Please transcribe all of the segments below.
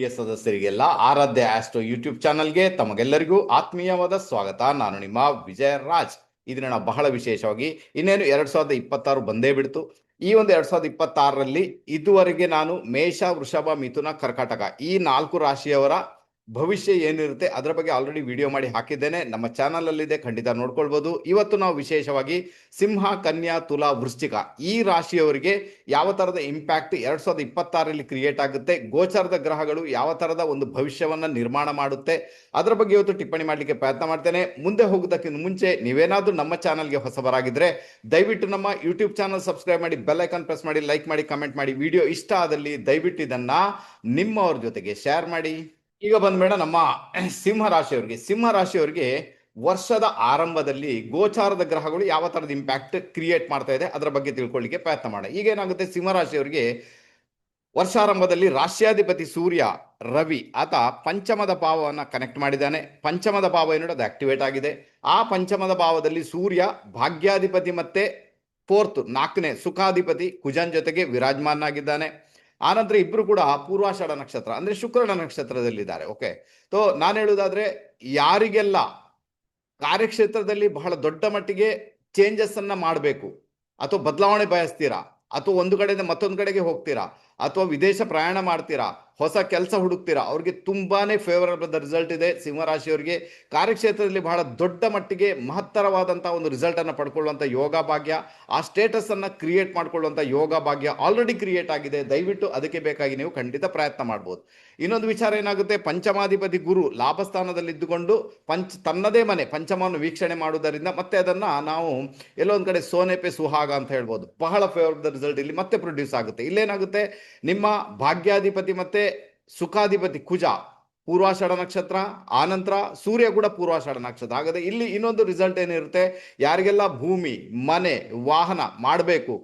ಪ್ರಿಯ ಸದಸ್ಯರಿಗೆಲ್ಲ ಆರಾಧ್ಯ astro YouTube ಚಾನಲ್ಗೆ ತಮಗೆಲ್ಲರಿಗೂ ಆತ್ಮೀಯವಾದ ಸ್ವಾಗತ. ನಾನು ನಿಮ್ಮ ವಿಜಯ ರಾಜ್. ಇದನ್ನ ಬಹಳ ವಿಶೇಷವಾಗಿ ಇನ್ನೇನು 2026 ಬಂದೇ ಬಿಡ್ತು. ಈ ಒಂದು 2026ರಲ್ಲಿ ಇದುವರೆಗೆ ನಾನು ಮೇಷ, ವೃಷಭ, ಮಿಥುನ, ಕರ್ಕಾಟಕ ಈ 4 ರಾಶಿಯವರ ಭವಿಷ್ಯ ಏನಿರುತ್ತೆ ಅದರ ಬಗ್ಗೆ ಆಲ್ರೆಡಿ ವಿಡಿಯೋ ಮಾಡಿ ಹಾಕಿದ್ದೇನೆ. ನಮ್ಮ ಚಾನಲ್ ಅಲ್ಲಿದೆ, ಖಂಡಿತ ನೋಡ್ಕೊಳ್ಬಹುದು. ಇವತ್ತು ನಾವು ವಿಶೇಷವಾಗಿ ಸಿಂಹ, ಕನ್ಯಾ, ತುಲಾ, ವೃಶ್ಚಿಕ ಈ ರಾಶಿಯವರಿಗೆ ಯಾವ ತರದ ಇಂಪ್ಯಾಕ್ಟ್ 2026ರಲ್ಲಿ ಕ್ರಿಯೇಟ್ ಆಗುತ್ತೆ, ಗೋಚಾರದ ಗ್ರಹಗಳು ಯಾವ ತರದ ಒಂದು ಭವಿಷ್ಯವನ್ನ ನಿರ್ಮಾಣ ಮಾಡುತ್ತೆ, ಅದರ ಬಗ್ಗೆ ಇವತ್ತು ಟಿಪ್ಪಣಿ ಮಾಡಲಿಕ್ಕೆ ಪ್ರಯತ್ನ ಮಾಡ್ತೇನೆ. ಮುಂದೆ ಹೋಗೋದಕ್ಕಿಂತ ಮುಂಚೆ ನೀವೇನಾದ್ರೂ ನಮ್ಮ ಚಾನಲ್ಗೆ ಹೊಸಬರಾಗಿದ್ರೆ ದಯವಿಟ್ಟು ನಮ್ಮ ಯೂಟ್ಯೂಬ್ ಚಾನಲ್ ಸಬ್ಸ್ಕ್ರೈಬ್ ಮಾಡಿ, ಬೆಲ್ ಐಕಾನ್ ಪ್ರೆಸ್ ಮಾಡಿ, ಲೈಕ್ ಮಾಡಿ, ಕಮೆಂಟ್ ಮಾಡಿ. ವಿಡಿಯೋ ಇಷ್ಟ ಆದಲ್ಲಿ ದಯವಿಟ್ಟು ಇದನ್ನ ನಿಮ್ಮವ್ರ ಜೊತೆಗೆ ಶೇರ್ ಮಾಡಿ. ಈಗ ಬಂದ್ಬೇಡ ನಮ್ಮ ಸಿಂಹ ರಾಶಿಯವರಿಗೆ ವರ್ಷದ ಆರಂಭದಲ್ಲಿ ಗೋಚಾರದ ಗ್ರಹಗಳು ಯಾವ ತರದ ಇಂಪ್ಯಾಕ್ಟ್ ಕ್ರಿಯೇಟ್ ಮಾಡ್ತಾ ಇದೆ ಅದರ ಬಗ್ಗೆ ತಿಳ್ಕೊಳ್ಳಿಕ್ಕೆ ಪ್ರಯತ್ನ ಮಾಡ. ಈಗ ಏನಾಗುತ್ತೆ, ಸಿಂಹರಾಶಿಯವರಿಗೆ ವರ್ಷಾರಂಭದಲ್ಲಿ ರಾಶ್ಯಾಧಿಪತಿ ಸೂರ್ಯ ರವಿ ಆತ ಪಂಚಮದ ಭಾವವನ್ನ ಕನೆಕ್ಟ್ ಮಾಡಿದ್ದಾನೆ. ಪಂಚಮದ ಭಾವ ಏನೋ ಅದು ಆಕ್ಟಿವೇಟ್ ಆಗಿದೆ. ಆ ಪಂಚಮದ ಭಾವದಲ್ಲಿ ಸೂರ್ಯ ಭಾಗ್ಯಾಧಿಪತಿ ಮತ್ತೆ 4ನೇ ಸುಖಾಧಿಪತಿ ಕುಜನ್ ಜೊತೆಗೆ ವಿರಾಜಮಾನಾಗಿದ್ದಾನೆ. ಆನಂತರ ಇಬ್ರು ಕೂಡ ಪೂರ್ವಾಷಾಢ ನಕ್ಷತ್ರ ಅಂದ್ರೆ ಶುಕ್ರನ ನಕ್ಷತ್ರದಲ್ಲಿದ್ದಾರೆ. ಓಕೆ, ನಾನು ಹೇಳುವುದಾದ್ರೆ ಯಾರಿಗೆಲ್ಲ ಕಾರ್ಯಕ್ಷೇತ್ರದಲ್ಲಿ ಬಹಳ ದೊಡ್ಡ ಮಟ್ಟಿಗೆ ಚೇಂಜಸ್ ಅನ್ನ ಮಾಡಬೇಕು ಅಥವಾ ಬದಲಾವಣೆ ಬಯಸ್ತೀರಾ, ಅಥವಾ ಒಂದು ಕಡೆಯಿಂದ ಮತ್ತೊಂದು ಕಡೆಗೆ ಹೋಗ್ತೀರಾ, ಅಥವಾ ವಿದೇಶ ಪ್ರಯಾಣ ಮಾಡ್ತೀರಾ, ಹೊಸ ಕೆಲಸ ಹುಡುಕ್ತೀರಾ, ಅವ್ರಿಗೆ ತುಂಬಾನೇ ಫೇವರಬಲ್ ರಿಸಲ್ಟ್ ಇದೆ. ಸಿಂಹರಾಶಿಯವರಿಗೆ ಕಾರ್ಯಕ್ಷೇತ್ರದಲ್ಲಿ ಬಹಳ ದೊಡ್ಡ ಮಟ್ಟಿಗೆ ಮಹತ್ತರವಾದಂತಹ ಒಂದು ರಿಸಲ್ಟ್ ಅನ್ನು ಪಡ್ಕೊಳ್ಳುವಂತ ಯೋಗ ಭಾಗ್ಯ, ಆ ಸ್ಟೇಟಸ್ ಅನ್ನ ಕ್ರಿಯೇಟ್ ಮಾಡ್ಕೊಳ್ಳುವಂತ ಯೋಗ ಭಾಗ್ಯ ಆಲ್ರೆಡಿ ಕ್ರಿಯೇಟ್ ಆಗಿದೆ. ದಯವಿಟ್ಟು ಅದಕ್ಕೆ ಬೇಕಾಗಿ ನೀವು ಖಂಡಿತ ಪ್ರಯತ್ನ ಮಾಡ್ಬೋದು. ಇನ್ನೊಂದು ವಿಚಾರ ಏನಾಗುತ್ತೆ, ಪಂಚಮಾಧಿಪತಿ ಗುರು ಲಾಭಸ್ಥಾನದಲ್ಲಿ ಇದ್ದುಕೊಂಡು ತನ್ನದೇ ಮನೆ ಪಂಚಮವನ್ನು ವೀಕ್ಷಣೆ ಮಾಡುವುದರಿಂದ ಮತ್ತೆ ಅದನ್ನ ನಾವು ಎಲ್ಲೊಂದ್ ಕಡೆ ಸೋನೆ ಪೆ ಸುಹಾಗ ಅಂತ ಹೇಳ್ಬೋದು. ಬಹಳ ಫೇವರಬಲ್ ರಿಸಲ್ಟ್ ಇಲ್ಲಿ ಮತ್ತೆ ಪ್ರೊಡ್ಯೂಸ್ ಆಗುತ್ತೆ. ಇಲ್ಲೇನಾಗುತ್ತೆ, ನಿಮ್ಮ ಭಾಗ್ಯಾಧಿಪತಿ ಮತ್ತೆ ಸುಖಾಧಿಪತಿ ಕುಜ ಪೂರ್ವಾಷಾಢ ನಕ್ಷತ್ರ, ಆನಂತರ ಸೂರ್ಯ ಕೂಡ ಪೂರ್ವಾಷಾಢ ನಕ್ಷತ್ರ. ಹಾಗಾದ್ರೆ ಇಲ್ಲಿ ಇನ್ನೊಂದು ರಿಸಲ್ಟ್ ಏನಿರುತ್ತೆ, ಯಾರಿಗೆಲ್ಲ ಭೂಮಿ, ಮನೆ, ವಾಹನ ಮಾಡಬೇಕು,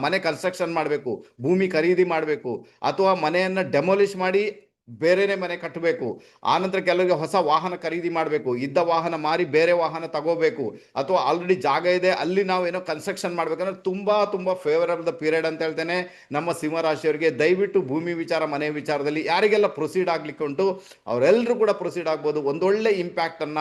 ಮನೆ ಕನ್ಸ್ಟ್ರಕ್ಷನ್ ಮಾಡಬೇಕು, ಭೂಮಿ ಖರೀದಿ ಮಾಡಬೇಕು, ಅಥವಾ ಮನೆಯನ್ನ ಡೆಮೊಲಿಷ್ ಮಾಡಿ ಬೇರೆನೆ ಮನೆ ಕಟ್ಟಬೇಕು, ಆನಂತರ ಕೆಲವರಿಗೆ ಹೊಸ ವಾಹನ ಖರೀದಿ ಮಾಡಬೇಕು, ಇದ್ದ ವಾಹನ ಮಾರಿ ಬೇರೆ ವಾಹನ ತಗೋಬೇಕು, ಅಥವಾ ಆಲ್ರೆಡಿ ಜಾಗ ಇದೆ ಅಲ್ಲಿ ನಾವು ಏನೋ ಕನ್ಸ್ಟ್ರಕ್ಷನ್ ಮಾಡ್ಬೇಕಂದ್ರೆ ತುಂಬಾ ಫೇವರಬಲ್ ಪೀರಿಯಡ್ ಅಂತ ಹೇಳ್ತೇನೆ ನಮ್ಮ ಸಿಂಹರಾಶಿಯವರಿಗೆ. ದಯವಿಟ್ಟು ಭೂಮಿ ವಿಚಾರ, ಮನೆ ವಿಚಾರದಲ್ಲಿ ಯಾರಿಗೆಲ್ಲ ಪ್ರೊಸೀಡ್ ಆಗ್ಲಿಕ್ಕೆ ಉಂಟು ಅವರೆಲ್ಲರೂ ಕೂಡ ಪ್ರೊಸೀಡ್ ಆಗ್ಬೋದು. ಒಂದೊಳ್ಳೆ ಇಂಪ್ಯಾಕ್ಟ್ ಅನ್ನ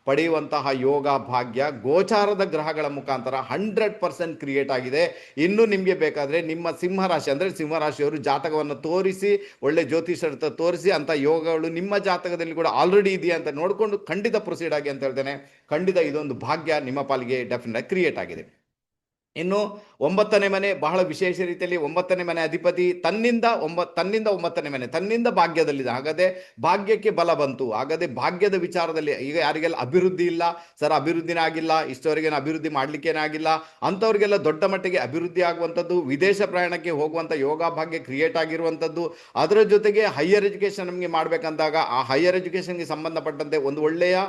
ಪಡೆಯುವಂತಹ ಯೋಗ ಭಾಗ್ಯ ಗೋಚಾರದ ಗ್ರಹಗಳ ಮುಖಾಂತರ 100% ಕ್ರಿಯೇಟ್ ಆಗಿದೆ. ಇನ್ನು ನಿಮಗೆ ಬೇಕಾದ್ರೆ ನಿಮ್ಮ ಸಿಂಹರಾಶಿ ಅಂದ್ರೆ ಸಿಂಹರಾಶಿಯವರು ಜಾತಕವನ್ನು ತೋರಿಸಿ, ಒಳ್ಳೆ ಜ್ಯೋತಿಷರ ತೋರಿಸಿ ಅಂತ ಯೋಗಗಳು ನಿಮ್ಮ ಜಾತಕದಲ್ಲಿ ಕೂಡ ಆಲ್ರೆಡಿ ಇದೆಯಾ ಅಂತ ನೋಡಿಕೊಂಡು ಖಂಡಿತ ಪ್ರೊಸೀಡ್ ಆಗಿ ಅಂತ ಹೇಳ್ತೇನೆ. ಖಂಡಿತ ಇದೊಂದು ಭಾಗ್ಯ ನಿಮ್ಮ ಪಾಲಿಗೆ ಡೆಫಿನೆಟ್ ಕ್ರಿಯೇಟ್ ಆಗಿದೆ. ಇನ್ನು 9ನೇ ಮನೆ ಬಹಳ ವಿಶೇಷ ರೀತಿಯಲ್ಲಿ 9ನೇ ಮನೆ ಅಧಿಪತಿ ತನ್ನಿಂದ 9ನೇ ಮನೆ ತನ್ನಿಂದ ಭಾಗ್ಯದಲ್ಲಿದೆ. ಹಾಗಾದ್ರೆ ಭಾಗ್ಯಕ್ಕೆ ಬಲ ಬಂತು. ಹಾಗಾದ್ರೆ ಭಾಗ್ಯದ ವಿಚಾರದಲ್ಲಿ ಈಗ ಯಾರಿಗೆಲ್ಲ ಅಭಿವೃದ್ಧಿ ಇಲ್ಲ ಸರ್, ಅಭಿವೃದ್ಧಿನೇ ಆಗಿಲ್ಲ, ಇಷ್ಟವರೆಗೇನು ಅಭಿವೃದ್ಧಿ ಮಾಡ್ಲಿಕ್ಕೇನೆ ಆಗಿಲ್ಲ ಅಂಥವ್ರಿಗೆಲ್ಲ ದೊಡ್ಡ ಮಟ್ಟಿಗೆ ಅಭಿವೃದ್ಧಿ ಆಗುವಂಥದ್ದು, ವಿದೇಶ ಪ್ರಯಾಣಕ್ಕೆ ಹೋಗುವಂಥ ಯೋಗ ಭಾಗ್ಯ ಕ್ರಿಯೇಟ್ ಆಗಿರುವಂಥದ್ದು. ಅದರ ಜೊತೆಗೆ ಹೈಯರ್ ಎಜುಕೇಶನ್ ನಮಗೆ ಮಾಡ್ಬೇಕಂದಾಗ ಆ ಹೈಯರ್ ಎಜುಕೇಶನ್ಗೆ ಸಂಬಂಧಪಟ್ಟಂತೆ ಒಂದು ಒಳ್ಳೆಯ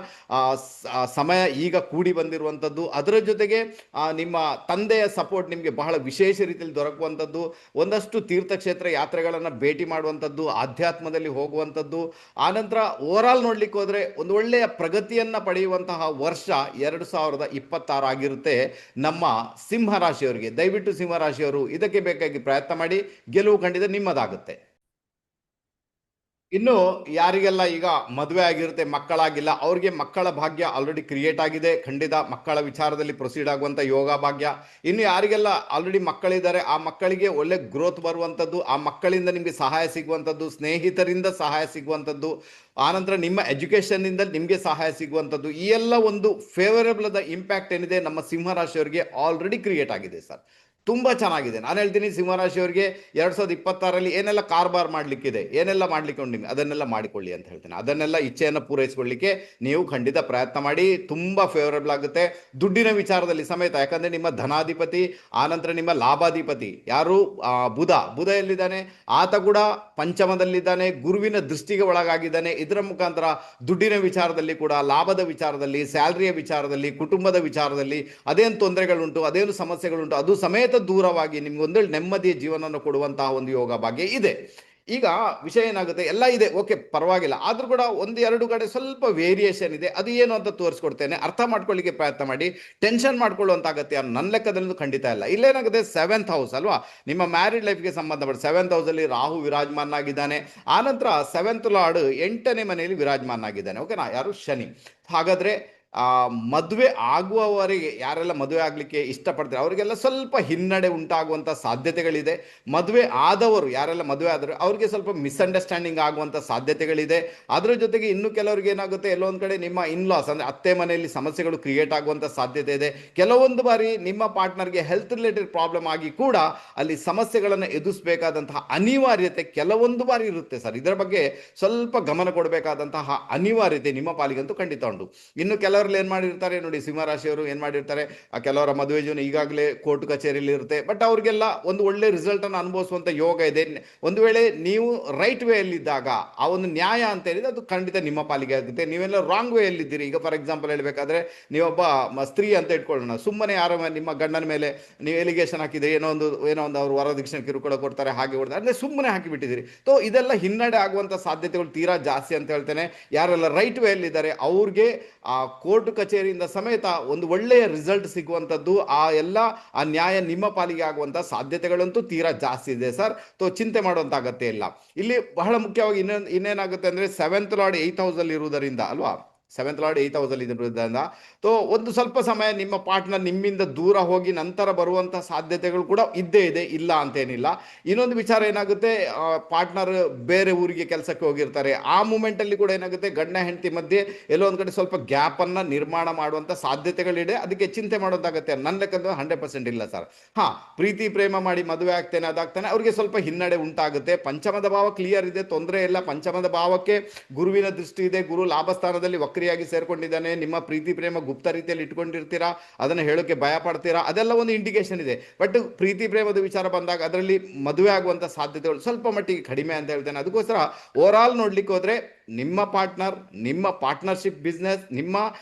ಸಮಯ ಈಗ ಕೂಡಿ ಬಂದಿರುವಂಥದ್ದು. ಅದರ ಜೊತೆಗೆ ನಿಮ್ಮ ತಂದೆಯ ಸಪೋರ್ಟ್ ನಿಮಗೆ ಬಹಳ ವಿಶೇಷ ರೀತಿಯಲ್ಲಿ ದೊರಕುವಂಥದ್ದು, ಒಂದಷ್ಟು ತೀರ್ಥಕ್ಷೇತ್ರ ಯಾತ್ರೆಗಳನ್ನು ಭೇಟಿ ಮಾಡುವಂಥದ್ದು, ಆಧ್ಯಾತ್ಮದಲ್ಲಿ ಹೋಗುವಂಥದ್ದು. ಆನಂತರ ಓವರ್ ಆಲ್ ನೋಡ್ಲಿಕ್ಕೆ ಹೋದ್ರೆ ಒಂದು ಒಳ್ಳೆಯ ಪ್ರಗತಿಯನ್ನ ಪಡೆಯುವಂತಹ ವರ್ಷ 2026 ಆಗಿರುತ್ತೆ ನಮ್ಮ ಸಿಂಹರಾಶಿಯವರಿಗೆ. ದಯವಿಟ್ಟು ಸಿಂಹರಾಶಿಯವರು ಇದಕ್ಕೆ ಬೇಕಾಗಿ ಪ್ರಯತ್ನ ಮಾಡಿ, ಗೆಲುವು ಖಂಡಿತ ನಿಮ್ಮದಾಗುತ್ತೆ. ಇನ್ನು ಯಾರಿಗೆಲ್ಲ ಈಗ ಮದುವೆ ಆಗಿರುತ್ತೆ, ಮಕ್ಕಳಾಗಿಲ್ಲ, ಅವ್ರಿಗೆ ಮಕ್ಕಳ ಭಾಗ್ಯ ಆಲ್ರೆಡಿ ಕ್ರಿಯೇಟ್ ಆಗಿದೆ. ಖಂಡಿತ ಮಕ್ಕಳ ವಿಚಾರದಲ್ಲಿ ಪ್ರೊಸೀಡ್ ಆಗುವಂತ ಯೋಗ ಭಾಗ್ಯ. ಇನ್ನು ಯಾರಿಗೆಲ್ಲ ಆಲ್ರೆಡಿ ಮಕ್ಕಳಿದ್ದಾರೆ ಆ ಮಕ್ಕಳಿಗೆ ಒಳ್ಳೆ ಗ್ರೋತ್ ಬರುವಂಥದ್ದು, ಆ ಮಕ್ಕಳಿಂದ ನಿಮಗೆ ಸಹಾಯ ಸಿಗುವಂಥದ್ದು, ಸ್ನೇಹಿತರಿಂದ ಸಹಾಯ ಸಿಗುವಂಥದ್ದು, ಆನಂತರ ನಿಮ್ಮ ಎಜುಕೇಶನ್ ಇಂದ ನಿಮಗೆ ಸಹಾಯ ಸಿಗುವಂಥದ್ದು, ಈ ಎಲ್ಲ ಒಂದು ಫೇವರಬಲ್ ಆದ ಇಂಪ್ಯಾಕ್ಟ್ ಏನಿದೆ ನಮ್ಮ ಸಿಂಹರಾಶಿಯವರಿಗೆ ಆಲ್ರೆಡಿ ಕ್ರಿಯೇಟ್ ಆಗಿದೆ ಸರ್. ತುಂಬಾ ಚೆನ್ನಾಗಿದೆ. ನಾನು ಹೇಳ್ತೀನಿ ಸಿಂಹರಾಶಿಯವರಿಗೆ 2026ರಲ್ಲಿ ಏನೆಲ್ಲ ಕಾರ್ಬಾರ್ ಮಾಡ್ಲಿಕ್ಕಿದೆ, ಏನೆಲ್ಲ ಮಾಡ್ಲಿಕ್ಕೆ ಉಂಟು ಅದನ್ನೆಲ್ಲ ಮಾಡಿಕೊಳ್ಳಿ ಅಂತ ಹೇಳ್ತೇನೆ. ಅದನ್ನೆಲ್ಲ ಇಚ್ಛೆಯನ್ನು ಪೂರೈಸಿಕೊಳ್ಳಿಕ್ಕೆ ನೀವು ಖಂಡಿತ ಪ್ರಯತ್ನ ಮಾಡಿ, ತುಂಬಾ ಫೇವರಬಲ್ ಆಗುತ್ತೆ. ದುಡ್ಡಿನ ವಿಚಾರದಲ್ಲಿ ಸಮೇತ, ಯಾಕಂದ್ರೆ ನಿಮ್ಮ ಧನಾಧಿಪತಿ ಆನಂತರ ನಿಮ್ಮ ಲಾಭಾಧಿಪತಿ ಯಾರು ಬುಧ ಎಲ್ಲಿದ್ದಾನೆ, ಆತ ಕೂಡ ಪಂಚಮದಲ್ಲಿದ್ದಾನೆ, ಗುರುವಿನ ದೃಷ್ಟಿಗೆ ಒಳಗಾಗಿದ್ದಾನೆ. ಇದರ ಮುಖಾಂತರ ದುಡ್ಡಿನ ವಿಚಾರದಲ್ಲಿ ಕೂಡ, ಲಾಭದ ವಿಚಾರದಲ್ಲಿ, ಸ್ಯಾಲರಿಯ ವಿಚಾರದಲ್ಲಿ, ಕುಟುಂಬದ ವಿಚಾರದಲ್ಲಿ ಅದೇನು ತೊಂದರೆಗಳುಂಟು, ಅದೇನು ಸಮಸ್ಯೆಗಳುಂಟು ಅದು ಸಮೇತ ದೂರವಾಗಿ ನಿಮ್ಗೆ ಒಂದೊಳ್ಳೆ ನೆಮ್ಮದಿಯ ಜೀವನವನ್ನು ಕೊಡುವಂತಹ ಒಂದು ಯೋಗ ಭಾಗ್ಯ ಇದೆ. ಈಗ ವಿಷಯ ಏನಾಗುತ್ತೆ, ಎಲ್ಲ ಇದೆ, ಓಕೆ ಪರವಾಗಿಲ್ಲ, ಆದ್ರೂ ಕೂಡ ಒಂದು ಎರಡು ಕಡೆ ಸ್ವಲ್ಪ ವೇರಿಯೇಷನ್ ಇದೆ. ಅದು ಏನು ಅಂತ ತೋರಿಸ್ಕೊಡ್ತೇನೆ, ಅರ್ಥ ಮಾಡ್ಕೊಳ್ಳಿಕ್ಕೆ ಪ್ರಯತ್ನ ಮಾಡಿ. ಟೆನ್ಷನ್ ಮಾಡ್ಕೊಳ್ಳುವಂತ ಅಗತ್ಯ ನನ್ನ ಲೆಕ್ಕದಲ್ಲಿ ಖಂಡಿತ ಇಲ್ಲ. ಇಲ್ಲೇನಾಗುತ್ತೆ, ಸೆವೆಂತ್ ಹೌಸ್ ಅಲ್ವಾ, ನಿಮ್ಮ ಮ್ಯಾರಿಡ್ ಲೈಫ್ಗೆ ಸಂಬಂಧಪಟ್ಟ ಸೆವೆಂತ್ ಹೌಸ್ ಅಲ್ಲಿ ರಾಹು ವಿರಾಜಮಾನ ಆಗಿದ್ದಾನೆ. ಆನಂತರ ಸೆವೆಂತ್ ಲಾರ್ಡ್ 8ನೇ ಮನೆಯಲ್ಲಿ ವಿರಾಜಮಾನ ಆಗಿದ್ದಾನೆ. ಓಕೆನಾ, ಯಾರು ಶನಿ. ಹಾಗಾದ್ರೆ ಮದುವೆ ಆಗುವವರಿಗೆ, ಯಾರೆಲ್ಲ ಮದುವೆ ಆಗಲಿಕ್ಕೆ ಇಷ್ಟಪಡ್ತಾರೆ ಅವರಿಗೆಲ್ಲ ಸ್ವಲ್ಪ ಹಿನ್ನಡೆ ಉಂಟಾಗುವಂಥ ಸಾಧ್ಯತೆಗಳಿದೆ. ಮದುವೆ ಆದವರು ಯಾರೆಲ್ಲ ಮದುವೆ ಆದರು ಅವರಿಗೆ ಸ್ವಲ್ಪ ಮಿಸ್ಅಂಡರ್ಸ್ಟ್ಯಾಂಡಿಂಗ್ ಆಗುವಂಥ ಸಾಧ್ಯತೆಗಳಿದೆ. ಅದರ ಜೊತೆಗೆ ಇನ್ನು ಕೆಲವರಿಗೆ ಏನಾಗುತ್ತೆ, ಎಲ್ಲೊಂದು ಕಡೆ ನಿಮ್ಮ ಇನ್ಲಾಸ್ ಅಂದರೆ ಅತ್ತೆ ಮನೆಯಲ್ಲಿ ಸಮಸ್ಯೆಗಳು ಕ್ರಿಯೇಟ್ ಆಗುವಂಥ ಸಾಧ್ಯತೆ ಇದೆ. ಕೆಲವೊಂದು ಬಾರಿ ನಿಮ್ಮ ಪಾರ್ಟ್ನರ್ಗೆ ಹೆಲ್ತ್ ರಿಲೇಟೆಡ್ ಪ್ರಾಬ್ಲಮ್ ಆಗಿ ಕೂಡ ಅಲ್ಲಿ ಸಮಸ್ಯೆಗಳನ್ನು ಎದುರಿಸಬೇಕಾದಂತಹ ಅನಿವಾರ್ಯತೆ ಕೆಲವೊಂದು ಬಾರಿ ಇರುತ್ತೆ ಸರ್. ಇದರ ಬಗ್ಗೆ ಸ್ವಲ್ಪ ಗಮನ ಕೊಡಬೇಕಾದಂತಹ ಅನಿವಾರ್ಯತೆ ನಿಮ್ಮ ಪಾಲಿಗಂತೂ ಖಂಡಿತ ಉಂಟು. ಇನ್ನು ಕೆಲವರಲ್ಲಿ ಏನ್ ಮಾಡಿರ್ತಾರೆ ನೋಡಿ, ಸಿಂಹರಾಶಿಯವರು ಏನ್ ಮಾಡಿರ್ತಾರೆ, ಕೆಲವರ ಮದುವೆ ಜೀವನ ಈಗಾಗಲೇ ಕೋರ್ಟ್ ಕಚೇರಿಯಲ್ಲಿ ಇರುತ್ತೆ, ಬಟ್ ಅವ್ರಿಗೆಲ್ಲ ಒಂದು ಒಳ್ಳೆ ರಿಸಲ್ಟ್ ಅನ್ನು ಅನುಭವಿಸುವಂತ ಯೋಗ ಇದೆ. ಒಂದು ವೇಳೆ ನೀವು ರೈಟ್ ವೇ ಅಲ್ಲಿದ್ದಾಗ ಆ ಒಂದು ನ್ಯಾಯ ಅಂತ ಹೇಳಿದ್ರೆ ಅದು ಖಂಡಿತ ನಿಮ್ಮ ಪಾಲಿಗೆ ಆಗುತ್ತೆ. ನೀವೆಲ್ಲ ರಾಂಗ್ ವೇ ಅಲ್ಲಿದ್ದೀರಿ. ಈಗ ಫಾರ್ ಎಕ್ಸಾಂಪಲ್ ಹೇಳ್ಬೇಕಾದ್ರೆ, ನೀವೊಬ್ಬ ಸ್ತ್ರೀ ಅಂತ ಇಟ್ಕೊಳ್ಳೋಣ, ಸುಮ್ಮನೆ ಯಾರೋ ನಿಮ್ಮ ಗಂಡನ ಮೇಲೆ ನೀವು ಎಲಿಗೇಷನ್ ಹಾಕಿದ್ರೆ ಏನೋ ಒಂದು ಅವರು ವರದಕ್ಷಿಣೆ ಕಿರುಕುಳ ಕೊಡ್ತಾರೆ, ಹಾಗೆ ಕೊಡ್ತಾರೆ, ಅಂದ್ರೆ ಸುಮ್ಮನೆ ಹಾಕಿಬಿಟ್ಟಿದ್ದೀರಿ. ಸೊ ಇದೆಲ್ಲ ಹಿನ್ನಡೆ ಆಗುವಂತ ಸಾಧ್ಯತೆಗಳು ತೀರಾ ಜಾಸ್ತಿ ಅಂತ ಹೇಳ್ತೇನೆ. ಯಾರೆಲ್ಲ ರೈಟ್ ವೇ ಅಲ್ಲಿದ್ದಾರೆ ಅವ್ರಿಗೆ ಆ ಕೋರ್ಟ್ ಕಚೇರಿಯಿಂದ ಸಮೇತ ಒಂದು ಒಳ್ಳೆಯ ರಿಸಲ್ಟ್ ಸಿಗುವಂಥದ್ದು, ಆ ನ್ಯಾಯ ನಿಮ್ಮ ಪಾಲಿಗೆ ಆಗುವಂಥ ಸಾಧ್ಯತೆಗಳಂತೂ ತೀರಾ ಜಾಸ್ತಿ ಇದೆ ಸರ್. ಚಿಂತೆ ಮಾಡುವಂಥ ಅಗತ್ಯ ಇಲ್ಲ. ಇಲ್ಲಿ ಬಹಳ ಮುಖ್ಯವಾಗಿ ಇನ್ನೇನಾಗುತ್ತೆ ಅಂದರೆ, ಸೆವೆಂತ್ ಲಾರ್ಡ್ 8th ಹೌಸ್ ಅಲ್ಲಿ ಇರುವುದರಿಂದ ಅಲ್ವಾ, ಸೆವೆಂತ್ ಲಾರ್ಡ್ 8th ಹೌಸ್ ಅಲ್ಲಿ ಇರೋದ್ರಿಂದ ಒಂದು ಸ್ವಲ್ಪ ಸಮಯ ನಿಮ್ಮ ಪಾರ್ಟ್ನರ್ ನಿಮ್ಮಿಂದ ದೂರ ಹೋಗಿ ನಂತರ ಬರುವಂತಹ ಸಾಧ್ಯತೆಗಳು ಕೂಡ ಇದ್ದೇ ಇದೆ, ಇಲ್ಲ ಅಂತೇನಿಲ್ಲ. ಇನ್ನೊಂದು ವಿಚಾರ ಏನಾಗುತ್ತೆ, ಪಾರ್ಟ್ನರ್ ಬೇರೆ ಊರಿಗೆ ಕೆಲಸಕ್ಕೆ ಹೋಗಿರ್ತಾರೆ. ಆ ಮೂಮೆಂಟ್ ಅಲ್ಲಿ ಕೂಡ ಏನಾಗುತ್ತೆ, ಗಂಡ ಹೆಂಡತಿ ಮಧ್ಯೆ ಎಲ್ಲೋ ಒಂದು ಕಡೆ ಸ್ವಲ್ಪ ಗ್ಯಾಪ್ ಅನ್ನ ನಿರ್ಮಾಣ ಮಾಡುವಂತ ಸಾಧ್ಯತೆಗಳಿದೆ. ಅದಕ್ಕೆ ಚಿಂತೆ ಮಾಡೋದಾಗತ್ತೆ. ನನ್ನ ಲೆಕ್ಕದ 100% ಇಲ್ಲ ಸರ್. ಪ್ರೀತಿ ಪ್ರೇಮ ಮಾಡಿ ಮದುವೆ ಆಗ್ತೇನೆ ಅದಾಗ್ತಾನೆ, ಅವ್ರಿಗೆ ಸ್ವಲ್ಪ ಹಿನ್ನಡೆ ಉಂಟಾಗುತ್ತೆ. ಪಂಚಮದ ಭಾವ ಕ್ಲಿಯರ್ ಇದೆ, ತೊಂದರೆ ಇಲ್ಲ. ಪಂಚಮದ ಭಾವಕ್ಕೆ ಗುರುವಿನ ದೃಷ್ಟಿ ಇದೆ. ಗುರು ಲಾಭಸ್ಥಾನದಲ್ಲಿ ವಕ್ರಿಯಾಗಿ ಸೇರ್ಕೊಂಡಿದ್ದಾನೆ. ನಿಮ್ಮ ಪ್ರೀತಿ ಪ್ರೇಮ ಗುಪ್ತ ರೀತಿಯಲ್ಲಿ ಇಟ್ಕೊಂಡಿರ್ತೀರಾ, ಅದನ್ನ ಹೇಳೋಕೆ ಭಯ ಪಡ್ತೀರಾ, ಅದೆಲ್ಲ ಒಂದು ಇಂಡಿಕೇಶನ್ ಇದೆ. ಬಟ್ ಪ್ರೀತಿ ಪ್ರೇಮದ ವಿಚಾರ ಬಂದಾಗ ಅದರಲ್ಲಿ ಮದುವೆ ಆಗುವಂತ ಸಾಧ್ಯತೆಗಳು ಸ್ವಲ್ಪ ಮಟ್ಟಿಗೆ ಕಡಿಮೆ ಅಂತ ಹೇಳ್ತೇನೆ. ಅದಕ್ಕೋಸ್ಕರ ಓವರ್ ಆಲ್ ನೋಡ್ಲಿಕ್ಕೆ ಹೋದ್ರೆ ನಿಮ್ಮ ಪಾರ್ಟ್ನರ್, ನಿಮ್ಮ ಪಾರ್ಟ್ನರ್ಶಿಪ್ ಬಿಸ್ನೆಸ್, ನಿಮ್ಮ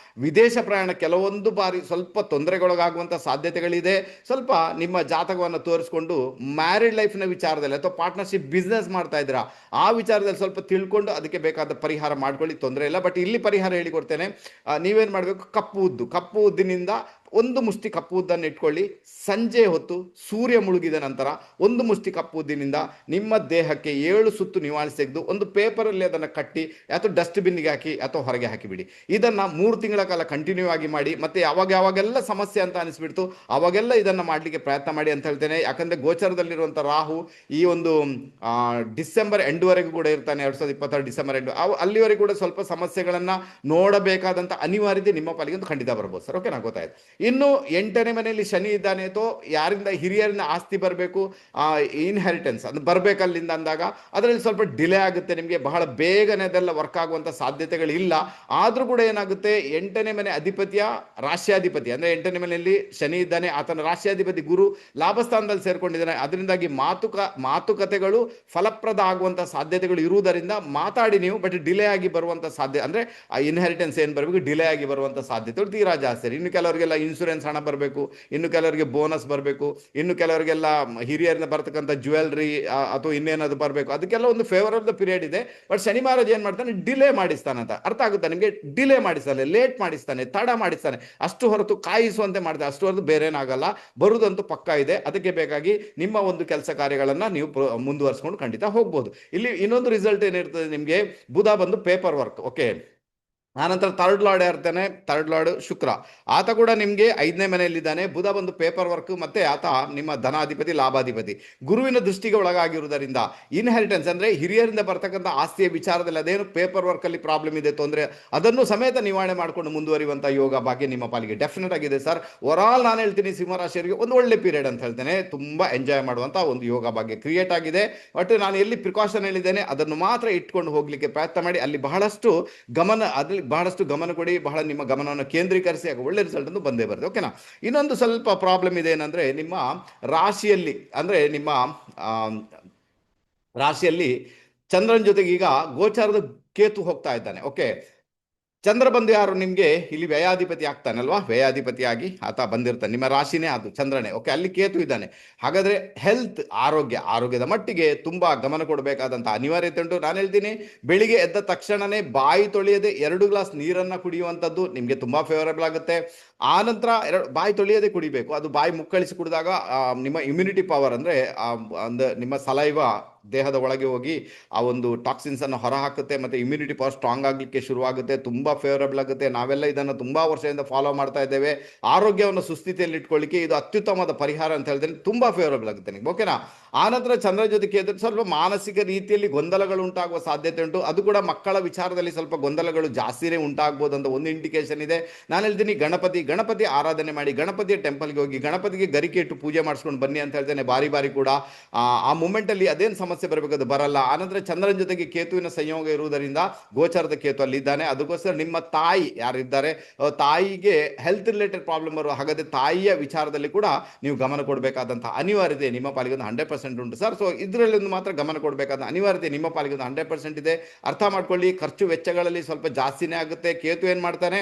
ವಿದೇಶ ಪ್ರಯಾಣ ಕೆಲವೊಂದು ಬಾರಿ ಸ್ವಲ್ಪ ತೊಂದರೆಗೊಳಗಾಗುವಂಥ ಸಾಧ್ಯತೆಗಳಿದೆ. ಸ್ವಲ್ಪ ನಿಮ್ಮ ಜಾತಕವನ್ನು ತೋರಿಸ್ಕೊಂಡು ಮ್ಯಾರಿಡ್ ಲೈಫ್ನ ವಿಚಾರದಲ್ಲಿ ಅಥವಾ ಪಾರ್ಟ್ನರ್ಶಿಪ್ ಬಿಸ್ನೆಸ್ ಮಾಡ್ತಾ ಇದ್ದೀರಾ ಆ ವಿಚಾರದಲ್ಲಿ ಸ್ವಲ್ಪ ತಿಳ್ಕೊಂಡು ಅದಕ್ಕೆ ಬೇಕಾದ ಪರಿಹಾರ ಮಾಡ್ಕೊಳ್ಳಿ, ತೊಂದರೆ ಇಲ್ಲ. ಬಟ್ ಇಲ್ಲಿ ಪರಿಹಾರ ಹೇಳಿಕೊಡ್ತೇನೆ. ನೀವೇನು ಮಾಡಬೇಕು, ಕಪ್ಪು ಉದ್ದಿನಿಂದ ಒಂದು ಮುಷ್ಟಿ ಕಪ್ಪು ಉದ್ದನ್ನು ಇಟ್ಕೊಳ್ಳಿ. ಸಂಜೆ ಹೊತ್ತು ಸೂರ್ಯ ಮುಳುಗಿದ ನಂತರ ಒಂದು ಮುಷ್ಟಿ ಕಪ್ಪು ಉದ್ದಿನಿಂದ ನಿಮ್ಮ ದೇಹಕ್ಕೆ 7 ಸುತ್ತು ನಿವಾಳಿಸಿ ತೆಗೆದು ಒಂದು ಪೇಪರಲ್ಲಿ ಅದನ್ನು ಕಟ್ಟಿ ಅಥವಾ ಡಸ್ಟ್ಬಿನ್ಗೆ ಹಾಕಿ ಅಥವಾ ಹೊರಗೆ ಹಾಕಿಬಿಡಿ. ಇದನ್ನು 3 ತಿಂಗಳ ಕಾಲ ಕಂಟಿನ್ಯೂ ಆಗಿ ಮಾಡಿ. ಮತ್ತೆ ಯಾವಾಗೆಲ್ಲ ಸಮಸ್ಯೆ ಅಂತ ಅನಿಸ್ಬಿಡ್ತು ಅವಾಗೆಲ್ಲ ಇದನ್ನು ಮಾಡಲಿಕ್ಕೆ ಪ್ರಯತ್ನ ಮಾಡಿ ಅಂತ ಹೇಳ್ತೇನೆ. ಯಾಕಂದ್ರೆ ಗೋಚರದಲ್ಲಿರುವಂಥ ರಾಹು ಈ ಒಂದು ಡಿಸೆಂಬರ್ ಎಂಡ್ವರೆಗೂ ಕೂಡ ಇರ್ತಾನೆ, 2026 ಡಿಸೆಂಬರ್ ಎಂಡ್. ಅಲ್ಲಿವರೆಗೂ ಕೂಡ ಸ್ವಲ್ಪ ಸಮಸ್ಯೆಗಳನ್ನ ನೋಡಬೇಕಾದಂಥ ಅನಿವಾರ್ಯತೆ ನಿಮ್ಮ ಪಾಲಿಗೆ ಅಂತ ಖಂಡಿತ ಬರ್ಬೋದು ಸರ್. ಓಕೆ, ನಾ ಗೊತ್ತಾಯ್ತು. ಇನ್ನು 8ನೇ ಮನೆಯಲ್ಲಿ ಶನಿ ಇದ್ದಾನೆ, ಅಥವಾ ಯಾರಿಂದ ಹಿರಿಯರಿಂದ ಆಸ್ತಿ ಬರಬೇಕು, ಇನ್ಹೆರಿಟೆನ್ಸ್ ಅದು ಬರಬೇಕಲ್ಲಿಂದ ಅಂದಾಗ ಅದರಲ್ಲಿ ಸ್ವಲ್ಪ ಡಿಲೇ ಆಗುತ್ತೆ. ನಿಮಗೆ ಬಹಳ ಬೇಗನೆ ಅದೆಲ್ಲ ವರ್ಕ್ ಆಗುವಂಥ ಸಾಧ್ಯತೆಗಳಿಲ್ಲ. ಆದರೂ ಕೂಡ ಏನಾಗುತ್ತೆ, 8ನೇ ಮನೆ ಅಧಿಪತಿಯ ರಾಶ್ಯಾಧಿಪತಿ ಅಂದರೆ 8ನೇ ಮನೆಯಲ್ಲಿ ಶನಿ ಇದ್ದಾನೆ, ಆತನ ರಾಶ್ಯಾಧಿಪತಿ ಗುರು ಲಾಭಸ್ಥಾನದಲ್ಲಿ ಸೇರ್ಕೊಂಡಿದ್ದಾನೆ. ಅದರಿಂದಾಗಿ ಮಾತುಕತೆಗಳು ಫಲಪ್ರದ ಆಗುವಂಥ ಸಾಧ್ಯತೆಗಳು ಇರುವುದರಿಂದ ಮಾತಾಡಿ ನೀವು, ಬಟ್ ಡಿಲೇ ಆಗಿ ಬರುವಂಥ ಸಾಧ್ಯತೆ ಅಂದರೆ ಆ ಇನ್ಹೆರಿಟೆನ್ಸ್ ಏನು ಬರಬೇಕು ಡಿಲೇ ಆಗಿ ಬರುವಂಥ ಸಾಧ್ಯತೆಗಳು ತೀರಾ ಜಾಸ್ತಿ. ಇನ್ನು ಕೆಲವರಿಗೆಲ್ಲ ಇನ್ಶೂರೆನ್ಸ್ ಹಣ ಬರಬೇಕು, ಇನ್ನು ಕೆಲವರಿಗೆ ಬೋನಸ್ ಬರಬೇಕು, ಇನ್ನು ಕೆಲವರಿಗೆಲ್ಲ ಹಿರಿಯರಿಂದ ಬರ್ತಕ್ಕಂಥ ಜ್ಯುವೆಲ್ರಿ ಅಥವಾ ಇನ್ನೇನಾದ್ರು ಬರಬೇಕು. ಅದಕ್ಕೆಲ್ಲ ಒಂದು ಫೇವರಬಲ್ ಪೀರಿಯಡ್ ಇದೆ. ಬಟ್ ಶನಿ ಮಹಾರಾಜ್ ಏನ್ ಮಾಡ್ತಾನೆ, ಡಿಲೇ ಮಾಡಿಸ್ತಾನೆ ಅಂತ ಅರ್ಥ ಆಗುತ್ತೆ ನಿಮಗೆ. ಡಿಲೇ ಮಾಡಿಸ್ತಾನೆ, ಲೇಟ್ ಮಾಡಿಸ್ತಾನೆ, ತಡ ಮಾಡಿಸ್ತಾನೆ, ಅಷ್ಟು ಹೊರತು ಕಾಯಿಸುವಂತೆ ಮಾಡ್ತಾನೆ, ಅಷ್ಟು ಹೊರತು ಬೇರೆ ಏನಾಗಲ್ಲ. ಬರುವುದಂತೂ ಪಕ್ಕ ಇದೆ. ಅದಕ್ಕೆ ಬೇಕಾಗಿ ನಿಮ್ಮ ಒಂದು ಕೆಲಸ ಕಾರ್ಯಗಳನ್ನ ನೀವು ಮುಂದುವರಿಸ್ಕೊಂಡು ಖಂಡಿತ ಹೋಗ್ಬೋದು. ಇಲ್ಲಿ ಇನ್ನೊಂದು ರಿಸಲ್ಟ್ ಏನಿರ್ತದೆ ನಿಮಗೆ, ಬುಧ ಬಂದು ಪೇಪರ್ ವರ್ಕ್. ಓಕೆ, ಆನಂತರ ಥರ್ಡ್ ಲಾರ್ಡ್ ಇರ್ತಾನೆ, ಥರ್ಡ್ ಲಾರ್ಡ್ ಶುಕ್ರ, ಆತ ಕೂಡ ನಿಮಗೆ 5ನೇ ಮನೆಯಲ್ಲಿದ್ದಾನೆ. ಬುಧ ಬಂದು ಪೇಪರ್ ವರ್ಕ್, ಮತ್ತೆ ಆತ ನಿಮ್ಮ ಧನಾಧಿಪತಿ ಲಾಭಾಧಿಪತಿ. ಗುರುವಿನ ದೃಷ್ಟಿಗೆ ಒಳಗಾಗಿರುವುದರಿಂದ ಇನ್ಹೆರಿಟೆನ್ಸ್ ಅಂದ್ರೆ ಹಿರಿಯರಿಂದ ಬರ್ತಕ್ಕಂಥ ಆಸ್ತಿಯ ವಿಚಾರದಲ್ಲಿ ಅದೇನು ಪೇಪರ್ ವರ್ಕ್ ಅಲ್ಲಿ ಪ್ರಾಬ್ಲಮ್ ಇದೆ, ತೊಂದರೆ, ಅದನ್ನು ಸಮೇತ ನಿವಾರಣೆ ಮಾಡಿಕೊಂಡು ಮುಂದುವರಿಯುವಂಥ ಯೋಗ ಭಾಗ್ಯ ನಿಮ್ಮ ಪಾಲಿಗೆ ಡೆಫಿನೆಟ್ ಆಗಿದೆ ಸರ್. ಓವರಾಲ್ ನಾನು ಹೇಳ್ತೀನಿ, ಸಿಂಹರಾಶಿಯವರಿಗೆ ಒಂದು ಒಳ್ಳೆ ಪೀರಿಯಡ್ ಅಂತ ಹೇಳ್ತೇನೆ. ತುಂಬಾ ಎಂಜಾಯ್ ಮಾಡುವಂಥ ಒಂದು ಯೋಗ ಭಾಗ್ಯ ಕ್ರಿಯೇಟ್ ಆಗಿದೆ. ಬಟ್ ನಾನು ಎಲ್ಲಿ ಪ್ರಿಕಾಷನ್ ಹೇಳಿದ್ದೇನೆ ಅದನ್ನು ಮಾತ್ರ ಇಟ್ಕೊಂಡು ಹೋಗ್ಲಿಕ್ಕೆ ಪ್ರಯತ್ನ ಮಾಡಿ. ಅಲ್ಲಿ ಬಹಳಷ್ಟು ಗಮನ ಕೊಡಿ, ಬಹಳ ನಿಮ್ಮ ಗಮನವನ್ನು ಕೇಂದ್ರೀಕರಿಸಿ, ಆಗ ಒಳ್ಳೆ ರಿಸಲ್ಟ್ ಅನ್ನು ಬಂದೇ ಬರುತ್ತೆ. ಓಕೆನಾ. ಇನ್ನೊಂದು ಸ್ವಲ್ಪ ಪ್ರಾಬ್ಲಮ್ ಇದೆ ಏನಂದ್ರೆ, ನಿಮ್ಮ ರಾಶಿಯಲ್ಲಿ ಅಂದ್ರೆ ನಿಮ್ಮ ರಾಶಿಯಲ್ಲಿ ಚಂದ್ರನ ಜೊತೆಗೆ ಈಗ ಗೋಚಾರದ ಕೇತು ಹೋಗ್ತಾ ಇದ್ದಾನೆ. ಓಕೆ, ಚಂದ್ರ ಬಂದು ಯಾರು ನಿಮ್ಗೆ ಇಲ್ಲಿ ವ್ಯಯಾಧಿಪತಿ ಆಗ್ತಾನಲ್ವಾ, ವ್ಯಯಾಧಿಪತಿಯಾಗಿ ಆತ ಬಂದಿರ್ತಾನೆ, ನಿಮ್ಮ ರಾಶಿನೇ ಅದು ಚಂದ್ರನೇ. ಓಕೆ, ಅಲ್ಲಿ ಕೇತು ಇದ್ದಾನೆ. ಹಾಗಾದ್ರೆ ಹೆಲ್ತ್, ಆರೋಗ್ಯದ ಮಟ್ಟಿಗೆ ತುಂಬಾ ಗಮನ ಕೊಡಬೇಕಾದಂತ ಅನಿವಾರ್ಯತೆ ಉಂಟು. ನಾನು ಹೇಳ್ತೀನಿ, ಬೆಳಿಗ್ಗೆ ಎದ್ದ ತಕ್ಷಣನೇ ಬಾಯಿ ತೊಳೆಯದೆ 2 ಗ್ಲಾಸ್ ನೀರನ್ನ ಕುಡಿಯುವಂಥದ್ದು ನಿಮ್ಗೆ ತುಂಬಾ ಫೇವರಬಲ್ ಆಗುತ್ತೆ. ಆ ನಂತರ ಬಾಯಿ ತೊಳೆಯದೆ ಕುಡಿಬೇಕು. ಅದು ಬಾಯಿ ಮುಕ್ಕಳಿಸಿ ಕುಡಿದಾಗ ನಿಮ್ಮ ಇಮ್ಯುನಿಟಿ ಪವರ್ ಅಂದ್ರೆ ನಿಮ್ಮ ಸಲೈವ ದೇಹದ ಒಳಗೆ ಹೋಗಿ ಆ ಒಂದು ಟಾಕ್ಸಿನ್ಸ್ ಅನ್ನು ಹೊರ ಹಾಕುತ್ತೆ, ಮತ್ತೆ ಇಮ್ಯುನಿಟಿ ಪವರ್ ಸ್ಟ್ರಾಂಗ್ ಆಗಲಿಕ್ಕೆ ಶುರುವಾಗುತ್ತೆ, ತುಂಬಾ ಫೇವರಬಲ್ ಆಗುತ್ತೆ. ನಾವೆಲ್ಲ ಇದನ್ನು ತುಂಬಾ ವರ್ಷದಿಂದ ಫಾಲೋ ಮಾಡ್ತಾ ಇದ್ದೇವೆ. ಆರೋಗ್ಯವನ್ನು ಸುಸ್ಥಿತಿಯಲ್ಲಿ ಇಟ್ಕೊಳ್ಳಿಕ್ಕೆ ಇದು ಅತ್ಯುತ್ತಮವಾದ ಪರಿಹಾರ ಅಂತ ಹೇಳಿದ್ರೆ ತುಂಬಾ ಫೇವರಬಲ್ ಆಗುತ್ತೆ ನಿಮ್ಗೆ. ಓಕೆನಾ. ಆನಂತರ ಚಂದ್ರ ಜೊತೆ ಕೇತು ಸ್ವಲ್ಪ ಮಾನಸಿಕ ರೀತಿಯಲ್ಲಿ ಗೊಂದಲಗಳು ಉಂಟಾಗುವ ಸಾಧ್ಯತೆ ಉಂಟು. ಅದು ಕೂಡ ಮಕ್ಕಳ ವಿಚಾರದಲ್ಲಿ ಸ್ವಲ್ಪ ಗೊಂದಲಗಳು ಜಾಸ್ತಿನೇ ಉಂಟಾಗ್ಬೋದು ಅಂತ ಒಂದು ಇಂಡಿಕೇಶನ್ ಇದೆ. ನಾನು ಹೇಳ್ತೀನಿ, ಗಣಪತಿ ಆರಾಧನೆ ಮಾಡಿ, ಗಣಪತಿಯ ಟೆಂಪಲ್ಗೆ ಹೋಗಿ ಗಣಪತಿಗೆ ಗರಿಕೆ ಇಟ್ಟು ಪೂಜೆ ಮಾಡಿಸ್ಕೊಂಡು ಬನ್ನಿ ಅಂತ ಹೇಳ್ತೇನೆ. ಬಾರಿ ಕೂಡ ಆ ಮೂಮೆಂಟ್ ಅಲ್ಲಿ ಅದೇನು ಸಮಸ್ಯೆ ಬರಬೇಕು ಅದು ಬರಲ್ಲ. ಆನಂತರ ಚಂದ್ರನ ಜೊತೆಗೆ ಕೇತುವಿನ ಸಂಯೋಗ ಇರುವುದರಿಂದ, ಗೋಚರದ ಕೇತು ಅಲ್ಲಿ ಇದ್ದಾನೆ, ಅದಕ್ಕೋಸ್ಕರ ನಿಮ್ಮ ತಾಯಿ ಯಾರಿದ್ದಾರೆ, ತಾಯಿಗೆ ಹೆಲ್ತ್ ರಿಲೇಟೆಡ್ ಪ್ರಾಬ್ಲಮ್ ಬರುವ, ಹಾಗಾದ್ರೆ ತಾಯಿಯ ವಿಚಾರದಲ್ಲಿ ಕೂಡ ನೀವು ಗಮನ ಕೊಡಬೇಕಾದಂತಹ ಅನಿವಾರ್ಯತೆ ನಿಮ್ಮ ಪಾಲಿಗೆ ಒಂದು 100% ಉಂಟು ಸರ್. ಸೊ ಇದರಲ್ಲಿ ಒಂದು ಮಾತ್ರ ಗಮನ ಕೊಡಬೇಕಾದ ಅನಿವಾರ್ಯತೆ ನಿಮ್ಮ ಪಾಲಿಗೆ ಒಂದು 100% ಇದೆ. ಅರ್ಥ ಮಾಡ್ಕೊಳ್ಳಿ. ಖರ್ಚು ವೆಚ್ಚಗಳಲ್ಲಿ ಸ್ವಲ್ಪ ಜಾಸ್ತಿನೇ ಆಗುತ್ತೆ. ಕೇತು ಏನ್ ಮಾಡ್ತಾನೆ,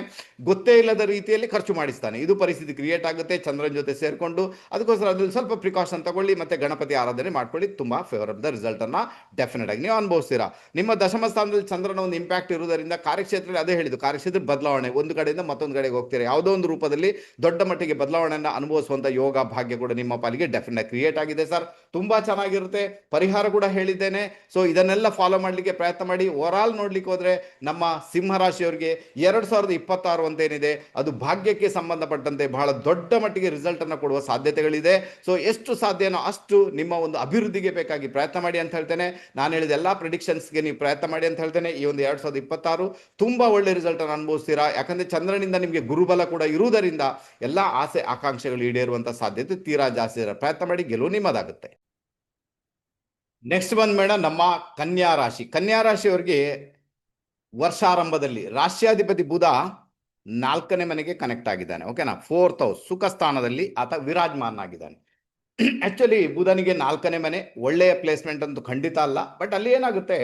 ಗೊತ್ತೇ ಇಲ್ಲದ ರೀತಿಯಲ್ಲಿ ಖರ್ಚು ಮಾಡಿಸ್ತಾನೆ. ಇದು ಪರಿಸ್ಥಿತಿ ಕ್ರಿಯೇಟ್ ಆಗುತ್ತೆ ಚಂದ್ರನ ಜೊತೆ ಸೇರ್ಕೊಂಡು. ಅದಕ್ಕೋಸ್ಕರ ಅದ್ರಲ್ಲಿ ಸ್ವಲ್ಪ ಪ್ರಿಕಾಷನ್ ತಗೊಳ್ಳಿ, ಮತ್ತೆ ಗಣಪತಿ ಆರಾಧನೆ ಮಾಡ್ಕೊಳ್ಳಿ. ತುಂಬಾ ಫೇವರಬಲ್ ರಿಸಲ್ಟ್ ಅನ್ನ ಡೆಫಿನೆಟ್ ಆಗಿ ನೀವು ಅನುಭವಿಸ್ತೀರಾ. ನಿಮ್ಮ ದಶಮ ಸ್ಥಾನದಲ್ಲಿ ಚಂದ್ರನ ಒಂದು ಇಂಪ್ಯಾಕ್ಟ್ ಇರುವುದರಿಂದ ಕಾರ್ಯಕ್ಷೇತ್ರದಲ್ಲಿ ಅದೇ ಹೇಳಿದ್ದು, ಕಾರ್ಯಕ್ಷೇತ್ರ ಬದಲಾವಣೆ, ಒಂದು ಕಡೆಯಿಂದ ಮತ್ತೊಂದು ಕಡೆಗೆ ಹೋಗ್ತೀರಾ. ಯಾವುದೋ ಒಂದು ರೂಪದಲ್ಲಿ ದೊಡ್ಡ ಮಟ್ಟಿಗೆ ಬದಲಾವಣೆಯನ್ನು ಅನುಭವಿಸುವಂತ ಯೋಗ ಭಾಗ್ಯ ಕೂಡ ನಿಮ್ಮ ಪಾಲಿಗೆ ಡೆಫಿನೆಟ್ ಕ್ರಿಯೇಟ್ ಆಗಿದೆ ಸರ್. ತುಂಬಾ ಚೆನ್ನಾಗಿರುತ್ತೆ. ಪರಿಹಾರ ಕೂಡ ಹೇಳಿದ್ದೇನೆ. ಸೊ ಇದನ್ನೆಲ್ಲ ಫಾಲೋ ಮಾಡಲಿಕ್ಕೆ ಪ್ರಯತ್ನ ಮಾಡಿ. ಓವರ್ ಆಲ್ ನೋಡ್ಲಿಕ್ಕೆ ಹೋದ್ರೆ ನಮ್ಮ ಸಿಂಹರಾಶಿಯವರಿಗೆ 2026 ಅಂತ ಏನಿದೆ, ಅದು ಭಾಗ್ಯಕ್ಕೆ ಸಂಬಂಧಪಟ್ಟಂತೆ ಬಹಳ ದೊಡ್ಡ ಮಟ್ಟಿಗೆ ರಿಸಲ್ಟ್ ಅನ್ನು ಕೊಡುವ ಸಾಧ್ಯತೆಗಳಿದೆ. ಸೊ ಎಷ್ಟು ಸಾಧ್ಯನೋ ಅಷ್ಟು ನಿಮ್ಮ ಒಂದು ಅಭಿವೃದ್ಧಿಗೆ ಬೇಕಾಗಿ ಪ್ರಯತ್ನ ಮಾಡಿ ಅಂತ ಹೇಳ್ತೇನೆ. ನಾನು ಹೇಳಿದ ಎಲ್ಲಾ ಪ್ರಿಡಿಕ್ಷನ್ಸ್ಗೆ ನೀವು ಪ್ರಯತ್ನ ಮಾಡಿ ಅಂತ ಹೇಳ್ತೇನೆ. ಈ ಒಂದು 2026 ತುಂಬಾ ಒಳ್ಳೆ ರಿಸಲ್ಟ್ ಅನ್ನು ಅನುಭವಿಸ್ತೀರಾ. ಯಾಕಂದ್ರೆ ಚಂದ್ರನಿಂದ ನಿಮಗೆ ಗುರುಬಲ ಕೂಡ ಇರುವುದರಿಂದ ಎಲ್ಲಾ ಆಸೆ ಆಕಾಂಕ್ಷೆಗಳು ಈಡೇರುವಂತ ಸಾಧ್ಯತೆ ತೀರಾ ಜಾಸ್ತಿ ಇದೆ. ಪ್ರಯತ್ನ ಮಾಡಿ, ಗೆಲುವು ನಿಮ್ಮದಾಗುತ್ತೆ. ನೆಕ್ಸ್ಟ್ ಬಂದ್ ಮೇಡಮ್ ನಮ್ಮ ಕನ್ಯಾ ರಾಶಿಯವರಿಗೆ ವರ್ಷಾರಂಭದಲ್ಲಿ ರಾಷ್ಟ್ರಾಧಿಪತಿ ಬುಧ 4ನೇ ಮನೆಗೆ ಕನೆಕ್ಟ್ ಆಗಿದ್ದಾನೆ. ಓಕೆನಾ. 4th ಹೌಸ್ ಸುಖ ಸ್ಥಾನದಲ್ಲಿ ಆತ ವಿರಾಜಮಾನನಾಗಿದ್ದಾನೆ. ಆಕ್ಚುಲಿ ಬುಧನಿಗೆ 4ನೇ ಮನೆ ಒಳ್ಳೆಯ ಪ್ಲೇಸ್ಮೆಂಟ್ ಅಂತೂ ಖಂಡಿತ ಅಲ್ಲ. ಬಟ್ ಅಲ್ಲಿ ಏನಾಗುತ್ತೆ,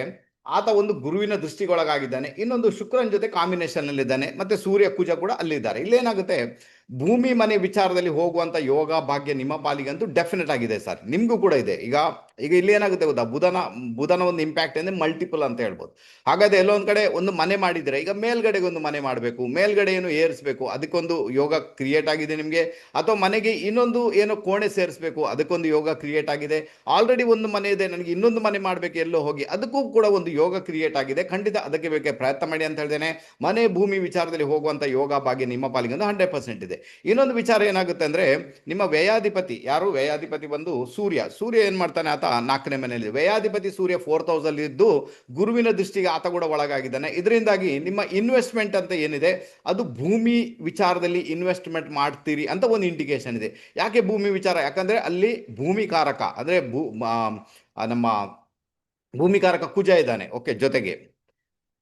ಆತ ಒಂದು ಗುರುವಿನ ದೃಷ್ಟಿಗೊಳಗಾಗಿದ್ದಾನೆ, ಇನ್ನೊಂದು ಶುಕ್ರನ ಜೊತೆ ಕಾಂಬಿನೇಷನ್ ಅಲ್ಲಿ ಇದ್ದಾನೆ, ಮತ್ತೆ ಸೂರ್ಯ ಕುಜ ಕೂಡ ಅಲ್ಲಿದ್ದಾರೆ. ಇಲ್ಲೇನಾಗುತ್ತೆ, ಭೂಮಿ ಮನೆ ವಿಚಾರದಲ್ಲಿ ಹೋಗುವಂತ ಯೋಗ ಭಾಗ್ಯ ನಿಮ್ಮ ಪಾಲಿಗಂತೂ ಡೆಫಿನೆಟ್ ಆಗಿದೆ ಸರ್. ನಿಮ್ಗೂ ಕೂಡ ಇದೆ. ಈಗ ಇಲ್ಲಿ ಏನಾಗುತ್ತೆ ಗೊತ್ತಾ, ಬುಧನ ಒಂದು ಇಂಪ್ಯಾಕ್ಟ್ ಅಂದ್ರೆ ಮಲ್ಟಿಪಲ್ ಅಂತ ಹೇಳ್ಬೋದು. ಹಾಗಾದ್ರೆ ಎಲ್ಲೊಂದ್ ಕಡೆ ಒಂದು ಮನೆ ಮಾಡಿದ್ರೆ, ಈಗ ಮೇಲ್ಗಡೆಗೆ ಒಂದು ಮನೆ ಮಾಡಬೇಕು, ಮೇಲ್ಗಡೆ ಏನು ಏರಿಸಬೇಕು, ಅದಕ್ಕೊಂದು ಯೋಗ ಕ್ರಿಯೇಟ್ ಆಗಿದೆ ನಿಮ್ಗೆ. ಅಥವಾ ಮನೆಗೆ ಇನ್ನೊಂದು ಏನೋ ಕೋಣೆ ಸೇರಿಸಬೇಕು, ಅದಕ್ಕೊಂದು ಯೋಗ ಕ್ರಿಯೇಟ್ ಆಗಿದೆ. ಆಲ್ರೆಡಿ ಒಂದು ಮನೆ ಇದೆ, ನನಗೆ ಇನ್ನೊಂದು ಮನೆ ಮಾಡ್ಬೇಕು ಎಲ್ಲೋ ಹೋಗಿ, ಅದಕ್ಕೂ ಕೂಡ ಒಂದು ಯೋಗ ಕ್ರಿಯೇಟ್ ಆಗಿದೆ. ಖಂಡಿತ ಅದಕ್ಕೆ ಬೇಕೆ ಪ್ರಯತ್ನ ಮಾಡಿ ಅಂತ ಹೇಳ್ತೇನೆ. ಮನೆ ಭೂಮಿ ವಿಚಾರದಲ್ಲಿ ಹೋಗುವಂತ ಯೋಗ ಭಾಗ್ಯ ನಿಮ್ಮ ಪಾಲಿಗೆ 100% ಇದೆ. ಇನ್ನೊಂದು ವಿಚಾರ ಏನಾಗುತ್ತೆ ಅಂದ್ರೆ, ನಿಮ್ಮ ವ್ಯಯಾಧಿಪತಿ ಬಂದು ಸೂರ್ಯ ಏನ್ ಮಾಡ್ತಾನೆ, ಆತ 4ನೇ ಮನೆಯಲ್ಲಿ. ವ್ಯಯಾಧಿಪತಿ ಸೂರ್ಯ 4th ಹೌಸ್ ಅಲ್ಲಿ ಇದ್ದು ಗುರುವಿನ ದೃಷ್ಟಿಗೆ ಆತ ಕೂಡ ಒಳಗಾಗಿದ್ದಾನೆ. ಇದರಿಂದಾಗಿ ನಿಮ್ಮ ಇನ್ವೆಸ್ಟ್ಮೆಂಟ್ ಅಂತ ಏನಿದೆ, ಅದು ಭೂಮಿ ವಿಚಾರದಲ್ಲಿ ಇನ್ವೆಸ್ಟ್ಮೆಂಟ್ ಮಾಡ್ತೀರಿ ಅಂತ ಒಂದು ಇಂಡಿಕೇಶನ್ ಇದೆ. ಯಾಕೆ ಭೂಮಿ ವಿಚಾರ, ಯಾಕಂದ್ರೆ ಅಲ್ಲಿ ಭೂಮಿಕಾರಕ ಅಂದ್ರೆ ನಮ್ಮ ಭೂಮಿಕಾರಕ ಕುಜ ಇದ್ದಾನೆ. ಓಕೆ,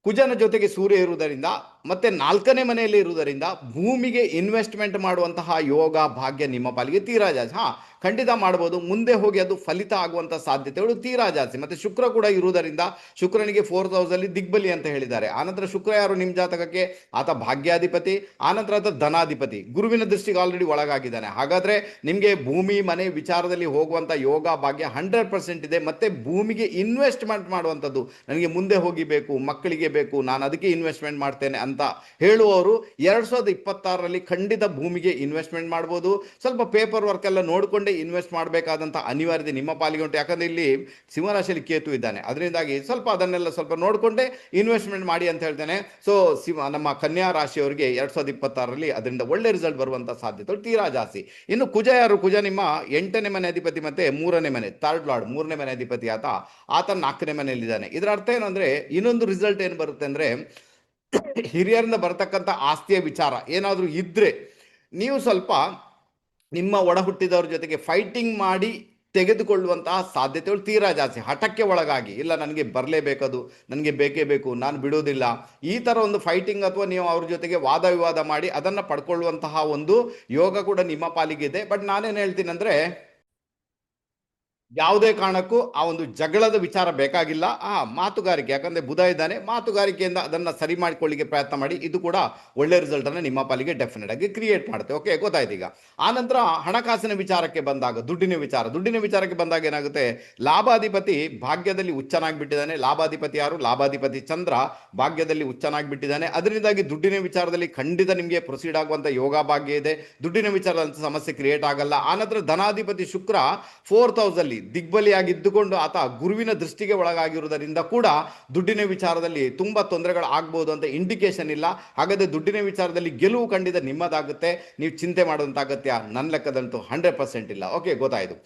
ಕುಜನ ಜೊತೆಗೆ ಸೂರ್ಯ ಇರುವುದರಿಂದ, ಮತ್ತೆ 4ನೇ ಮನೆಯಲ್ಲಿ ಇರುವುದರಿಂದ ಭೂಮಿಗೆ ಇನ್ವೆಸ್ಟ್ಮೆಂಟ್ ಮಾಡುವಂತಹ ಯೋಗ ಭಾಗ್ಯ ನಿಮ್ಮ ಪಾಲಿಗೆ ತೀರಾ ಜಾಸ್ತಿ. ಖಂಡಿತ ಮಾಡಬಹುದು. ಮುಂದೆ ಹೋಗಿ ಅದು ಫಲಿತ ಆಗುವಂತ ಸಾಧ್ಯತೆಗಳು ತೀರಾ ಜಾಸ್ತಿ. ಮತ್ತೆ ಶುಕ್ರ ಕೂಡ ಇರುವುದರಿಂದ, ಶುಕ್ರನಿಗೆ 4th ಹೌಸ್ ಅಲ್ಲಿ ದಿಗ್ಬಲಿ ಅಂತ ಹೇಳಿದ್ದಾರೆ. ಆನಂತರ ಶುಕ್ರ ಯಾರು ನಿಮ್ಮ ಜಾತಕಕ್ಕೆ, ಆತ ಭಾಗ್ಯಾಧಿಪತಿ, ಆನಂತರ ಆತ ಧನಾಧಿಪತಿ, ಗುರುವಿನ ದೃಷ್ಟಿಗೆ ಆಲ್ರೆಡಿ ಒಳಗಾಗಿದ್ದಾನೆ. ಹಾಗಾದ್ರೆ ನಿಮ್ಗೆ ಭೂಮಿ ಮನೆ ವಿಚಾರದಲ್ಲಿ ಹೋಗುವಂತ ಯೋಗ ಭಾಗ್ಯ 100% ಇದೆ. ಮತ್ತೆ ಭೂಮಿಗೆ ಇನ್ವೆಸ್ಟ್ಮೆಂಟ್ ಮಾಡುವಂಥದ್ದು, ನನಗೆ ಮುಂದೆ ಹೋಗಿ ಬೇಕು, ಮಕ್ಕಳಿಗೆ ಬೇಕು, ನಾನು ಅದಕ್ಕೆ ಇನ್ವೆಸ್ಟ್ಮೆಂಟ್ ಮಾಡ್ತೇನೆ ಅಂತ ಹೇಳುವವರು 2026ರಲ್ಲಿ ಖಂಡಿತ ಭೂಮಿಗೆ ಇನ್ವೆಸ್ಟ್ಮೆಂಟ್ ಮಾಡಬಹುದು. ಸ್ವಲ್ಪ ಪೇಪರ್ ವರ್ಕ್ ಎಲ್ಲ ನೋಡಿಕೊಂಡೇ ಇನ್ವೆಸ್ಟ್ ಮಾಡಬೇಕಾದಂತ ಅನಿವಾರ್ಯತೆ ನಿಮ್ಮ ಪಾಲಿಗೆ ಉಂಟು. ಯಾಕಂದ್ರೆ ಇಲ್ಲಿ ಸಿಂಹರಾಶಿಯಲ್ಲಿ ಕೇತು ಇದ್ದಾನೆ. ಅದರಿಂದಾಗಿ ಸ್ವಲ್ಪ ಅದನ್ನೆಲ್ಲ ಸ್ವಲ್ಪ ನೋಡಿಕೊಂಡೇ ಇನ್ವೆಸ್ಟ್ಮೆಂಟ್ ಮಾಡಿ ಅಂತ ಹೇಳ್ತೇನೆ. ಸೊ ನಮ್ಮ ಕನ್ಯಾ ರಾಶಿಯವರಿಗೆ 2026ರಲ್ಲಿ ಅದರಿಂದ ಒಳ್ಳೆ ರಿಸಲ್ಟ್ ಬರುವಂತ ಸಾಧ್ಯತೆ ತೀರಾ ಜಾಸ್ತಿ. ಇನ್ನು ಕುಜ ನಿಮ್ಮ 8ನೇ ಮನೆ ಅಧಿಪತಿ ಮತ್ತೆ 3ನೇ ಮನೆ, 3rd ಲಾರ್ಡ್, 3ನೇ ಮನೆ ಅಧಿಪತಿ ಆತ 4ನೇ ಮನೆಯಲ್ಲಿದ್ದಾನೆ. ಇದರ ಅರ್ಥ ಏನು ಅಂದ್ರೆ, ಇನ್ನೊಂದು ರಿಸಲ್ಟ್ ಏನು ಬರುತ್ತೆ ಅಂದ್ರೆ, ಹಿರಿಯರಿಂದ ಬರತಕ್ಕಂಥ ಆಸ್ತಿಯ ವಿಚಾರ ಏನಾದರೂ ಇದ್ರೆ ನೀವು ಸ್ವಲ್ಪ ನಿಮ್ಮ ಒಡ ಹುಟ್ಟಿದವ್ರ ಜೊತೆಗೆ ಫೈಟಿಂಗ್ ಮಾಡಿ ತೆಗೆದುಕೊಳ್ಳುವಂತಹ ಸಾಧ್ಯತೆಗಳು ತೀರಾ ಜಾಸ್ತಿ. ಹಠಕ್ಕೆ ಒಳಗಾಗಿ, ಇಲ್ಲ ನನಗೆ ಬರಲೇಬೇಕದು, ನನಗೆ ಬೇಕೇ ಬೇಕು, ನಾನು ಬಿಡೋದಿಲ್ಲ, ಈ ಥರ ಒಂದು ಫೈಟಿಂಗ್ ಅಥವಾ ನೀವು ಅವ್ರ ಜೊತೆಗೆ ವಾದ ವಿವಾದ ಮಾಡಿ ಅದನ್ನು ಪಡ್ಕೊಳ್ಳುವಂತಹ ಒಂದು ಯೋಗ ಕೂಡ ನಿಮ್ಮ ಪಾಲಿಗಿದೆ. ಬಟ್ ನಾನೇನು ಹೇಳ್ತೀನಿ ಅಂದರೆ, ಯಾವುದೇ ಕಾರಣಕ್ಕೂ ಆ ಒಂದು ಜಗಳದ ವಿಚಾರ ಬೇಕಾಗಿಲ್ಲ. ಮಾತುಗಾರಿಕೆ, ಯಾಕಂದ್ರೆ ಬುಧ ಇದ್ದಾನೆ, ಮಾತುಗಾರಿಕೆಯಿಂದ ಅದನ್ನ ಸರಿ ಮಾಡಿಕೊಳ್ಳಿಕ್ಕೆ ಪ್ರಯತ್ನ ಮಾಡಿ. ಇದು ಕೂಡ ಒಳ್ಳೆ ರಿಸಲ್ಟ್ ಅನ್ನು ನಿಮ್ಮ ಪಾಲಿಗೆ ಡೆಫಿನೆಟ್ ಆಗಿ ಕ್ರಿಯೇಟ್ ಮಾಡುತ್ತೆ. ಓಕೆ, ಗೊತ್ತಾಯ್ತು. ಈಗ ಆನಂತರ ಹಣಕಾಸಿನ ವಿಚಾರಕ್ಕೆ ಬಂದಾಗ, ದುಡ್ಡಿನ ವಿಚಾರಕ್ಕೆ ಬಂದಾಗ ಏನಾಗುತ್ತೆ, ಲಾಭಾಧಿಪತಿ ಭಾಗ್ಯದಲ್ಲಿ ಉಚ್ಚನಾಗಿ ಲಾಭಾಧಿಪತಿ ಯಾರು? ಲಾಭಾಧಿಪತಿ ಚಂದ್ರ ಭಾಗ್ಯದಲ್ಲಿ ಉಚ್ಚನಾಗಿ ಬಿಟ್ಟಿದ್ದಾನೆ. ಅದರಿಂದಾಗಿ ದುಡ್ಡಿನ ವಿಚಾರದಲ್ಲಿ ಖಂಡಿತ ನಿಮಗೆ ಪ್ರೊಸೀಡ್ ಆಗುವಂತ ಯೋಗ ಭಾಗ್ಯ ಇದೆ. ದುಡ್ಡಿನ ವಿಚಾರದಂತ ಸಮಸ್ಯೆ ಕ್ರಿಯೇಟ್ ಆಗಲ್ಲ. ಆನಂತರ ಧನಾಧಿಪತಿ ಶುಕ್ರ 4th ಹೌಸ್ ದಿಗ್ಬಲಿಯಾಗಿದ್ದುಕೊಂಡು ಆತ ಗುರುವಿನ ದೃಷ್ಟಿಗೆ ಒಳಗಾಗಿರುವುದರಿಂದ ಕೂಡ ದುಡ್ಡಿನ ವಿಚಾರದಲ್ಲಿ ತುಂಬಾ ತೊಂದರೆಗಳು ಆಗ್ಬಹುದು ಅಂತ ಇಂಡಿಕೇಶನ್ ಇಲ್ಲ. ಹಾಗಾದ್ರೆ ದುಡ್ಡಿನ ವಿಚಾರದಲ್ಲಿ ಗೆಲುವು ಖಂಡಿತ ನಿಮ್ಮದಾಗುತ್ತೆ. ನೀವು ಚಿಂತೆ ಮಾಡುವಂತ ಅಗತ್ಯ ನನ್ನ ಲೆಕ್ಕದಂತೂ 100% ಇಲ್ಲ. ಓಕೆ, ಗೊತ್ತಾಯ್ತು.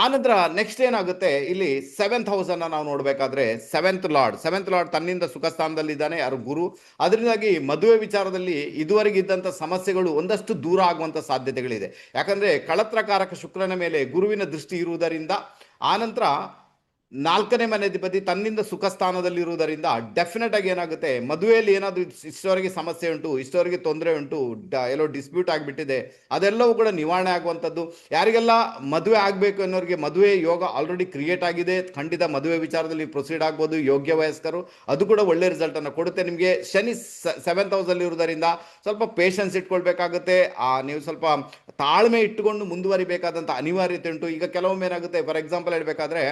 ಆನಂತರ ನೆಕ್ಸ್ಟ್ ಏನಾಗುತ್ತೆ, ಇಲ್ಲಿ 7th ಹೌಸ್ ಅನ್ನ ನಾವು ನೋಡ್ಬೇಕಾದ್ರೆ ಸೆವೆಂತ್ ಲಾರ್ಡ್ ತನ್ನಿಂದ ಸುಖ ಸ್ಥಾನದಲ್ಲಿದ್ದಾನೆ, ಯಾರು? ಗುರು. ಅದರಿಂದಾಗಿ ಮದುವೆ ವಿಚಾರದಲ್ಲಿ ಇದುವರೆಗೆ ಇದ್ದಂತ ಸಮಸ್ಯೆಗಳು ಒಂದಷ್ಟು ದೂರ ಆಗುವಂತ ಸಾಧ್ಯತೆಗಳಿದೆ. ಯಾಕಂದ್ರೆ ಕಳತ್ರಕಾರಕ ಶುಕ್ರನ ಮೇಲೆ ಗುರುವಿನ ದೃಷ್ಟಿ ಇರುವುದರಿಂದ, ಆನಂತರ 4ನೇ ಮನೆಧಿಪತಿ ತನ್ನಿಂದ ಸುಖ ಸ್ಥಾನದಲ್ಲಿರುವುದರಿಂದ ಡೆಫಿನೆಟ್ ಆಗಿ ಏನಾಗುತ್ತೆ, ಮದುವೆಯಲ್ಲಿ ಏನಾದರೂ ಇಷ್ಟವರೆಗೆ ಸಮಸ್ಯೆ ಉಂಟು, ಇಷ್ಟವರೆಗೆ ತೊಂದರೆ ಉಂಟು, ಎಲ್ಲೋ ಡಿಸ್ಪ್ಯೂಟ್ ಆಗಿಬಿಟ್ಟಿದೆ, ಅದೆಲ್ಲವೂ ಕೂಡ ನಿವಾರಣೆ ಆಗುವಂಥದ್ದು. ಯಾರಿಗೆಲ್ಲ ಮದುವೆ ಆಗಬೇಕು ಅನ್ನೋರಿಗೆ ಮದುವೆ ಯೋಗ ಆಲ್ರೆಡಿ ಕ್ರಿಯೇಟ್ ಆಗಿದೆ, ಖಂಡಿತ ಮದುವೆ ವಿಚಾರದಲ್ಲಿ ಪ್ರೊಸೀಡ್ ಆಗ್ಬೋದು. ಯೋಗ್ಯ ವಯಸ್ಕರು, ಅದು ಕೂಡ ಒಳ್ಳೆ ರಿಸಲ್ಟ್ ಅನ್ನು ಕೊಡುತ್ತೆ ನಿಮಗೆ. ಶನಿ 7th ಹೌಸ್ ಇರುವುದರಿಂದ ಸ್ವಲ್ಪ ಪೇಷನ್ಸ್ ಇಟ್ಕೊಳ್ಬೇಕಾಗುತ್ತೆ. ನೀವು ಸ್ವಲ್ಪ ತಾಳ್ಮೆ ಇಟ್ಟುಕೊಂಡು ಮುಂದುವರಿಬೇಕಾದಂಥ ಅನಿವಾರ್ಯತೆ ಉಂಟು. ಈಗ ಕೆಲವೊಮ್ಮೆ ಏನಾಗುತ್ತೆ, ಫಾರ್ ಎಕ್ಸಾಂಪಲ್ ಹೇಳ್ಬೇಕಾದ್ರೆ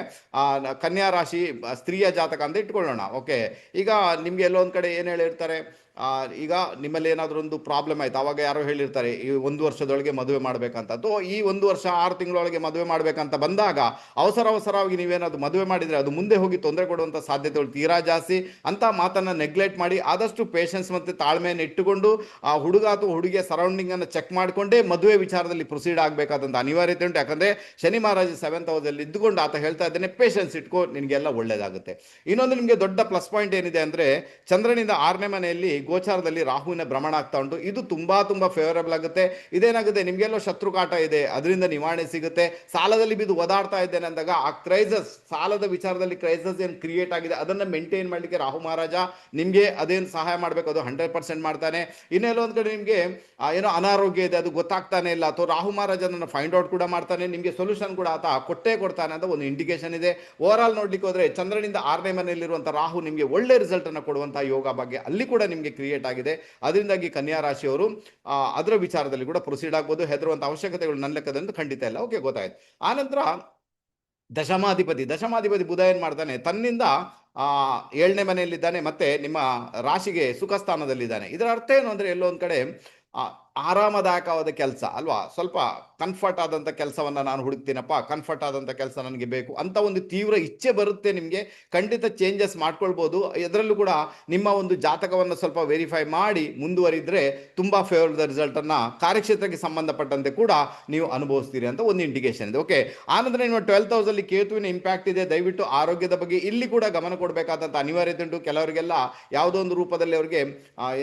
ಕನ್ಯಾ ರಾಶಿ ಸ್ತ್ರೀಯ ಜಾತಕ ಅಂತ ಇಟ್ಕೊಳ್ಳೋಣ. ಓಕೆ, ಈಗ ನಿಮ್ಗೆ ಎಲ್ಲೋ ಒಂದ್ ಕಡೆ ಏನ್ ಹೇಳಿರ್ತಾರೆ, ಈಗ ನಿಮ್ಮಲ್ಲಿ ಏನಾದರೂ ಒಂದು ಪ್ರಾಬ್ಲಮ್ ಆಯ್ತು, ಅವಾಗ ಯಾರೋ ಹೇಳಿರ್ತಾರೆ ಈ 1 ವರ್ಷದೊಳಗೆ ಮದುವೆ ಮಾಡ್ಬೇಕಂತ. ಅಥವಾ ಈ 1 ವರ್ಷ 6 ತಿಂಗಳೊಳಗೆ ಮದುವೆ ಮಾಡ್ಬೇಕಂತ ಬಂದಾಗ ಅವಸರವಾಗಿ ನೀವೇನಾದ್ರು ಮದುವೆ ಮಾಡಿದ್ರೆ ಅದು ಮುಂದೆ ಹೋಗಿ ತೊಂದರೆ ಕೊಡುವಂತ ಸಾಧ್ಯತೆಗಳು ತೀರಾ ಜಾಸ್ತಿ. ಅಂತ ಮಾತನ್ನ ನೆಗ್ಲೆಕ್ಟ್ ಮಾಡಿ ಆದಷ್ಟು ಪೇಷನ್ಸ್ ಮತ್ತೆ ತಾಳ್ಮೆಯನ್ನು ಇಟ್ಟುಕೊಂಡು ಆ ಹುಡುಗ ಅಥವಾ ಹುಡುಗಿಯ ಸರೌಂಡಿಂಗ್ ಅನ್ನು ಚೆಕ್ ಮಾಡಿಕೊಂಡೇ ಮದುವೆ ವಿಚಾರದಲ್ಲಿ ಪ್ರೊಸೀಡ್ ಆಗಬೇಕಾದಂತ ಅನಿವಾರ್ಯತೆ ಉಂಟು. ಯಾಕಂದ್ರೆ ಶನಿ ಮಹಾರಾಜ 7th ಹೌಸ್ ಇದ್ದುಕೊಂಡು ಆತ ಹೇಳ್ತಾ ಇದ್ದೇನೆ, ಪೇಷನ್ಸ್ ಇಟ್ಕೋ, ನಿನಗೆಲ್ಲ ಒಳ್ಳೇದಾಗುತ್ತೆ. ಇನ್ನೊಂದು ನಿಮಗೆ ದೊಡ್ಡ ಪ್ಲಸ್ ಪಾಯಿಂಟ್ ಏನಿದೆ ಅಂದ್ರೆ, ಚಂದ್ರನಿಂದ 6ನೇ ಮನೆಯಲ್ಲಿ ಗೋಚಾರದಲ್ಲಿ ರಾಹುವಿನ ಭ್ರಮಣ ಆಗ್ತಾ ಉಂಟು. ಇದು ತುಂಬಾ ಫೇವರಬಲ್ ಆಗುತ್ತೆ. ಇದೇನಾಗುತ್ತೆ, ನಿಮ್ಗೆಲ್ಲೋ ಶತ್ರು ಕಾಟ ಇದೆ, ಅದರಿಂದ ನಿವಾರಣೆ ಸಿಗುತ್ತೆ. ಸಾಲದಲ್ಲಿ ಬಿದ್ದು ಓದಾಡ್ತಾ ಇದ್ದೇನೆ ಅಂದಾಗ ಆ ಕ್ರೈಸಸ್, ಸಾಲದ ವಿಚಾರದಲ್ಲಿ ಕ್ರೈಸಸ್ ಏನು ಕ್ರಿಯೇಟ್ ಆಗಿದೆ ಅದನ್ನ ಮೇಂಟೈನ್ ಮಾಡ್ಲಿಕ್ಕೆ ರಾಹು ಮಹಾರಾಜ ನಿಮ್ಗೆ ಅದೇನು ಸಹಾಯ ಮಾಡ್ಬೇಕು ಅದು 100% ಮಾಡ್ತಾನೆ. ಇನ್ನೆಲ್ಲೋ ಒಂದ್ ಕಡೆ ನಿಮ್ಗೆ ಏನೋ ಅನಾರೋಗ್ಯ ಇದೆ, ಅದು ಗೊತ್ತಾಗ್ತಾನೆ ಇಲ್ಲ, ಅಥವಾ ರಾಹು ಮಹಾರಾಜ ಫೈಂಡ್ ಔಟ್ ಕೂಡ ಮಾಡ್ತಾನೆ, ನಿಮ್ಗೆ ಸೊಲ್ಯೂಷನ್ ಕೂಡ ಆತ ಕೊಟ್ಟೇ ಕೊಡ್ತಾನೆ ಅಂತ ಒಂದು ಇಂಡಿಕೇಶನ್ ಇದೆ. ಓವರ್ ಆಲ್ ನೋಡ್ಲಿಕ್ಕೆ ಹೋದ್ರೆ ಚಂದ್ರನಿಂದ 6ನೇ ಮನೆಯಲ್ಲಿರುವಂತಹ ರಾಹು ನಿಮ್ಗೆ ಒಳ್ಳೆ ರಿಸಲ್ಟ್ ಅನ್ನು ಕೊಡುವಂತಹ ಯೋಗ ಬಗ್ಗೆ ಅಲ್ಲಿ ಕೂಡ ನಿಮ್ಗೆ ಕ್ರಿಯೇಟ್ ಆಗಿದೆ. ಅದರಿಂದಾಗಿ ಕನ್ಯಾ ರಾಶಿಯವರು ಅದರ ವಿಚಾರದಲ್ಲಿ ಕೂಡ ಪ್ರೊಸೀಡ್ ಆಗ್ಬೋದು. ಹೆದರುವಂತ ಅವಶ್ಯಕತೆಗಳು ನನ್ನ ಲೆಕ್ಕದಂತೂ ಖಂಡಿತ ಇಲ್ಲ. ಓಕೆ, ಗೊತ್ತಾಯ್ತು. ಆನಂತರ ದಶಮಾಧಿಪತಿ ಬುಧ ಏನ್ ಮಾಡ್ತಾನೆ, ತನ್ನಿಂದ 7ನೇ ಮನೆಯಲ್ಲಿದ್ದಾನೆ, ಮತ್ತೆ ನಿಮ್ಮ ರಾಶಿಗೆ ಸುಖ ಸ್ಥಾನದಲ್ಲಿದ್ದಾನೆ. ಇದರ ಅರ್ಥ ಏನು ಅಂದ್ರೆ, ಎಲ್ಲೋ ಒಂದ್ ಕಡೆ ಆರಾಮದಾಯಕವಾದ ಕೆಲಸ ಅಲ್ವಾ, ಸ್ವಲ್ಪ ಕನ್ಫರ್ಟ್ ಆದಂತ ಕೆಲಸವನ್ನ ನಾನು ಹುಡುಕ್ತೀನಪ್ಪ, ಕನ್ಫರ್ಟ್ ಆದಂತ ಕೆಲಸ ನನಗೆ ಬೇಕು ಅಂತ ಒಂದು ತೀವ್ರ ಇಚ್ಛೆ ಬರುತ್ತೆ ನಿಮ್ಗೆ. ಖಂಡಿತ ಚೇಂಜಸ್ ಮಾಡ್ಕೊಳ್ಬಹುದು. ಇದರಲ್ಲೂ ಕೂಡ ನಿಮ್ಮ ಒಂದು ಜಾತಕವನ್ನು ಸ್ವಲ್ಪ ವೆರಿಫೈ ಮಾಡಿ ಮುಂದುವರಿದ್ರೆ ತುಂಬಾ ಫೇವರಬಲ್ ರಿಸಲ್ಟ್ ಅನ್ನ ಕಾರ್ಯಕ್ಷೇತ್ರಕ್ಕೆ ಸಂಬಂಧಪಟ್ಟಂತೆ ಕೂಡ ನೀವು ಅನುಭವಿಸ್ತೀರಿ ಅಂತ ಒಂದು ಇಂಡಿಕೇಶನ್ ಇದೆ. ಓಕೆ, ಆನಂತರ ನಿಮ್ಮ 12th ಹೌಸ್ ಕೇತುವಿನ ಇಂಪ್ಯಾಕ್ಟ್ ಇದೆ. ದಯವಿಟ್ಟು ಆರೋಗ್ಯದ ಬಗ್ಗೆ ಇಲ್ಲಿ ಕೂಡ ಗಮನ ಕೊಡಬೇಕಾದಂತ ಅನಿವಾರ್ಯತೆ ಉಂಟು. ಕೆಲವರಿಗೆಲ್ಲ ಯಾವುದೋ ಒಂದು ರೂಪದಲ್ಲಿ ಅವರಿಗೆ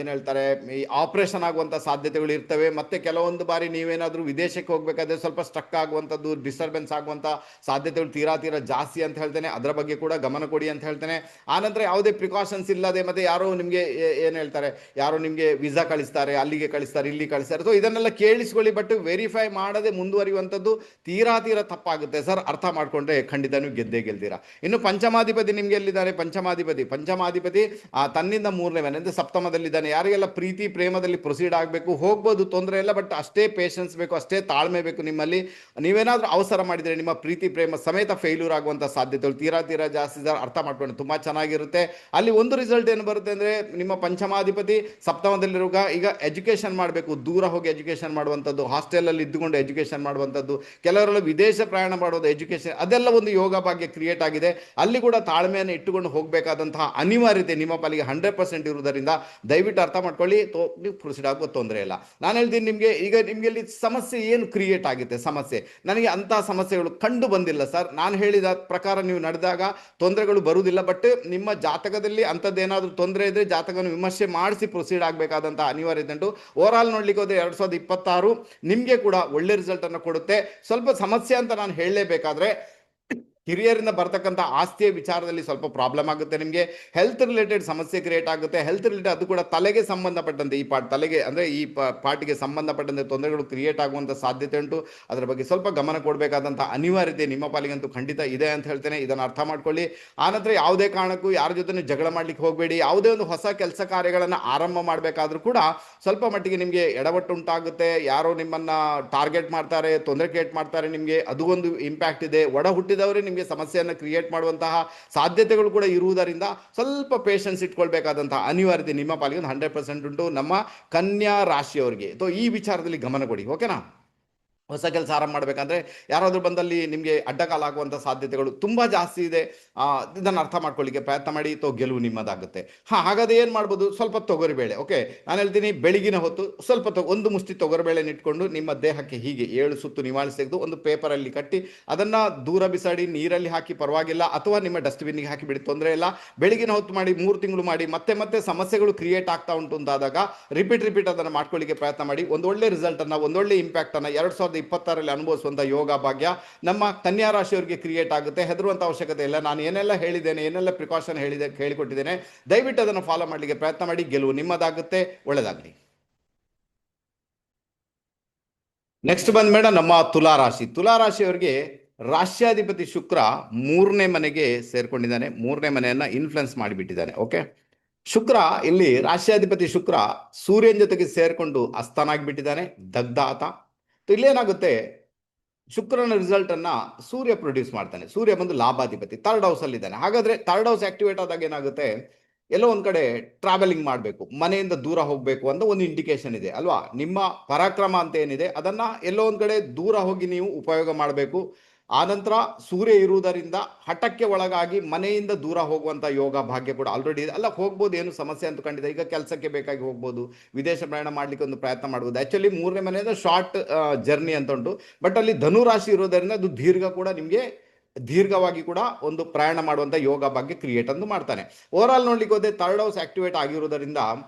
ಏನ್ ಹೇಳ್ತಾರೆ, ಈ ಆಪರೇಷನ್ ಆಗುವಂತ ಸಾಧ್ಯತೆಗಳು ಇರ್ತವೆ. ಮತ್ತೆ ಕೆಲವೊಂದು ಬಾರಿ ನೀವೇನಾದ್ರೂ ವಿದೇಶಕ್ಕೆ ಹೋಗ್ಬೇಕಾದ್ರೆ ಸ್ವಲ್ಪ ಸ್ಟಕ್ ಆಗುವಂಥದ್ದು, ಡಿಸ್ಟರ್ಬೆನ್ಸ್ ಆಗುವಂತ ಸಾಧ್ಯತೆಗಳು ತೀರಾ ಜಾಸ್ತಿ ಅಂತ ಹೇಳ್ತೇನೆ. ಅದರ ಬಗ್ಗೆ ಕೂಡ ಗಮನ ಕೊಡಿ ಅಂತ ಹೇಳ್ತೇನೆ. ಆನಂತರ ಯಾವುದೇ ಪ್ರಿಕಾಷನ್ಸ್ ಇಲ್ಲದೆ, ಮತ್ತೆ ಯಾರೋ ನಿಮ್ಗೆ ಏನ್ ಹೇಳ್ತಾರೆ, ಯಾರೋ ನಿಮ್ಗೆ ವಿಸಾ ಕಳಿಸ್ತಾರೆ, ಅಲ್ಲಿಗೆ ಕಳಿಸ್ತಾರೆ, ಇಲ್ಲಿ ಕಳಿಸ್ತಾರೆ, ಸೊ ಇದನ್ನೆಲ್ಲ ಕೇಳಿಸ್ಕೊಳ್ಳಿ. ಬಟ್ ವೆರಿಫೈ ಮಾಡದೆ ಮುಂದುವರಿಯುವಂಥದ್ದು ತೀರಾ ತಪ್ಪಾಗುತ್ತೆ ಸರ್. ಅರ್ಥ ಮಾಡ್ಕೊಂಡ್ರೆ ಖಂಡಿತ ನೀವು ಗೆಲ್ತೀರಾ. ಇನ್ನು ಪಂಚಮಾಧಿಪತಿ ನಿಮ್ಗೆ ಎಲ್ಲಿದ್ದಾರೆ, ಪಂಚಮಾಧಿಪತಿ ತನ್ನಿಂದ 3ನೇ ಮನೆ ಅಂದ್ರೆ ಸಪ್ತಮದಲ್ಲಿದ್ದಾನೆ. ಯಾರಿಗೆಲ್ಲ ಪ್ರೀತಿ ಪ್ರೇಮದಲ್ಲಿ ಪ್ರೊಸೀಡ್ ಆಗಬೇಕು ಹೋಗ್ಬೋದು, ತೊಂದರೆ ಇಲ್ಲ. ಬಟ್ ಅಷ್ಟೇ ಪೇಷನ್ಸ್ ಬೇಕು, ಅಷ್ಟೇ ತಾಳ್ಮೆ ಬೇಕು ನಿಮ್ಮಲ್ಲಿ. ನೀವೇನಾದ್ರೂ ಅವಸರ ಮಾಡಿದ್ರೆ ನಿಮ್ಮ ಪ್ರೀತಿ ಪ್ರೇಮ ಸಮೇತ ಫೇಲ್ಯೂರ್ ಆಗುವಂತ ಸಾಧ್ಯತೆಗಳು ತೀರಾ ಜಾಸ್ತಿ ಸರ್. ಅರ್ಥ ಮಾಡ್ಕೊಂಡು ತುಂಬಾ ಚೆನ್ನಾಗಿರುತ್ತೆ. ಅಲ್ಲಿ ಒಂದು ರಿಸಲ್ಟ್ ಏನು ಬರುತ್ತೆ ಅಂದ್ರೆ, ನಿಮ್ಮ ಪಂಚಮಾಧಿಪತಿ ಸಪ್ತಮದಲ್ಲಿರುವಾಗ ಈಗ ಎಜುಕೇಶನ್ ಮಾಡಬೇಕು, ದೂರ ಹೋಗಿ ಎಜುಕೇಶನ್ ಮಾಡುವಂಥದ್ದು, ಹಾಸ್ಟೆಲ್ ಅಲ್ಲಿ ಇದ್ದುಕೊಂಡು ಎಜುಕೇಶನ್ ಮಾಡುವಂಥದ್ದು, ಕೆಲವರೆಲ್ಲ ವಿದೇಶ ಪ್ರಯಾಣ ಮಾಡೋದು, ಎಜುಕೇಶನ್, ಅದೆಲ್ಲ ಒಂದು ಯೋಗ ಭಾಗ್ಯ ಕ್ರಿಯೇಟ್ ಆಗಿದೆ. ಅಲ್ಲಿ ಕೂಡ ತಾಳ್ಮೆಯನ್ನು ಇಟ್ಟುಕೊಂಡು ಹೋಗಬೇಕಾದಂತಹ ಅನಿವಾರ್ಯತೆ ನಿಮ್ಮ ಪಾಲಿಗೆ 100% ಇರುವುದರಿಂದ ದಯವಿಟ್ಟು ಅರ್ಥ ಮಾಡ್ಕೊಳ್ಳಿ. ನೀವು ಪ್ರೊಸೀಡ್ ಆಗೋದು ತೊಂದರೆ ಇಲ್ಲ. ನಾನು ಹೇಳ್ತೀನಿ ನಿಮ್ಗೆ, ಈಗ ನಿಮ್ಗೆ ಇಲ್ಲಿ ಸಮಸ್ಯೆ ಏನು ಕ್ರಿಯೇಟ್ ಆಗುತ್ತೆ, ಸಮಸ್ಯೆ ನನಗೆ ಅಂತ ಸಮಸ್ಯೆಗಳು ಕಂಡು ಬಂದಿಲ್ಲ ಸರ್. ನಾನು ಹೇಳಿದ ಪ್ರಕಾರ ನೀವು ನಡೆದಾಗ ತೊಂದರೆಗಳು ಬರುವುದಿಲ್ಲ. ಬಟ್ ನಿಮ್ಮ ಜಾತಕದಲ್ಲಿ ಅಂಥದ್ದೇನಾದ್ರೂ ತೊಂದರೆ ಇದ್ರೆ ಜಾತಕವನ್ನು ವಿಮರ್ಶೆ ಮಾಡಿಸಿ ಪ್ರೊಸೀಡ್ ಆಗಬೇಕಾದಂತ ಅನಿವಾರ್ಯತೆ ಉಂಟು. ಓವರ್ ಆಲ್ ನೋಡ್ಲಿಕ್ಕೆ ಹೋದ್ರೆ 2026 ನಿಮ್ಗೆ ಕೂಡ ಒಳ್ಳೆ ರಿಸಲ್ಟ್ ಅನ್ನು ಕೊಡುತ್ತೆ. ಸ್ವಲ್ಪ ಸಮಸ್ಯೆ ಅಂತ ನಾನು ಹೇಳಲೇಬೇಕಾದ್ರೆ ಹಿರಿಯರಿಂದ ಬರ್ತಕ್ಕಂಥ ಆಸ್ತಿಯ ವಿಚಾರದಲ್ಲಿ ಸ್ವಲ್ಪ ಪ್ರಾಬ್ಲಮ್ ಆಗುತ್ತೆ ನಿಮಗೆ. ಹೆಲ್ತ್ ರಿಲೇಟೆಡ್ ಸಮಸ್ಯೆ ಕ್ರಿಯೇಟ್ ಆಗುತ್ತೆ. ಹೆಲ್ತ್ ರಿಲೇಟೆಡ್ ಅದು ಕೂಡ ತಲೆಗೆ ಸಂಬಂಧಪಟ್ಟಂತೆ, ಈ ತಲೆಗೆ ಅಂದರೆ ಈ ಪಾರ್ಟಿಗೆ ಸಂಬಂಧಪಟ್ಟಂತೆ ತೊಂದರೆಗಳು ಕ್ರಿಯೇಟ್ ಆಗುವಂಥ ಸಾಧ್ಯತೆ ಉಂಟು. ಅದರ ಬಗ್ಗೆ ಸ್ವಲ್ಪ ಗಮನ ಕೊಡಬೇಕಾದಂಥ ಅನಿವಾರ್ಯತೆ ನಿಮ್ಮ ಪಾಲಿಗಂತೂ ಖಂಡಿತ ಇದೆ ಅಂತ ಹೇಳ್ತೇನೆ. ಇದನ್ನು ಅರ್ಥ ಮಾಡ್ಕೊಳ್ಳಿ. ಆನಂತರ ಯಾವುದೇ ಕಾರಣಕ್ಕೂ ಯಾರ ಜೊತೆ ಜಗಳ ಮಾಡ್ಲಿಕ್ಕೆ ಹೋಗಬೇಡಿ. ಯಾವುದೇ ಒಂದು ಹೊಸ ಕೆಲಸ ಕಾರ್ಯಗಳನ್ನು ಆರಂಭ ಮಾಡಬೇಕಾದ್ರೂ ಕೂಡ ಸ್ವಲ್ಪ ಮಟ್ಟಿಗೆ ನಿಮಗೆ ಎಡವಟ್ಟು ಉಂಟಾಗುತ್ತೆ. ಯಾರೋ ನಿಮ್ಮನ್ನ ಟಾರ್ಗೆಟ್ ಮಾಡ್ತಾರೆ, ತೊಂದರೆ ಕ್ರಿಯೇಟ್ ಮಾಡ್ತಾರೆ, ನಿಮಗೆ ಅದು ಒಂದು ಇಂಪ್ಯಾಕ್ಟ್ ಇದೆ. ಒಡ ಹುಟ್ಟಿದವರೇ ನಿಮಗೆ ಸಮಸ್ಯೆಯನ್ನು ಕ್ರಿಯೇಟ್ ಮಾಡುವಂತಹ ಸಾಧ್ಯತೆಗಳು ಕೂಡ ಇರುವುದರಿಂದ ಸ್ವಲ್ಪ ಪೇಷನ್ಸ್ ಇಟ್ಕೊಳ್ಬೇಕಾದಂತಹ ಅನಿವಾರ್ಯತೆ ನಿಮ್ಮ ಪಾಲಿಗೆ 100% ಉಂಟು. ನಮ್ಮ ಕನ್ಯಾ ರಾಶಿಯವರಿಗೆ ಈ ವಿಚಾರದಲ್ಲಿ ಗಮನ ಕೊಡಿ, ಓಕೆನಾ. ಹೊಸ ಕೆಲಸ ಆರಂಭ ಮಾಡಬೇಕಂದ್ರೆ ಯಾರಾದರೂ ಬಂದಲ್ಲಿ ನಿಮಗೆ ಅಡ್ಡಗಾಲಾಗುವಂಥ ಸಾಧ್ಯತೆಗಳು ತುಂಬ ಜಾಸ್ತಿ ಇದೆ. ಇದನ್ನು ಅರ್ಥ ಮಾಡ್ಕೊಳ್ಳಿಕ್ಕೆ ಪ್ರಯತ್ನ ಮಾಡಿ. ಗೆಲುವು ನಿಮ್ಮದಾಗುತ್ತೆ. ಹಾಗಾದ್ರೆ ಏನು ಮಾಡ್ಬೋದು, ಸ್ವಲ್ಪ ತೊಗರಿಬೇಳೆ. ಓಕೆ, ನಾನು ಹೇಳ್ತೀನಿ ಬೆಳಗಿನ ಹೊತ್ತು ಸ್ವಲ್ಪ ಒಂದು ಮುಷ್ಟಿ ತೊಗರಿಬೇಳೆನ ಇಟ್ಕೊಂಡು ನಿಮ್ಮ ದೇಹಕ್ಕೆ ಹೀಗೆ 7 ಸುತ್ತು ನಿವಾಳಿಸಿ ತೆಗೆದು ಒಂದು ಪೇಪರಲ್ಲಿ ಕಟ್ಟಿ ಅದನ್ನು ದೂರ ಬಿಸಾಡಿ, ನೀರಲ್ಲಿ ಹಾಕಿ ಪರವಾಗಿಲ್ಲ, ಅಥವಾ ನಿಮ್ಮ ಡಸ್ಟ್ಬಿನ್ಗೆ ಹಾಕಿ ಬಿಡಿ, ತೊಂದರೆ ಇಲ್ಲ. ಬೆಳಗಿನ ಹೊತ್ತು ಮಾಡಿ, 3 ತಿಂಗಳು ಮಾಡಿ, ಮತ್ತೆ ಸಮಸ್ಯೆಗಳು ಕ್ರಿಯೇಟ್ ಆಗ್ತಾ ಉಂಟು ಅಂತಾದಾಗ ರಿಪೀಟ್ ಅದನ್ನು ಮಾಡ್ಕೊಳ್ಳಿಕ್ಕೆ ಪ್ರಯತ್ನ ಮಾಡಿ. ಒಂದು ಒಳ್ಳೆ ರಿಸಲ್ಟನ್ನು, ಒಂದೊಳ್ಳೆ ಇಂಪ್ಯಾಕ್ಟನ್ನು 2026ರಲ್ಲಿ ಅನುಭವಿಸುವಂಥ ಯೋಗ ಭಾಗ್ಯ ನಮ್ಮ ಕನ್ಯಾ ರಾಶಿಯವರಿಗೆ ಕ್ರಿಯೇಟ್ ಆಗುತ್ತೆ. ಹೆದರುವಂಥ ಅವಶ್ಯಕತೆ ಇಲ್ಲ. ನಾನು ಏನೆಲ್ಲ ಹೇಳಿದ್ದೇನೆ, ಏನೆಲ್ಲ ಪ್ರಿಕಾಷನ್ ಹೇಳಿಕೊಟ್ಟಿದ್ದೇನೆ, ದಯವಿಟ್ಟು ಅದನ್ನು ಫಾಲೋ ಮಾಡಲಿಕ್ಕೆ ಪ್ರಯತ್ನ ಮಾಡಿ. ಗೆಲುವು ನಿಮ್ಮದಾಗುತ್ತೆ. ಒಳ್ಳೆಯದಾಗಲಿ. ನೆಕ್ಸ್ಟ್ ಬಂದ್ಮೇಡ ನಮ್ಮ ತುಲಾರಾಶಿಯವರಿಗೆ ರಾಶ್ಯಾಧಿಪತಿ ಶುಕ್ರ 3ನೇ ಮನೆಗೆ ಸೇರ್ಕೊಂಡಿದ್ದಾನೆ. 3ನೇ ಮನೆಯನ್ನ ಇನ್ಫ್ಲುಯೆನ್ಸ್ ಮಾಡಿಬಿಟ್ಟಿದ್ದಾನೆ. ಓಕೆ, ಶುಕ್ರ ಇಲ್ಲಿ ರಾಶ್ಯಾಧಿಪತಿ ಶುಕ್ರ ಸೂರ್ಯನ ಜೊತೆಗೆ ಸೇರ್ಕೊಂಡು ಅಸ್ತನಾಗಿಬಿಟ್ಟಿದ್ದಾನೆ, ದಗ್ಧ ಆತ. ಇಲ್ಲೇನಾಗುತ್ತೆ, ಶುಕ್ರನ ರಿಸಲ್ಟ್ ಅನ್ನ ಸೂರ್ಯ ಪ್ರೊಡ್ಯೂಸ್ ಮಾಡ್ತಾನೆ. ಸೂರ್ಯ ಬಂದು ಲಾಭಾಧಿಪತಿ, 3rd ಹೌಸ್ ಅಲ್ಲಿ ಇದ್ದಾನೆ. ಹಾಗಾದ್ರೆ 3rd ಹೌಸ್ ಆಕ್ಟಿವೇಟ್ ಆದಾಗ ಏನಾಗುತ್ತೆ, ಎಲ್ಲೋ ಒಂದ್ ಕಡೆ ಟ್ರಾವೆಲಿಂಗ್ ಮಾಡಬೇಕು, ಮನೆಯಿಂದ ದೂರ ಹೋಗಬೇಕು ಅಂತ ಒಂದು ಇಂಡಿಕೇಶನ್ ಇದೆ ಅಲ್ವಾ. ನಿಮ್ಮ ಪರಾಕ್ರಮ ಅಂತ ಏನಿದೆ ಅದನ್ನ ಎಲ್ಲೋ ಒಂದ್ ಕಡೆ ದೂರ ಹೋಗಿ ನೀವು ಉಪಯೋಗ ಮಾಡಬೇಕು. ಆನಂತರ ಸೂರ್ಯ ಇರುವುದರಿಂದ ಹಠಕ್ಕೆ ಒಳಗಾಗಿ ಮನೆಯಿಂದ ದೂರ ಹೋಗುವಂಥ ಯೋಗ ಭಾಗ್ಯ ಕೂಡ ಆಲ್ರೆಡಿ ಇದೆ. ಅಲ್ಲ, ಹೋಗ್ಬೋದು, ಏನು ಸಮಸ್ಯೆ ಅಂತ ಖಂಡಿತ. ಈಗ ಕೆಲಸಕ್ಕೆ ಬೇಕಾಗಿ ಹೋಗ್ಬೋದು, ವಿದೇಶ ಪ್ರಯಾಣ ಮಾಡಲಿಕ್ಕೆ ಒಂದು ಪ್ರಯತ್ನ ಮಾಡ್ಬೋದು. ಆ್ಯಕ್ಚುಲಿ 3ನೇ ಮನೆಯಿಂದ ಶಾರ್ಟ್ ಜರ್ನಿ ಅಂತ ಉಂಟು. ಬಟ್ ಅಲ್ಲಿ ಧನುರಾಶಿ ಇರೋದರಿಂದ ಅದು ದೀರ್ಘವಾಗಿ ಕೂಡ ಒಂದು ಪ್ರಯಾಣ ಮಾಡುವಂಥ ಯೋಗ ಭಾಗ್ಯ ಕ್ರಿಯೇಟ್ ಅಂತ ಮಾಡ್ತಾನೆ. ಓವರ್ ಆಲ್ ನೋಡ್ಲಿಕ್ಕೆ ಹೋದ್ರೆ 3rd ಹೌಸ್ ಆಕ್ಟಿವೇಟ್ ಆಗಿರೋದರಿಂದ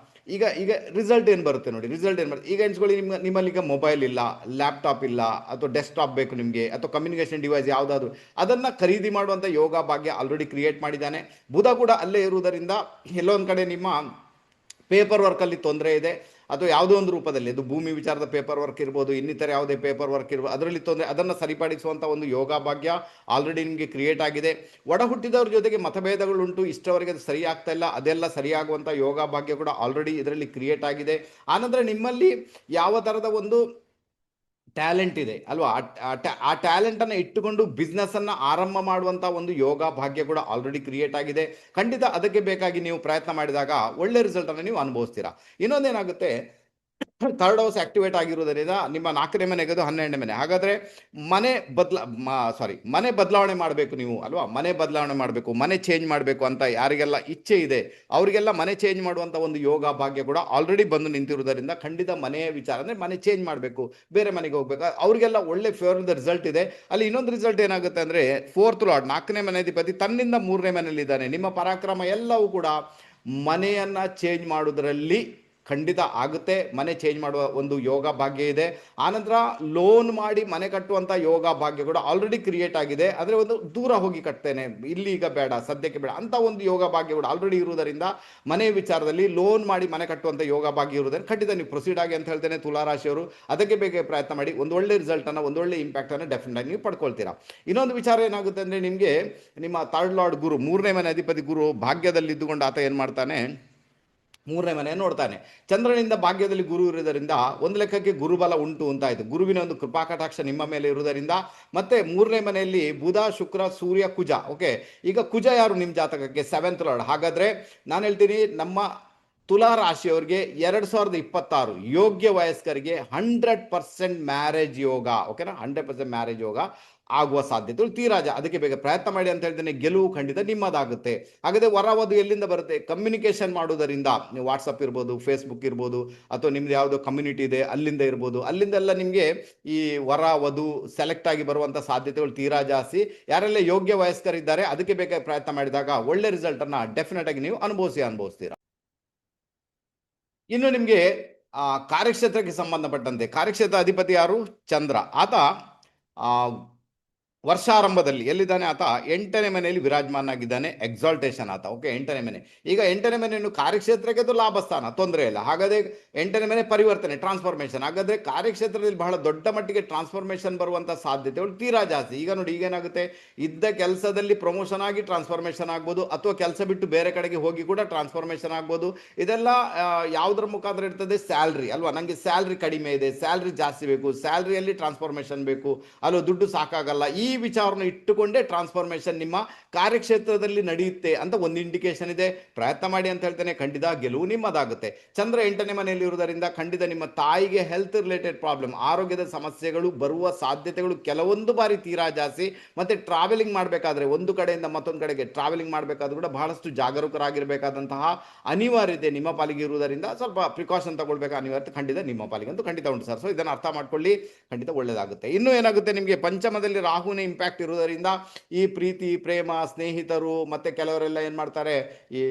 ಈಗ ರಿಸಲ್ಟ್ ಏನು ಬರುತ್ತೆ ನೋಡಿ. ರಿಸಲ್ಟ್ ಏನು ಬರುತ್ತೆ, ಈಗ ಎನ್ಸ್ಕೊಳ್ಳಿ, ನಿಮ್ಮಲ್ಲಿ ಈಗ ಮೊಬೈಲ್ ಇಲ್ಲ, ಲ್ಯಾಪ್ಟಾಪ್ ಇಲ್ಲ, ಅಥವಾ ಡೆಸ್ಕ್ಟಾಪ್ ಬೇಕು ನಿಮಗೆ, ಅಥವಾ ಕಮ್ಯುನಿಕೇಶನ್ ಡಿವೈಸ್ ಯಾವುದಾದ್ರು, ಅದನ್ನು ಖರೀದಿ ಮಾಡುವಂಥ ಯೋಗ ಭಾಗ್ಯ ಆಲ್ರೆಡಿ ಕ್ರಿಯೇಟ್ ಮಾಡಿದ್ದಾನೆ. ಬುಧ ಕೂಡ ಅಲ್ಲೇ ಇರುವುದರಿಂದ ಎಲ್ಲೊಂದು ಕಡೆ ನಿಮ್ಮ ಪೇಪರ್ ವರ್ಕಲ್ಲಿ ತೊಂದರೆ ಇದೆ, ಅಥವಾ ಯಾವುದೋ ಒಂದು ರೂಪದಲ್ಲಿ, ಅದು ಭೂಮಿ ವಿಚಾರದ ಪೇಪರ್ ವರ್ಕ್ ಇರ್ಬೋದು, ಇನ್ನಿತರ ಯಾವುದೇ ಪೇಪರ್ ವರ್ಕ್ ಇರ್ಬೋದು, ಅದರಲ್ಲಿ ತೊಂದರೆ, ಅದನ್ನು ಸರಿಪಡಿಸುವಂಥ ಒಂದು ಯೋಗ ಭಾಗ್ಯ ಆಲ್ರೆಡಿ ನಿಮಗೆ ಕ್ರಿಯೇಟ್ ಆಗಿದೆ. ಒಡ ಹುಟ್ಟಿದವ್ರ ಜೊತೆಗೆ ಮತಭೇದಗಳುಂಟು, ಇಷ್ಟವರೆಗೆ ಅದು ಸರಿ ಆಗ್ತಾ ಇಲ್ಲ, ಅದೆಲ್ಲ ಸರಿಯಾಗುವಂಥ ಯೋಗ ಭಾಗ್ಯ ಕೂಡ ಆಲ್ರೆಡಿ ಇದರಲ್ಲಿ ಕ್ರಿಯೇಟ್ ಆಗಿದೆ. ಆನಂತರ ನಿಮ್ಮಲ್ಲಿ ಯಾವ ಥರದ ಒಂದು ಟ್ಯಾಲೆಂಟ್ ಇದೆ ಅಲ್ವಾ, ಆ ಟ್ಯಾಲೆಂಟನ್ನು ಇಟ್ಟುಕೊಂಡು ಬಿಸ್ನೆಸ್ಸನ್ನು ಆರಂಭ ಮಾಡುವಂಥ ಒಂದು ಯೋಗ ಭಾಗ್ಯ ಕೂಡ ಆಲ್ರೆಡಿ ಕ್ರಿಯೇಟ್ ಆಗಿದೆ. ಖಂಡಿತ ಅದಕ್ಕೆ ಬೇಕಾಗಿ ನೀವು ಪ್ರಯತ್ನ ಮಾಡಿದಾಗ ಒಳ್ಳೆ ರಿಸಲ್ಟನ್ನು ನೀವು ಅನುಭವಿಸ್ತೀರಾ. ಇನ್ನೊಂದೇನಾಗುತ್ತೆ, 3rd ಹೌಸ್ ಆಕ್ಟಿವೇಟ್ ಆಗಿರುವುದರಿಂದ ನಿಮ್ಮ 4ನೇ ಮನೆಗೆ 12ನೇ ಮನೆ. ಹಾಗಾದ್ರೆ ಮನೆ ಬದಲಾವಣೆ ಮಾಡಬೇಕು ನೀವು ಅಲ್ವಾ. ಮನೆ ಬದಲಾವಣೆ ಮಾಡಬೇಕು, ಮನೆ ಚೇಂಜ್ ಮಾಡಬೇಕು ಅಂತ ಯಾರಿಗೆಲ್ಲ ಇಚ್ಛೆ ಇದೆ ಅವರಿಗೆಲ್ಲ ಮನೆ ಚೇಂಜ್ ಮಾಡುವಂಥ ಒಂದು ಯೋಗ ಭಾಗ್ಯ ಕೂಡ ಆಲ್ರೆಡಿ ಬಂದು ನಿಂತಿರುವುದರಿಂದ ಖಂಡಿತ ಮನೆಯ ವಿಚಾರ ಅಂದರೆ ಮನೆ ಚೇಂಜ್ ಮಾಡಬೇಕು, ಬೇರೆ ಮನೆಗೆ ಹೋಗ್ಬೇಕು, ಅವರಿಗೆಲ್ಲ ಒಳ್ಳೆ ಫೇವರಬಲ್ ರಿಸಲ್ಟ್ ಇದೆ. ಅಲ್ಲಿ ಇನ್ನೊಂದು ರಿಸಲ್ಟ್ ಏನಾಗುತ್ತೆ ಅಂದರೆ 4th ಲಾರ್ಡ್ 4ನೇ ಮನೆಯಾಧಿಪತಿ ತನ್ನಿಂದ 3ನೇ ಮನೆಯಲ್ಲಿ ಇದ್ದಾನೆ. ನಿಮ್ಮ ಪರಾಕ್ರಮ ಎಲ್ಲವೂ ಕೂಡ ಮನೆಯನ್ನ ಚೇಂಜ್ ಮಾಡುವುದರಲ್ಲಿ ಖಂಡಿತ ಆಗುತ್ತೆ. ಮನೆ ಚೇಂಜ್ ಮಾಡುವ ಒಂದು ಯೋಗ ಭಾಗ್ಯ ಇದೆ. ಆನಂತರ ಲೋನ್ ಮಾಡಿ ಮನೆ ಕಟ್ಟುವಂಥ ಯೋಗ ಭಾಗ್ಯ ಕೂಡ ಆಲ್ರೆಡಿ ಕ್ರಿಯೇಟ್ ಆಗಿದೆ. ಆದರೆ ಒಂದು ದೂರ ಹೋಗಿ ಕಟ್ತೇನೆ, ಇಲ್ಲಿ ಈಗ ಬೇಡ, ಸದ್ಯಕ್ಕೆ ಬೇಡ ಅಂತ ಒಂದು ಯೋಗ ಭಾಗ್ಯ ಕೂಡ ಆಲ್ರೆಡಿ ಇರುವುದರಿಂದ ಮನೆ ವಿಚಾರದಲ್ಲಿ ಲೋನ್ ಮಾಡಿ ಮನೆ ಕಟ್ಟುವಂಥ ಯೋಗ ಭಾಗ್ಯ ಇರುವುದರಿಂದ ಖಂಡಿತ ನೀವು ಪ್ರೊಸೀಡ್ ಆಗಿ ಅಂತ ಹೇಳ್ತೇನೆ. ತುಲಾರಾಶಿಯವರು ಅದಕ್ಕೆ ಬೇಗ ಪ್ರಯತ್ನ ಮಾಡಿ, ಒಂದು ಒಳ್ಳೆ ರಿಸಲ್ಟನ್ನು, ಒಂದು ಒಳ್ಳೆ ಇಂಪ್ಯಾಕ್ಟನ್ನು ಡೆಫಿನೆಟ್ ಆಗಿ ನೀವು ಪಡ್ಕೊಳ್ತೀರಾ. ಇನ್ನೊಂದು ವಿಚಾರ ಏನಾಗುತ್ತೆ ಅಂದರೆ, ನಿಮಗೆ ನಿಮ್ಮ 3rd ಲಾರ್ಡ್ ಗುರು, 3ನೇ ಮನೆ ಅಧಿಪತಿ ಗುರು ಭಾಗ್ಯದಲ್ಲಿ ಇದ್ದುಕೊಂಡು ಆತ ಏನು ಮಾಡ್ತಾನೆ, 3ನೇ ಮನೆ ನೋಡ್ತಾನೆ. ಚಂದ್ರನಿಂದ ಭಾಗ್ಯದಲ್ಲಿ ಗುರು ಇರುವುದರಿಂದ ಒಂದು ಲೆಕ್ಕಕ್ಕೆ ಗುರುಬಲ ಉಂಟು ಅಂತಾಯ್ತು. ಗುರುವಿನ ಒಂದು ಕೃಪಾಕಟಾಕ್ಷ ನಿಮ್ಮ ಮೇಲೆ ಇರುವುದರಿಂದ, ಮತ್ತೆ 3ನೇ ಮನೆಯಲ್ಲಿ ಬುಧ, ಶುಕ್ರ, ಸೂರ್ಯ, ಕುಜ. ಓಕೆ, ಈಗ ಕುಜ ಯಾರು ನಿಮ್ಮ ಜಾತಕಕ್ಕೆ 7th ಲಾರ್ಡ್. ಹಾಗಾದ್ರೆ ನಾನು ಹೇಳ್ತೀನಿ, ನಮ್ಮ ತುಲಾ ರಾಶಿಯವರಿಗೆ 2026 ಯೋಗ್ಯ ವಯಸ್ಕರಿಗೆ 100% ಮ್ಯಾರೇಜ್ ಯೋಗ. ಓಕೆನಾ, 100% ಮ್ಯಾರೇಜ್ ಯೋಗ ಆಗುವ ಸಾಧ್ಯತೆಗಳು ತೀರಾಜ. ಅದಕ್ಕೆ ಬೇಗ ಪ್ರಯತ್ನ ಮಾಡಿ ಅಂತ ಹೇಳ್ತೇನೆ. ಗೆಲುವು ಖಂಡಿತ ನಿಮ್ಮದಾಗುತ್ತೆ. ಹಾಗಾದ್ರೆ ವರವಧು ಎಲ್ಲಿಂದ ಬರುತ್ತೆ, ಕಮ್ಯುನಿಕೇಶನ್ ಮಾಡುವುದರಿಂದ, ನೀವು ವಾಟ್ಸಪ್ ಇರ್ಬೋದು, ಫೇಸ್ಬುಕ್ ಇರ್ಬೋದು, ಅಥವಾ ನಿಮ್ದು ಯಾವುದೋ ಕಮ್ಯುನಿಟಿ ಇದೆ ಅಲ್ಲಿಂದ ಇರ್ಬೋದು, ಅಲ್ಲಿಂದೆಲ್ಲ ನಿಮಗೆ ಈ ವರ ವಧು ಸೆಲೆಕ್ಟ್ ಆಗಿ ಬರುವಂಥ ಸಾಧ್ಯತೆಗಳು ತೀರಾ ಜಾಸ್ತಿ. ಯಾರೆಲ್ಲ ಯೋಗ್ಯ ವಯಸ್ಕರಿದ್ದಾರೆ ಅದಕ್ಕೆ ಬೇಕಾಗಿ ಪ್ರಯತ್ನ ಮಾಡಿದಾಗ ಒಳ್ಳೆ ರಿಸಲ್ಟ್ ಅನ್ನ ಡೆಫಿನೆಟ್ ಆಗಿ ನೀವು ಅನುಭವಿಸ್ತೀರಾ. ಇನ್ನು ನಿಮಗೆ ಕಾರ್ಯಕ್ಷೇತ್ರಕ್ಕೆ ಸಂಬಂಧಪಟ್ಟಂತೆ, ಕಾರ್ಯಕ್ಷೇತ್ರ ಅಧಿಪತಿ ಯಾರು, ಚಂದ್ರ. ಆತ ವರ್ಷಾರಂಭದಲ್ಲಿ ಎಲ್ಲಿದ್ದಾನೆ ಆತ? 8ನೇ ಮನೆಯಲ್ಲಿ ವಿರಾಜಮಾನಾಗಿದ್ದಾನೆ. ಎಕ್ಸಾಲ್ಟೇಷನ್ ಆತ. ಓಕೆ, 8ನೇ ಮನೆ. ಈಗ 8ನೇ ಮನೆಯನ್ನು ಕಾರ್ಯಕ್ಷೇತ್ರಕ್ಕೆ ಅದು ಲಾಭಸ್ಥಾನ, ತೊಂದರೆ ಇಲ್ಲ. ಹಾಗಾದ್ರೆ 8ನೇ ಮನೆ ಪರಿವರ್ತನೆ, ಟ್ರಾನ್ಸ್ಫಾರ್ಮೇಶನ್. ಹಾಗಾದ್ರೆ ಕಾರ್ಯಕ್ಷೇತ್ರದಲ್ಲಿ ಬಹಳ ದೊಡ್ಡ ಮಟ್ಟಿಗೆ ಟ್ರಾನ್ಸ್ಫಾರ್ಮೇಶನ್ ಬರುವಂತ ಸಾಧ್ಯತೆಗಳು ತೀರಾ ಜಾಸ್ತಿ. ಈಗ ನೋಡಿ, ಈಗೇನಾಗುತ್ತೆ, ಇದ್ದ ಕೆಲಸದಲ್ಲಿ ಪ್ರಮೋಷನ್ ಆಗಿ ಟ್ರಾನ್ಸ್ಫಾರ್ಮೇಶನ್ ಆಗ್ಬೋದು, ಅಥವಾ ಕೆಲಸ ಬಿಟ್ಟು ಬೇರೆ ಕಡೆಗೆ ಹೋಗಿ ಕೂಡ ಟ್ರಾನ್ಸ್ಫಾರ್ಮೇಶನ್ ಆಗ್ಬೋದು. ಇದೆಲ್ಲ ಯಾವುದರ ಮುಖಾಂತರ ಇರ್ತದೆ? ಸ್ಯಾಲ್ರಿ ಅಲ್ವಾ? ನನಗೆ ಸ್ಯಾಲ್ರಿ ಕಡಿಮೆ ಇದೆ, ಸ್ಯಾಲ್ರಿ ಜಾಸ್ತಿ ಬೇಕು, ಸ್ಯಾಲ್ರಿಯಲ್ಲಿ ಟ್ರಾನ್ಸ್ಫಾರ್ಮೇಶನ್ ಬೇಕು ಅಲ್ವಾ, ದುಡ್ಡು ಸಾಕಾಗಲ್ಲ, ಈ ವಿಚಾರವನ್ನು ಇಟ್ಟುಕೊಂಡೇ ಟ್ರಾನ್ಸ್ಫಾರ್ಮೇಶನ್ ನಿಮ್ಮ ಕಾರ್ಯಕ್ಷೇತ್ರದಲ್ಲಿ ನಡೆಯುತ್ತೆ ಅಂತ ಒಂದು ಇಂಡಿಕೇಶನ್ ಇದೆ. ಪ್ರಯತ್ನ ಮಾಡಿ ಅಂತ ಹೇಳ್ತೇನೆ, ಖಂಡಿತ ಗೆಲುವು ನಿಮ್ಮದಾಗುತ್ತೆ. ಚಂದ್ರ 8ನೇ ಮನೆಯಲ್ಲಿ ಇರುವುದರಿಂದ ಖಂಡಿತ ನಿಮ್ಮ ತಾಯಿಗೆ ಹೆಲ್ತ್ ರಿಲೇಟೆಡ್ ಪ್ರಾಬ್ಲಮ್, ಆರೋಗ್ಯದ ಸಮಸ್ಯೆಗಳು ಬರುವ ಸಾಧ್ಯತೆಗಳು ಕೆಲವೊಂದು ಬಾರಿ ತೀರಾ ಜಾಸ್ತಿ. ಮತ್ತೆ ಟ್ರಾವೆಲಿಂಗ್ ಮಾಡಬೇಕಾದ್ರೆ, ಒಂದು ಕಡೆಯಿಂದ ಮತ್ತೊಂದು ಕಡೆಗೆ ಟ್ರಾವೆಲಿಂಗ್ ಮಾಡಬೇಕಾದ್ರೂ ಕೂಡ ಬಹಳಷ್ಟು ಜಾಗರೂಕರಾಗಿರಬೇಕಾದಂತಹ ಅನಿವಾರ್ಯತೆ ನಿಮ್ಮ ಪಾಲಿಗೆ ಇರುವುದರಿಂದ ಸ್ವಲ್ಪ ಪ್ರಿಕಾಷನ್ ತಗೊಳ್ಬೇಕು ಅನಿವಾರ್ಯತೆ ಖಂಡಿತ ನಿಮ್ಮ ಪಾಲಿಗಂತೂ ಖಂಡಿತ ಉಂಟು ಸರ್. ಸೊ ಇದನ್ನು ಅರ್ಥ ಮಾಡ್ಕೊಳ್ಳಿ, ಖಂಡಿತ ಒಳ್ಳೆಯದಾಗುತ್ತೆ. ಇನ್ನು ಏನಾಗುತ್ತೆ, ನಿಮಗೆ ಪಂಚಮದಲ್ಲಿ ರಾಹುವಿನ ಇಂಪ್ಯಾಕ್ಟ್ ಇರುವುದರಿಂದ ಈ ಪ್ರೀತಿ, ಪ್ರೇಮ, ಸ್ನೇಹಿತರು, ಮತ್ತೆ ಕೆಲವರೆಲ್ಲ ಏನ್ ಮಾಡ್ತಾರೆ, ಈ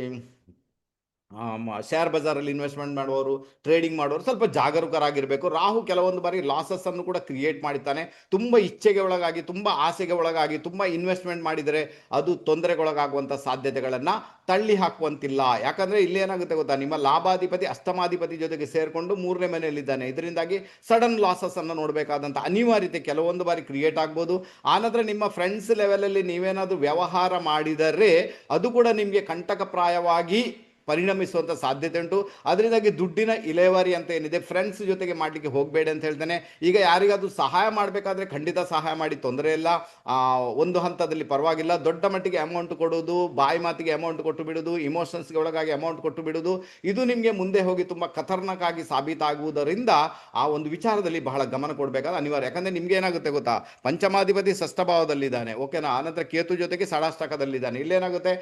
ಶೇರ್ ಬಜಾರಲ್ಲಿ ಇನ್ವೆಸ್ಟ್ಮೆಂಟ್ ಮಾಡುವವರು, ಟ್ರೇಡಿಂಗ್ ಮಾಡುವವರು ಸ್ವಲ್ಪ ಜಾಗರೂಕರಾಗಿರಬೇಕು. ರಾಹು ಕೆಲವೊಂದು ಬಾರಿ ಲಾಸಸ್ ಅನ್ನು ಕೂಡ ಕ್ರಿಯೇಟ್ ಮಾಡ್ತಾನೆ. ತುಂಬ ಇಚ್ಛೆಗೆ ಒಳಗಾಗಿ, ತುಂಬ ಆಸೆಗೆ ಒಳಗಾಗಿ, ತುಂಬ ಇನ್ವೆಸ್ಟ್ಮೆಂಟ್ ಮಾಡಿದರೆ ಅದು ತೊಂದರೆಗೊಳಗಾಗುವಂಥ ಸಾಧ್ಯತೆಗಳನ್ನು ತಳ್ಳಿ ಹಾಕುವಂತಿಲ್ಲ. ಯಾಕಂದರೆ ಇಲ್ಲಿ ಏನಾಗುತ್ತೆ ಗೊತ್ತಾ, ನಿಮ್ಮ ಲಾಭಾಧಿಪತಿ ಅಷ್ಟಮಾಧಿಪತಿ ಜೊತೆಗೆ ಸೇರಿಕೊಂಡು 3ನೇ ಮನೆಯಲ್ಲಿದ್ದಾನೆ. ಇದರಿಂದಾಗಿ ಸಡನ್ ಲಾಸಸ್ ಅನ್ನು ನೋಡಬೇಕಾದಂಥ ಅನಿವಾರ್ಯತೆ ಕೆಲವೊಂದು ಬಾರಿ ಕ್ರಿಯೇಟ್ ಆಗ್ಬೋದು. ಆನಂತರ ನಿಮ್ಮ ಫ್ರೆಂಡ್ಸ್ ಲೆವೆಲಲ್ಲಿ ನೀವೇನಾದರೂ ವ್ಯವಹಾರ ಮಾಡಿದರೆ ಅದು ಕೂಡ ನಿಮಗೆ ಕಂಟಕಪ್ರಾಯವಾಗಿ ಪರಿಣಮಿಸುವಂಥ ಸಾಧ್ಯತೆ ಉಂಟು. ಅದರಿಂದಾಗಿ ದುಡ್ಡಿನ ಇಲೆವರಿ ಅಂತ ಏನಿದೆ, ಫ್ರೆಂಡ್ಸ್ ಜೊತೆಗೆ ಮಾಡಲಿಕ್ಕೆ ಹೋಗಬೇಡಿ ಅಂತ ಹೇಳ್ತೇನೆ. ಈಗ ಯಾರಿಗಾದ್ರೂ ಸಹಾಯ ಮಾಡಬೇಕಾದ್ರೆ ಖಂಡಿತ ಸಹಾಯ ಮಾಡಿ, ತೊಂದರೆ ಇಲ್ಲ. ಒಂದು ಹಂತದಲ್ಲಿ ಪರವಾಗಿಲ್ಲ. ದೊಡ್ಡ ಮಟ್ಟಿಗೆ ಅಮೌಂಟ್ ಕೊಡೋದು, ಬಾಯಿ ಮಾತಿಗೆ ಅಮೌಂಟ್ ಕೊಟ್ಟು ಬಿಡೋದು, ಇಮೋಷನ್ಸ್ಗೆ ಒಳಗಾಗಿ ಅಮೌಂಟ್ ಕೊಟ್ಟು ಬಿಡೋದು, ಇದು ನಿಮಗೆ ಮುಂದೆ ಹೋಗಿ ತುಂಬ ಖತರ್ನಾಕ್ ಆಗಿ ಸಾಬೀತಾಗುವುದರಿಂದ ಆ ಒಂದು ವಿಚಾರದಲ್ಲಿ ಬಹಳ ಗಮನ ಕೊಡಬೇಕಾದ ಅನಿವಾರ್ಯ. ಯಾಕಂದರೆ ನಿಮ್ಗೆ ಏನಾಗುತ್ತೆ ಗೊತ್ತಾ, ಪಂಚಮಾಧಿಪತಿ ಷಷ್ಠಭಾವದಲ್ಲಿದ್ದಾನೆ, ಓಕೆನಾ. ಆನಂತರ ಕೇತು ಜೊತೆಗೆ ಷಡಾಷ್ಟಕದಲ್ಲಿದ್ದಾನೆ. ಇಲ್ಲೇನಾಗುತ್ತೆ,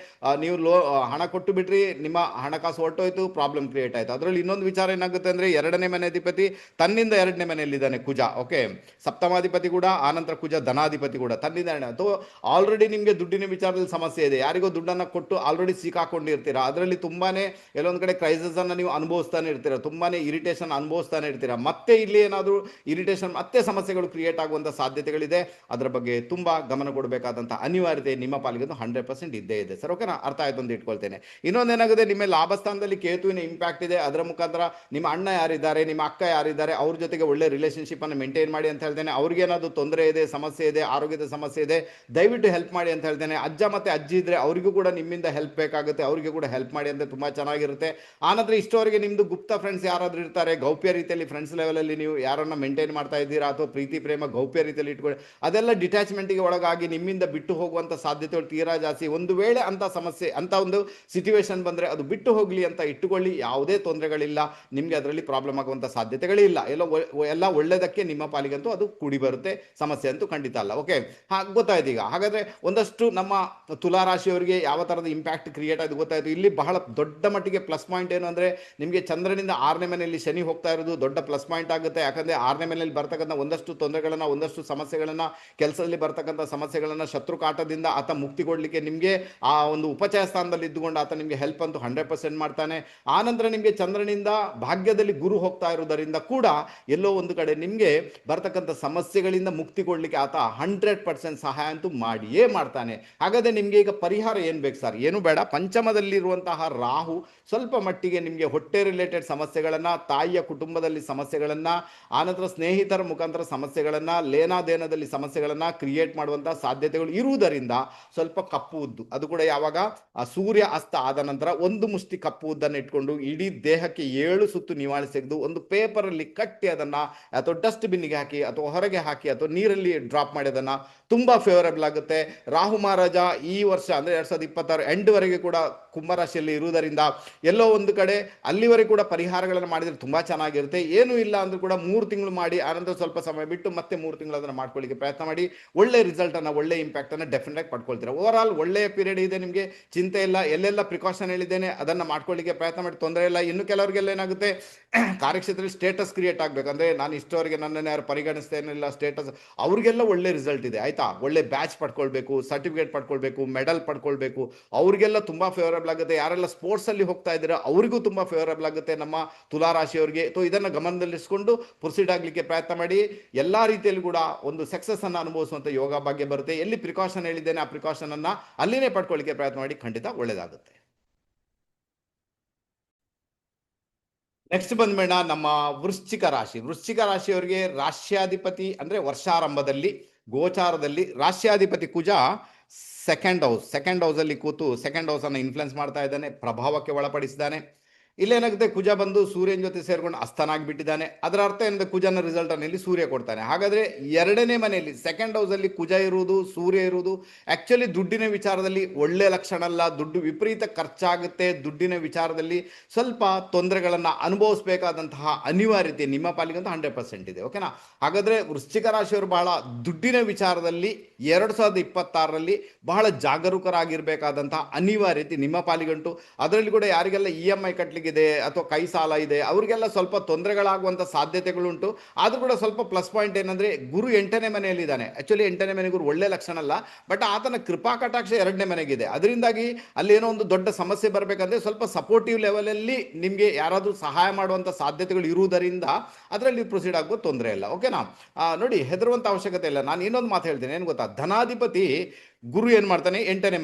ನೀವು ಹಣ ಕೊಟ್ಟು ಬಿಟ್ರಿ, ನಿಮ್ಮ ಹಣಕಾಸು ಹೊರಟೋಯ್ತು, ಪ್ರಾಬ್ಲಮ್ ಕ್ರಿಯೇಟ್ ಆಯ್ತು. ಅದರಲ್ಲಿ ಇನ್ನೊಂದು ವಿಚಾರ ಏನಾಗುತ್ತೆ ಅಂದ್ರೆ, 2ನೇ ಮನೆ ಅಧಿಪತಿ ತನ್ನಿಂದ 2ನೇ ಮನೆಯಲ್ಲಿದ್ದಾನೆ ಕುಜ, ಓಕೆ. ಸಪ್ತಮಾಧಿಪತಿ ಕೂಡ, ಆನಂತರ ಕುಜ ಧನಾಧಿಪತಿ ಕೂಡ ತನ್ನಿಂದ ಅಥವಾ ಆಲ್ರೆಡಿ ನಿಮಗೆ ದುಡ್ಡಿನ ವಿಚಾರದಲ್ಲಿ ಸಮಸ್ಯೆ ಇದೆ, ಯಾರಿಗೋ ದುಡ್ಡನ್ನು ಕೊಟ್ಟು ಆಲ್ರೆಡಿ ಸಿಕ್ಕಾಕೊಂಡಿರ್ತೀರಾ, ಅದರಲ್ಲಿ ತುಂಬಾನೇ ಎಲ್ಲೊಂದು ಕಡೆ ಕ್ರೈಸಿಸ್ ಅನ್ನು ನೀವು ಅನುಭವಿಸ್ತಾನೆ ಇರ್ತೀರಾ, ತುಂಬಾನೇ ಇರಿಟೇಷನ್ ಅನುಭವಿಸ್ತಾನೆ ಇರ್ತೀರಾ. ಮತ್ತೆ ಇಲ್ಲಿ ಏನಾದರೂ ಇರಿಟೇಷನ್, ಮತ್ತೆ ಸಮಸ್ಯೆಗಳು ಕ್ರಿಯೇಟ್ ಆಗುವಂಥ ಸಾಧ್ಯತೆಗಳಿದೆ. ಅದರ ಬಗ್ಗೆ ತುಂಬಾ ಗಮನ ಕೊಡಬೇಕಾದಂಥ ಅನಿವಾರ್ಯತೆ ನಿಮ್ಮ ಪಾಲಿಗೆ 100% ಇದ್ದೇ ಇದೆ ಸರ್, ಓಕೆನಾ. ಅರ್ಥ ಆಯ್ತು ಅಂತ ಇಟ್ಕೊಳ್ತೇನೆ. ಇನ್ನೊಂದೇನಾಗುತ್ತೆ, ನಿಮ್ಮ ಲಾಭಸ್ಥಾನದಲ್ಲಿ ಕೇತುವಿನ ಇಂಪ್ಯಾಕ್ಟ್ ಇದೆ. ಅದರ ಮುಖಾಂತರ ನಿಮ್ಮ ಅಣ್ಣ ಯಾರಿದ್ದಾರೆ, ನಿಮ್ಮ ಅಕ್ಕ ಯಾರಿದ್ದಾರೆ, ಅವ್ರ ಜೊತೆಗೆ ಒಳ್ಳೆ ರಿಲೇಶನ್ಶಿಪ್ ಅನ್ನು ಮೇಂಟೈನ್ ಮಾಡಿ ಅಂತ ಹೇಳ್ತೇನೆ. ಅವ್ರಿಗೇನಾದ್ರು ತೊಂದರೆ ಇದೆ, ಸಮಸ್ಯೆ ಇದೆ, ಆರೋಗ್ಯದ ಸಮಸ್ಯೆ ಇದೆ, ದಯವಿಟ್ಟು ಹೆಲ್ಪ್ ಮಾಡಿ ಅಂತ ಹೇಳ್ತೇನೆ. ಅಜ್ಜ ಮತ್ತೆ ಅಜ್ಜಿ ಇದ್ರೆ ಅವರಿಗೂ ಕೂಡ ನಿಮ್ಮಿಂದ ಹೆಲ್ಪ್ ಬೇಕಾಗುತ್ತೆ, ಅವರಿಗೆ ಕೂಡ ಹೆಲ್ಪ್ ಮಾಡಿ ಅಂತ ತುಂಬಾ ಚೆನ್ನಾಗಿರುತ್ತೆ. ಆನಂತರ ಇಷ್ಟವರೆಗೆ ನಿಮ್ದು ಗುಪ್ತ ಫ್ರೆಂಡ್ಸ್ ಯಾರಾದ್ರೂ ಇರ್ತಾರೆ, ಗೌಪ್ಯ ರೀತಿಯಲ್ಲಿ ಫ್ರೆಂಡ್ಸ್ ಲೆವೆಲಲ್ಲಿ ನೀವು ಯಾರನ್ನ ಮೇಂಟೈನ್ ಮಾಡ್ತಾ ಇದ್ದೀರಾ, ಅಥವಾ ಪ್ರೀತಿ ಪ್ರೇಮ ಗೌಪ್ಯ ರೀತಿಯಲ್ಲಿ ಇಟ್ಕೊಳ್ಳಿ, ಅದೆಲ್ಲ ಡಿಟ್ಯಾಚ್ಮೆಂಟ್ಗೆ ಒಳಗಾಗಿ ನಿಮ್ಮಿಂದ ಬಿಟ್ಟು ಹೋಗುವಂತ ಸಾಧ್ಯತೆಗಳು ತೀರಾ ಜಾಸ್ತಿ. ಒಂದು ವೇಳೆ ಅಂತ ಸಮಸ್ಯೆ, ಅಂತ ಒಂದು ಸಿಚುವೇಶನ್ ಬಂದ್ರೆ ಅದು ಬಿಟ್ಟು ಹೋಗ್ಲಿ ಅಂತ ಇಟ್ಟುಕೊಳ್ಳಿ, ಯಾವುದೇ ತೊಂದರೆಗಳಿಲ್ಲ, ನಿಮಗೆ ಅದರಲ್ಲಿ ಪ್ರಾಬ್ಲಮ್ ಆಗುವಂತ ಸಾಧ್ಯತೆಗಳಿಲ್ಲ. ಎಲ್ಲ ಒಳ್ಳೆದಕ್ಕೆ ನಿಮ್ಮ ಪಾಲಿಗಂತೂ ಅದು ಕೂಡಿ ಬರುತ್ತೆ, ಸಮಸ್ಯೆ ಅಂತೂ ಖಂಡಿತ ಅಲ್ಲ. ಓಕೆ, ಗೊತ್ತಾಯ್ತು. ಈಗ ಹಾಗಾದ್ರೆ ಒಂದಷ್ಟು ನಮ್ಮ ತುಲಾರಾಶಿಯವರಿಗೆ ಯಾವ ತರದ ಇಂಪ್ಯಾಕ್ಟ್ ಕ್ರಿಯೇಟ್ ಆಯ್ತು ಗೊತ್ತಾಯ್ತು. ಇಲ್ಲಿ ಬಹಳ ದೊಡ್ಡ ಮಟ್ಟಿಗೆ ಪ್ಲಸ್ ಪಾಯಿಂಟ್ ಏನು ಅಂದ್ರೆ, ನಿಮಗೆ ಚಂದ್ರನಿಂದ 6ನೇ ಮನೆಯಲ್ಲಿ ಶನಿ ಹೋಗ್ತಾ ಇರೋದು ದೊಡ್ಡ ಪ್ಲಸ್ ಪಾಯಿಂಟ್ ಆಗುತ್ತೆ. ಯಾಕಂದ್ರೆ 6ನೇ ಮನೆಯಲ್ಲಿ ಬರ್ತಕ್ಕಂಥ ಒಂದಷ್ಟು ತೊಂದರೆಗಳನ್ನ, ಒಂದಷ್ಟು ಸಮಸ್ಯೆಗಳನ್ನ, ಕೆಲಸದಲ್ಲಿ ಬರ್ತಕ್ಕಂಥ ಸಮಸ್ಯೆಗಳನ್ನ, ಶತ್ರು ಕಾಟದಿಂದ ಆತ ಮುಕ್ತಿ ಕೊಡ್ಲಿಕ್ಕೆ ನಿಮಗೆ ಆ ಒಂದು ಉಪಚಯ ಸ್ಥಾನದಲ್ಲಿ ಇದ್ದುಕೊಂಡು ಆತ ನಿಮಗೆ ಹೆಲ್ಪ್ ಅಂತೂ 100% ಮಾಡ್ತಾನೆ. ಆನಂತರ ನಿಮಗೆ ಚಂದ್ರನಿಂದ ಭಾಗ್ಯದಲ್ಲಿ ಗುರು ಹೋಗ್ತಾ ಇರುವುದರಿಂದ ಕೂಡ ಎಲ್ಲೋ ಒಂದು ಕಡೆ ನಿಮಗೆ ಬರ್ತಕ್ಕಂಥ ಸಮಸ್ಯೆಗಳಿಂದ ಮುಕ್ತಿ ಕೊಡ್ಲಿಕ್ಕೆ ಆತ 100% ಸಹಾಯ ಅಂತೂ ಮಾಡಿಯೇ ಮಾಡ್ತಾನೆ. ಹಾಗಾದ್ರೆ ನಿಮಗೆ ಈಗ ಪರಿಹಾರ ಏನ್ ಬೇಕು ಸರ್? ಏನು ಬೇಡ. ಪಂಚಮದಲ್ಲಿರುವಂತಹ ರಾಹು ಸ್ವಲ್ಪ ಮಟ್ಟಿಗೆ ನಿಮಗೆ ಹೊಟ್ಟೆ ರಿಲೇಟೆಡ್ ಸಮಸ್ಯೆಗಳನ್ನ, ತಾಯಿಯ ಕುಟುಂಬದಲ್ಲಿ ಸಮಸ್ಯೆಗಳನ್ನ, ಆನಂತರ ಸ್ನೇಹಿತರ ಮುಖಾಂತರ ಸಮಸ್ಯೆಗಳನ್ನ, ಲೇನಾದೇನದಲ್ಲಿ ಸಮಸ್ಯೆಗಳನ್ನ ಕ್ರಿಯೇಟ್ ಮಾಡುವಂತಹ ಸಾಧ್ಯತೆಗಳು ಇರುವುದರಿಂದ ಸ್ವಲ್ಪ ಕಪ್ಪು ಉದ್ದು, ಅದು ಕೂಡ ಯಾವಾಗ ಸೂರ್ಯ ಅಸ್ತ ಆದ ನಂತರ ಒಂದು ಮುಷ್ಟಿ ಕಪ್ಪು ಉದ್ದನ್ನು ಇಟ್ಕೊಂಡು ಇಡೀ ದೇಹಕ್ಕೆ 7 ಸುತ್ತು ನಿವಾಳಿಸಿ ತೆಗೆದು ಒಂದು ಪೇಪರ್ ಅಲ್ಲಿ ಕಟ್ಟಿ ಅದನ್ನ ಅಥವಾ ಡಸ್ಟ್ ಬಿನ್ಗೆ ಹಾಕಿ ಅಥವಾ ಹೊರಗೆ ಹಾಕಿ ಅಥವಾ ನೀರಲ್ಲಿ ಡ್ರಾಪ್ ಮಾಡಿ ಅದನ್ನ ತುಂಬಾ ಫೇವರಬಲ್ ಆಗುತ್ತೆ. ರಾಹು ಮಹಾರಾಜ ಈ ವರ್ಷ ಅಂದ್ರೆ 2026 ಎಂಡ್ ವರೆಗೆ ಕೂಡ ಕುಂಭರಾಶಿಯಲ್ಲಿ ಇರುವುದರಿಂದ ಎಲ್ಲೋ ಒಂದು ಕಡೆ ಅಲ್ಲಿವರೆಗೆ ಕೂಡ ಪರಿಹಾರಗಳನ್ನು ಮಾಡಿದ್ರೆ ತುಂಬಾ ಚೆನ್ನಾಗಿರುತ್ತೆ. ಏನು ಇಲ್ಲ ಅಂದ್ರೂ ಕೂಡ 3 ತಿಂಗಳು ಮಾಡಿ, ಆನಂತರ ಸ್ವಲ್ಪ ಸಮಯ ಬಿಟ್ಟು ಮತ್ತೆ 3 ತಿಂಗಳು ಅದನ್ನ ಮಾಡ್ಕೊಳ್ಳಿಕ್ಕೆ ಪ್ರಯತ್ನ ಮಾಡಿ. ಒಳ್ಳೆ ರಿಸಲ್ಟ್ ಅನ್ನ, ಒಳ್ಳೆ ಇಂಪ್ಯಾಕ್ಟ್ ಅನ್ನ ಡೆಫಿನೆಟ್ ಆಗಿ ಪಡ್ಕೊಳ್ತೀರಾ. ಓವರ್ ಆಲ್ ಒಳ್ಳೆಯ ಪೀರಿಯಡ್ ಇದೆ, ನಿಮಗೆ ಚಿಂತೆ ಇಲ್ಲ. ಎಲ್ಲೆಲ್ಲ ಪ್ರಿಕಾಷನ್ ಹೇಳಿದ್ದೇನೆ ಅದನ್ನ ಮಾಡ್ಕೊಳ್ಳಿಕ್ಕೆ ಪ್ರಯತ್ನ ಮಾಡಿ, ತೊಂದರೆ ಇಲ್ಲ. ಇನ್ನು ಕೆಲವರಿಗೆಲ್ಲ ಏನಾಗುತ್ತೆ, ಕಾರ್ಯಕ್ಷೇತ್ರದಲ್ಲಿ ಸ್ಟೇಟಸ್ ಕ್ರಿಯೇಟ್ ಆಗ್ಬೇಕಂದ್ರೆ, ನಾನು ಇಷ್ಟವರೆಗೆ ನನ್ನನ್ನು ಯಾರು ಪರಿಗಣಿಸ್ತೇನಿಲ್ಲ ಸ್ಟೇಟಸ್, ಅವ್ರಿಗೆಲ್ಲ ಒಳ್ಳೆ ರಿಸಲ್ಟ್ ಇದೆ ಆಯ್ತಾ. ಒಳ್ಳೆ ಬ್ಯಾಚ್ ಪಡ್ಕೊಳ್ಬೇಕು, ಸರ್ಟಿಫಿಕೇಟ್ ಪಡ್ಕೊಳ್ಬೇಕು, ಮೆಡಲ್ ಪಡ್ಕೊಳ್ಬೇಕು, ಅವ್ರಿಗೆಲ್ಲ ತುಂಬಾ ಫೇವರಬಲ್ ಫೇವರಬಲ್ ಆಗುತ್ತೆ. ಯಾರೆಲ್ಲ ಸ್ಪೋರ್ಟ್ಸ್ ಅಲ್ಲಿ ಹೋಗ್ತಾ ಇದ್ದೀರಾ ಅವರಿಗೂ ತುಂಬಾ ಫೇವರಬಲ್ ಆಗುತ್ತೆ ನಮ್ಮ ತುಲಾ ರಾಶಿಯವರಿಗೆ. ಇದನ್ನ ಗಮನದಲ್ಲಿರಿಸಿಕೊಂಡು ಪ್ರೊಸೀಡ್ ಆಗ್ಲಿಕ್ಕೆ ಪ್ರಯತ್ನ ಮಾಡಿ. ಎಲ್ಲಾ ರೀತಿಯಲ್ಲಿ ಕೂಡ ಒಂದು ಸಕ್ಸಸ್ ಅನ್ನ ಅನುಭವಿಸುವಂತ ಯೋಗ ಭಾಗ್ಯ ಬರುತ್ತೆ. ಎಲ್ಲಿ ಪ್ರಿಕಾಷನ್ ಹೇಳಿದ್ದೇನೆ ಆ ಪ್ರಿಕಾಷನ್ ಅನ್ನ ಅಲ್ಲಿನೇ ಪಡ್ಕೊಳ್ಳಿಕ್ಕೆ ಪ್ರಯತ್ನ ಮಾಡಿ, ಖಂಡಿತ ಒಳ್ಳೇದಾಗುತ್ತೆ. ನೆಕ್ಸ್ಟ್ ಬಂದ್ಬೇಡ ನಮ್ಮ ವೃಶ್ಚಿಕ ರಾಶಿ. ವೃಶ್ಚಿಕ ರಾಶಿಯವರಿಗೆ ರಾಶ್ಯಾಧಿಪತಿ ಅಂದ್ರೆ ವರ್ಷಾರಂಭದಲ್ಲಿ ಗೋಚಾರದಲ್ಲಿ ರಾಶ್ಯಾಧಿಪತಿ ಕುಜ ಸೆಕೆಂಡ್ ಹೌಸ್ ಅಲ್ಲಿ ಕೂತು ಸೆಕೆಂಡ್ ಹೌಸ್ ಅನ್ನು ಇನ್ಫ್ಲುಯೆನ್ಸ್ ಮಾಡ್ತಾ ಇದ್ದಾನೆ, ಪ್ರಭಾವಕ್ಕೆ ಒಳಪಡಿಸಿದ್ದಾನೆ. ಇಲ್ಲೇನಾಗುತ್ತೆ, ಕುಜ ಬಂದು ಸೂರ್ಯನ ಜೊತೆ ಸೇರ್ಕೊಂಡು ಅಸ್ತನಾಗ್ಬಿಟ್ಟಿದ್ದಾನೆ. ಅದರ ಅರ್ಥ ಏನಂದ್ರೆ ಕುಜನ ರಿಸಲ್ಟ್ ಅನ್ನು ಇಲ್ಲಿ ಸೂರ್ಯ ಕೊಡ್ತಾನೆ. ಹಾಗಾದ್ರೆ ಎರಡನೇ ಮನೆಯಲ್ಲಿ ಸೆಕೆಂಡ್ ಹೌಸ್ ಅಲ್ಲಿ ಕುಜ ಇರುವುದು, ಸೂರ್ಯ ಇರುವುದು ಆಕ್ಚುಲಿ ದುಡ್ಡಿನ ವಿಚಾರದಲ್ಲಿ ಒಳ್ಳೆ ಲಕ್ಷಣ ಅಲ್ಲ. ದುಡ್ಡು ವಿಪರೀತ ಖರ್ಚಾಗುತ್ತೆ. ದುಡ್ಡಿನ ವಿಚಾರದಲ್ಲಿ ಸ್ವಲ್ಪ ತೊಂದರೆಗಳನ್ನ ಅನುಭವಿಸಬೇಕಾದಂತಹ ಅನಿವಾರ್ಯತೆ ನಿಮ್ಮ ಪಾಲಿಗಂತೂ 100% ಇದೆ. ಓಕೆನಾ? ಹಾಗಾದ್ರೆ ವೃಶ್ಚಿಕ ರಾಶಿಯವರು ಬಹಳ ದುಡ್ಡಿನ ವಿಚಾರದಲ್ಲಿ 2026ರಲ್ಲಿ ಬಹಳ ಜಾಗರೂಕರಾಗಿರ್ಬೇಕಾದಂತಹ ಅನಿವಾರ್ಯತೆ ನಿಮ್ಮ ಪಾಲಿಗಂಟು. ಅದರಲ್ಲಿ ಕೂಡ ಯಾರಿಗೆಲ್ಲ EMI ಕಟ್ಲಿಕ್ಕೆ ಇದೆ ಅಥವಾ ಕೈ ಸಾಲ ಇದೆ ಅವರಿಗೆಲ್ಲ ಸ್ವಲ್ಪ ತೊಂದರೆಗಳಾಗುವಂತ ಸಾಧ್ಯತೆಗಳುಂಟು. ಆದ್ರೂ ಕೂಡ ಸ್ವಲ್ಪ ಪ್ಲಸ್ ಪಾಯಿಂಟ್ ಏನಂದ್ರೆ ಗುರು 8ನೇ ಮನೆಯಲ್ಲಿ ಇದ್ದಾನೆ. ಆಕ್ಚುಲಿ 8ನೇ ಮನೆ ಗುರು ಒಳ್ಳೆ ಲಕ್ಷಣ ಅಲ್ಲ, ಬಟ್ ಆತನ ಕೃಪಾ ಕಟಾಕ್ಷ 2ನೇ ಮನೆಗಿದೆ. ಅದರಿಂದಾಗಿ ಅಲ್ಲಿ ಏನೋ ಒಂದು ದೊಡ್ಡ ಸಮಸ್ಯೆ ಬರಬೇಕಂದ್ರೆ ಸ್ವಲ್ಪ ಸಪೋರ್ಟಿವ್ ಲೆವೆಲ್ ಅಲ್ಲಿ ನಿಮ್ಗೆ ಯಾರಾದ್ರೂ ಸಹಾಯ ಮಾಡುವಂತ ಸಾಧ್ಯತೆಗಳು ಇರುವುದರಿಂದ ಅದರಲ್ಲಿ ಪ್ರೊಸೀಡ್ ಆಗುವ ತೊಂದರೆ ಇಲ್ಲ. ಓಕೆನಾ? ನೋಡಿ, ಹೆದರುವಂತ ಅವಶ್ಯಕತೆ ಇಲ್ಲ. ನಾನು ಇನ್ನೊಂದು ಮಾತು ಹೇಳ್ತೇನೆ, ಏನು ಗೊತ್ತಾ? ಧನಾಧಿಪತಿ ಗುರು ಏನ್ ಮಾಡ್ತಾನೆ, 8ನೇ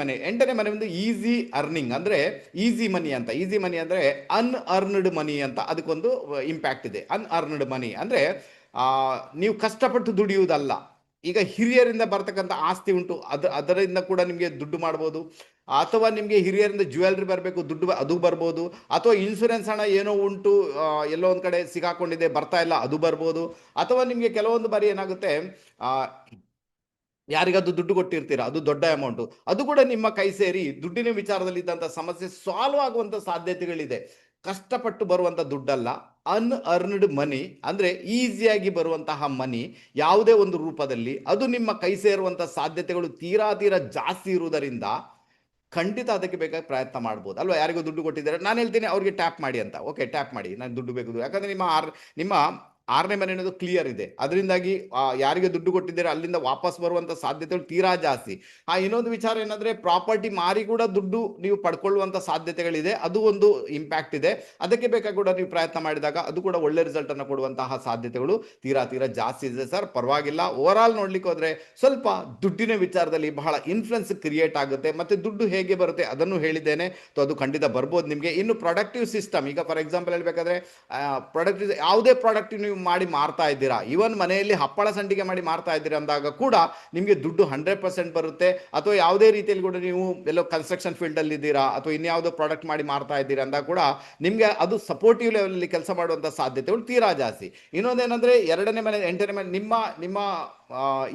ಮನೆ ಒಂದು ಈಸಿ ಅರ್ನಿಂಗ್ ಅಂದ್ರೆ ಈಸಿ ಮನಿ ಅಂತ. ಈಸಿ ಮನಿ ಅಂದ್ರೆ ಅನ್ಅರ್ನ್ಡ್ ಮನಿ ಅಂತ ಅದಕ್ಕೊಂದು ಇಂಪ್ಯಾಕ್ಟ್ ಇದೆ. ಅನ್ಅರ್ನ್ಡ್ ಮನಿ ಅಂದ್ರೆ ನೀವು ಕಷ್ಟಪಟ್ಟು ದುಡಿಯುವುದಲ್ಲ. ಈಗ ಹಿರಿಯರಿಂದ ಬರ್ತಕ್ಕಂಥ ಆಸ್ತಿ ಉಂಟು, ಅದರಿಂದ ಕೂಡ ನಿಮಗೆ ದುಡ್ಡು ಮಾಡ್ಬೋದು. ಅಥವಾ ನಿಮಗೆ ಹಿರಿಯರಿಂದ ಜ್ಯುವೆಲ್ರಿ ಬರಬೇಕು, ದುಡ್ಡು ಅದು ಬರ್ಬೋದು. ಅಥವಾ ಇನ್ಶೂರೆನ್ಸ್ ಹಣ ಏನೋ ಉಂಟು, ಎಲ್ಲೋ ಒಂದು ಕಡೆ ಸಿಗಾಕೊಂಡಿದೆ, ಬರ್ತಾ ಇಲ್ಲ, ಅದು ಬರ್ಬೋದು. ಅಥವಾ ನಿಮಗೆ ಕೆಲವೊಂದು ಬಾರಿ ಏನಾಗುತ್ತೆ, ಯಾರಿಗಾದ್ರು ದುಡ್ಡು ಕೊಟ್ಟಿರ್ತೀರಾ, ಅದು ದೊಡ್ಡ ಅಮೌಂಟು, ಅದು ಕೂಡ ನಿಮ್ಮ ಕೈ ಸೇರಿ ದುಡ್ಡಿನ ವಿಚಾರದಲ್ಲಿ ಇದ್ದಂಥ ಸಮಸ್ಯೆ ಸಾಲ್ವ್ ಆಗುವಂಥ ಸಾಧ್ಯತೆಗಳಿದೆ. ಕಷ್ಟಪಟ್ಟು ಬರುವಂಥ ದುಡ್ಡಲ್ಲ, ಅನ್ಅರ್ನ್ಡ್ ಮನಿ ಅಂದ್ರೆ ಈಸಿಯಾಗಿ ಬರುವಂತಹ ಮನಿ ಯಾವುದೇ ಒಂದು ರೂಪದಲ್ಲಿ ಅದು ನಿಮ್ಮ ಕೈ ಸೇರುವಂಥ ಸಾಧ್ಯತೆಗಳು ತೀರಾ ಜಾಸ್ತಿ ಇರುವುದರಿಂದ ಖಂಡಿತ ಅದಕ್ಕೆ ಬೇಕಾಗಿ ಪ್ರಯತ್ನ ಮಾಡ್ಬೋದು ಅಲ್ವಾ. ಯಾರಿಗೂ ದುಡ್ಡು ಕೊಟ್ಟಿದ್ದಾರೆ, ನಾನು ಹೇಳ್ತೀನಿ ಅವ್ರಿಗೆ ಟ್ಯಾಪ್ ಮಾಡಿ ಅಂತ. ಓಕೆ, ಟ್ಯಾಪ್ ಮಾಡಿ, ನಾನು ದುಡ್ಡು ಬೇಕು. ಯಾಕಂದ್ರೆ ನಿಮ್ಮ 6ನೇ ಮನೆ ಅನ್ನೋದು ಕ್ಲಿಯರ್ ಇದೆ. ಅದರಿಂದಾಗಿ ಯಾರಿಗೆ ದುಡ್ಡು ಕೊಟ್ಟಿದ್ದಾರೆ ಅಲ್ಲಿಂದ ವಾಪಸ್ ಬರುವಂತ ಸಾಧ್ಯತೆಗಳು ತೀರಾ ಜಾಸ್ತಿ. ಇನ್ನೊಂದು ವಿಚಾರ ಏನಂದ್ರೆ, ಪ್ರಾಪರ್ಟಿ ಮಾರಿ ಕೂಡ ದುಡ್ಡು ನೀವು ಪಡ್ಕೊಳ್ಳುವಂತ ಸಾಧ್ಯತೆಗಳಿದೆ, ಅದು ಒಂದು ಇಂಪ್ಯಾಕ್ಟ್ ಇದೆ. ಅದಕ್ಕೆ ಬೇಕಾಗಿ ಕೂಡ ನೀವು ಪ್ರಯತ್ನ ಮಾಡಿದಾಗ ಅದು ಕೂಡ ಒಳ್ಳೆ ರಿಸಲ್ಟ್ ಅನ್ನು ಕೊಡುವಂತಹ ಸಾಧ್ಯತೆಗಳು ತೀರಾ ಜಾಸ್ತಿ ಇದೆ ಸರ್. ಪರವಾಗಿಲ್ಲ. ಓವರ್ ಆಲ್ ನೋಡ್ಲಿಕ್ಕೆ ಹೋದ್ರೆ ಸ್ವಲ್ಪ ದುಡ್ಡಿನ ವಿಚಾರದಲ್ಲಿ ಬಹಳ ಇನ್ಫ್ಲುಯೆನ್ಸ್ ಕ್ರಿಯೇಟ್ ಆಗುತ್ತೆ. ಮತ್ತೆ ದುಡ್ಡು ಹೇಗೆ ಬರುತ್ತೆ ಅದನ್ನು ಹೇಳಿದ್ದೇನೆ, ಅದು ಖಂಡಿತ ಬರ್ಬೋದು ನಿಮಗೆ. ಇನ್ನು ಪ್ರೊಡಕ್ಟಿವ್ ಸಿಸ್ಟಮ್, ಈಗ ಫಾರ್ ಎಕ್ಸಾಂಪಲ್ ಹೇಳ್ಬೇಕಾದ್ರೆ ಪ್ರೊಡಕ್ಟಿವ್ ಯಾವುದೇ ಪ್ರಾಡಕ್ಟ್ ನೀವು ಮಾಡಿ ಮಾರ್ತಾ ಇದ್ದೀರಾ, ಇವನ್ ಮನೆಯಲ್ಲಿ ಹಪ್ಪಳ ಸಂಡಿಗೆ ಮಾಡಿ ಮಾರ್ತಾ ಇದ್ದೀರಾ ಅಂದಾಗ ಕೂಡ ನಿಮಗೆ ದುಡ್ಡು 100% ಬರುತ್ತೆ. ಅಥವಾ ಯಾವುದೇ ರೀತಿಯಲ್ಲಿ ಕೂಡ ನೀವು ಎಲ್ಲೋ ಕನ್ಸ್ಟ್ರಕ್ಷನ್ ಫೀಲ್ಡ್ ಅಲ್ಲಿ ಇದ್ದೀರಾ ಅಥವಾ ಇನ್ಯಾವುದೋ ಪ್ರಾಡಕ್ಟ್ ಮಾಡಿ ಮಾರ್ತಾ ಇದ್ದೀರಾ ಅಂದಾಗ ಕೂಡ ನಿಮಗೆ ಅದು ಸಪೋರ್ಟಿವ್ ಲೆವೆಲ್ ಅಲ್ಲಿ ಕೆಲಸ ಮಾಡುವಂತ ಸಾಧ್ಯತೆಗಳು ತೀರಾ ಜಾಸ್ತಿ. ಇನ್ನೊಂದೇನಂದ್ರೆ 2ನೇ ಮನೆ 8ನೇ ಮನೆ ನಿಮ್ಮ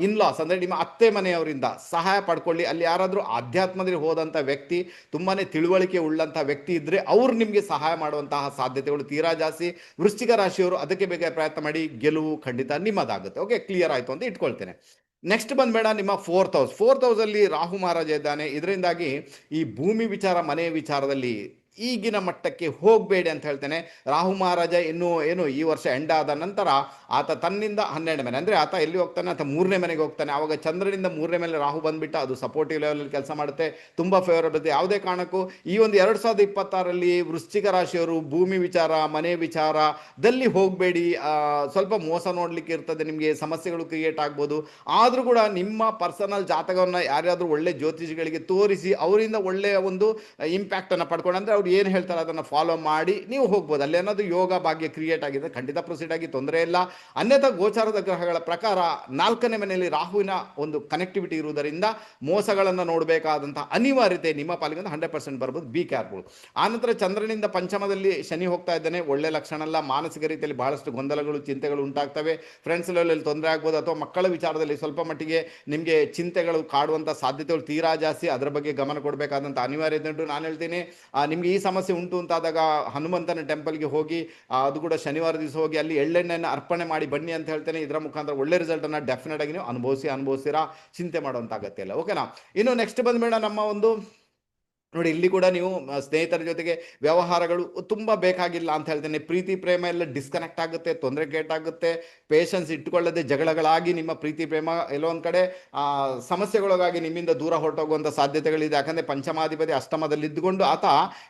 ಇನ್ಲಾಸ್ ಅಂದ್ರೆ ನಿಮ್ಮ ಅತ್ತೆ ಮನೆಯವರಿಂದ ಸಹಾಯ ಪಡ್ಕೊಳ್ಳಿ. ಅಲ್ಲಿ ಯಾರಾದರೂ ಆಧ್ಯಾತ್ಮದಲ್ಲಿ ಹೋದಂಥ ವ್ಯಕ್ತಿ, ತುಂಬಾನೇ ತಿಳುವಳಿಕೆ ಉಳ್ಳಂತಹ ವ್ಯಕ್ತಿ ಇದ್ರೆ ಅವ್ರು ನಿಮಗೆ ಸಹಾಯ ಮಾಡುವಂತಹ ಸಾಧ್ಯತೆಗಳು ತೀರಾ ಜಾಸ್ತಿ. ವೃಶ್ಚಿಕ ರಾಶಿಯವರು ಅದಕ್ಕೆ ಬೇಕಾದ ಪ್ರಯತ್ನ ಮಾಡಿ, ಗೆಲುವು ಖಂಡಿತ ನಿಮ್ಮದಾಗುತ್ತೆ. ಓಕೆ, ಕ್ಲಿಯರ್ ಆಯ್ತು ಅಂತ ಇಟ್ಕೊಳ್ತೇನೆ. ನೆಕ್ಸ್ಟ್ ಬಂದ್ಬೇಡ ನಿಮ್ಮ 4th ಹೌಸ್ ಅಲ್ಲಿ ರಾಹು ಮಹಾರಾಜ ಇದ್ದಾನೆ. ಇದರಿಂದಾಗಿ ಈ ಭೂಮಿ ವಿಚಾರ, ಮನೆಯ ವಿಚಾರದಲ್ಲಿ ಈಗಿನ ಮಟ್ಟಕ್ಕೆ ಹೋಗಬೇಡಿ ಅಂತ ಹೇಳ್ತೇನೆ. ರಾಹು ಮಹಾರಾಜ ಏನು ಈ ವರ್ಷ ಎಂಡ್ ಆದ ನಂತರ ಆತ ತನ್ನಿಂದ 12ನೇ ಮನೆ ಅಂದ್ರೆ ಆತ ಎಲ್ಲಿ ಹೋಗ್ತಾನೆ, ಆತ 3ನೇ ಮನೆಗೆ ಹೋಗ್ತಾನೆ. ಆವಾಗ ಚಂದ್ರನಿಂದ 3ನೇ ಮೇಲೆ ರಾಹು ಬಂದ್ಬಿಟ್ಟ, ಅದು ಸಪೋರ್ಟಿವ್ ಲೆವೆಲ್ ಅಲ್ಲಿ ಕೆಲಸ ಮಾಡುತ್ತೆ, ತುಂಬಾ ಫೇವರಬಲ್. ಯಾವುದೇ ಕಾರಣಕ್ಕೂ ಈ ಒಂದು 2026ರಲ್ಲಿ ವೃಶ್ಚಿಕ ರಾಶಿಯವರು ಭೂಮಿ ವಿಚಾರ, ಮನೆ ವಿಚಾರದಲ್ಲಿ ಹೋಗಬೇಡಿ. ಸ್ವಲ್ಪ ಮೋಸ ನೋಡ್ಲಿಕ್ಕೆ ಇರ್ತದೆ, ನಿಮಗೆ ಸಮಸ್ಯೆಗಳು ಕ್ರಿಯೇಟ್ ಆಗ್ಬೋದು. ಆದ್ರೂ ಕೂಡ ನಿಮ್ಮ ಪರ್ಸನಲ್ ಜಾತಕವನ್ನ ಯಾರ್ಯಾದ್ರೂ ಒಳ್ಳೆ ಜ್ಯೋತಿಷಿಗಳಿಗೆ ತೋರಿಸಿ ಅವರಿಂದ ಒಳ್ಳೆಯ ಒಂದು ಇಂಪ್ಯಾಕ್ಟ್ ಅನ್ನ ಪಡ್ಕೊಂಡು, ಅಂದ್ರೆ ಅವ್ರು ಏನು ಹೇಳ್ತಾರೆ ಅದನ್ನ ಫಾಲೋ ಮಾಡಿ ನೀವು ಹೋಗ್ಬೋದು. ಅಲ್ಲಿ ಏನಾದ್ರು ಯೋಗ ಭಾಗ್ಯ ಕ್ರಿಯೇಟ್ ಆಗಿದೆ, ಖಂಡಿತ ಪ್ರೊಸೀಡ್ ಆಗಿ, ತೊಂದರೆ ಇಲ್ಲ. ಅನ್ಯಥಾ ಗೋಚಾರದ ಗ್ರಹಗಳ ಪ್ರಕಾರ 4ನೇ ಮನೆಯಲ್ಲಿ ರಾಹುವಿನ ಒಂದು ಕನೆಕ್ಟಿವಿಟಿ ಇರುವುದರಿಂದ ಮೋಸಗಳನ್ನು ನೋಡಬೇಕಾದಂತಹ ಅನಿವಾರ್ಯತೆ ನಿಮ್ಮ ಪಾಲಿಗೆ 100% ಬರ್ಬೋದು. Be careful. ಆನಂತರ ಚಂದ್ರನಿಂದ ಪಂಚಮದಲ್ಲಿ ಶನಿ ಹೋಗ್ತಾ ಇದ್ದಾನೆ, ಒಳ್ಳೆ ಲಕ್ಷಣ ಅಲ್ಲ. ಮಾನಸಿಕ ರೀತಿಯಲ್ಲಿ ಬಹಳಷ್ಟು ಗೊಂದಲಗಳು, ಚಿಂತೆಗಳು ಉಂಟಾಗ್ತವೆ. ಫ್ರೆಂಡ್ಸ್ ಲೆವೆಲ್ ತೊಂದರೆ ಆಗ್ಬೋದು, ಅಥವಾ ಮಕ್ಕಳ ವಿಚಾರದಲ್ಲಿ ಸ್ವಲ್ಪ ಮಟ್ಟಿಗೆ ನಿಮಗೆ ಚಿಂತೆಗಳು ಕಾಡುವಂಥ ಸಾಧ್ಯತೆಗಳು ತೀರಾ ಜಾಸ್ತಿ. ಅದರ ಬಗ್ಗೆ ಗಮನ ಕೊಡಬೇಕಾದಂಥ ಅನಿವಾರ್ಯತೆ ಉಂಟು. ನಾನು ಹೇಳ್ತೀನಿ, ನಿಮ್ಗೆ ಈ ಸಮಸ್ಯೆ ಉಂಟು ಅಂತಾದಾಗ ಹನುಮಂತನ ಟೆಂಪಲ್ಗೆ ಹೋಗಿ, ಅದು ಕೂಡ ಶನಿವಾರ ದಿವಸ ಹೋಗಿ ಅಲ್ಲಿ ಎಳ್ಳೆಣ್ಣೆಯನ್ನು ಅರ್ಪಣೆ ಮಾಡಿ ಬನ್ನಿ ಅಂತ ಹೇಳ್ತೇನೆ. ಇದರ ಮುಖಾಂತರ ಒಳ್ಳೆ ರಿಸಲ್ಟ್ ಅನ್ನ ಡೆಫಿನೆಟ್ ಆಗಿ ನೀವು ಅನುಭವಿಸ್ತೀರಾ, ಚಿಂತೆ ಮಾಡುವಂತ ಅಗತ್ಯ ಇಲ್ಲ. ಓಕೆನಾ? ಇನ್ನು ನೆಕ್ಸ್ಟ್ ಬಂದ್ಬೇಡ ನಮ್ಮ ಒಂದು ನೋಡಿ ಇಲ್ಲಿ ಕೂಡ ನೀವು ಸ್ನೇಹಿತರ ಜೊತೆಗೆ ವ್ಯವಹಾರಗಳು ತುಂಬ ಬೇಕಾಗಿಲ್ಲ ಅಂತ ಹೇಳ್ತೇನೆ. ಪ್ರೀತಿ ಪ್ರೇಮ ಎಲ್ಲ ಡಿಸ್ಕನೆಕ್ಟ್ ಆಗುತ್ತೆ, ತೊಂದರೆ ಕೇಟಾಗುತ್ತೆ, ಪೇಷನ್ಸ್ ಇಟ್ಟುಕೊಳ್ಳದೆ ಜಗಳಗಳಾಗಿ ನಿಮ್ಮ ಪ್ರೀತಿ ಪ್ರೇಮ ಎಲ್ಲೋ ಒಂದು ಕಡೆ ಸಮಸ್ಯೆಗೊಳಗಾಗಿ ನಿಮ್ಮಿಂದ ದೂರ ಹೊರಟೋಗುವಂಥ ಸಾಧ್ಯತೆಗಳಿದೆ. ಯಾಕಂದರೆ ಪಂಚಮಾಧಿಪತಿ ಅಷ್ಟಮದಲ್ಲಿ ಇದ್ದುಕೊಂಡು ಆತ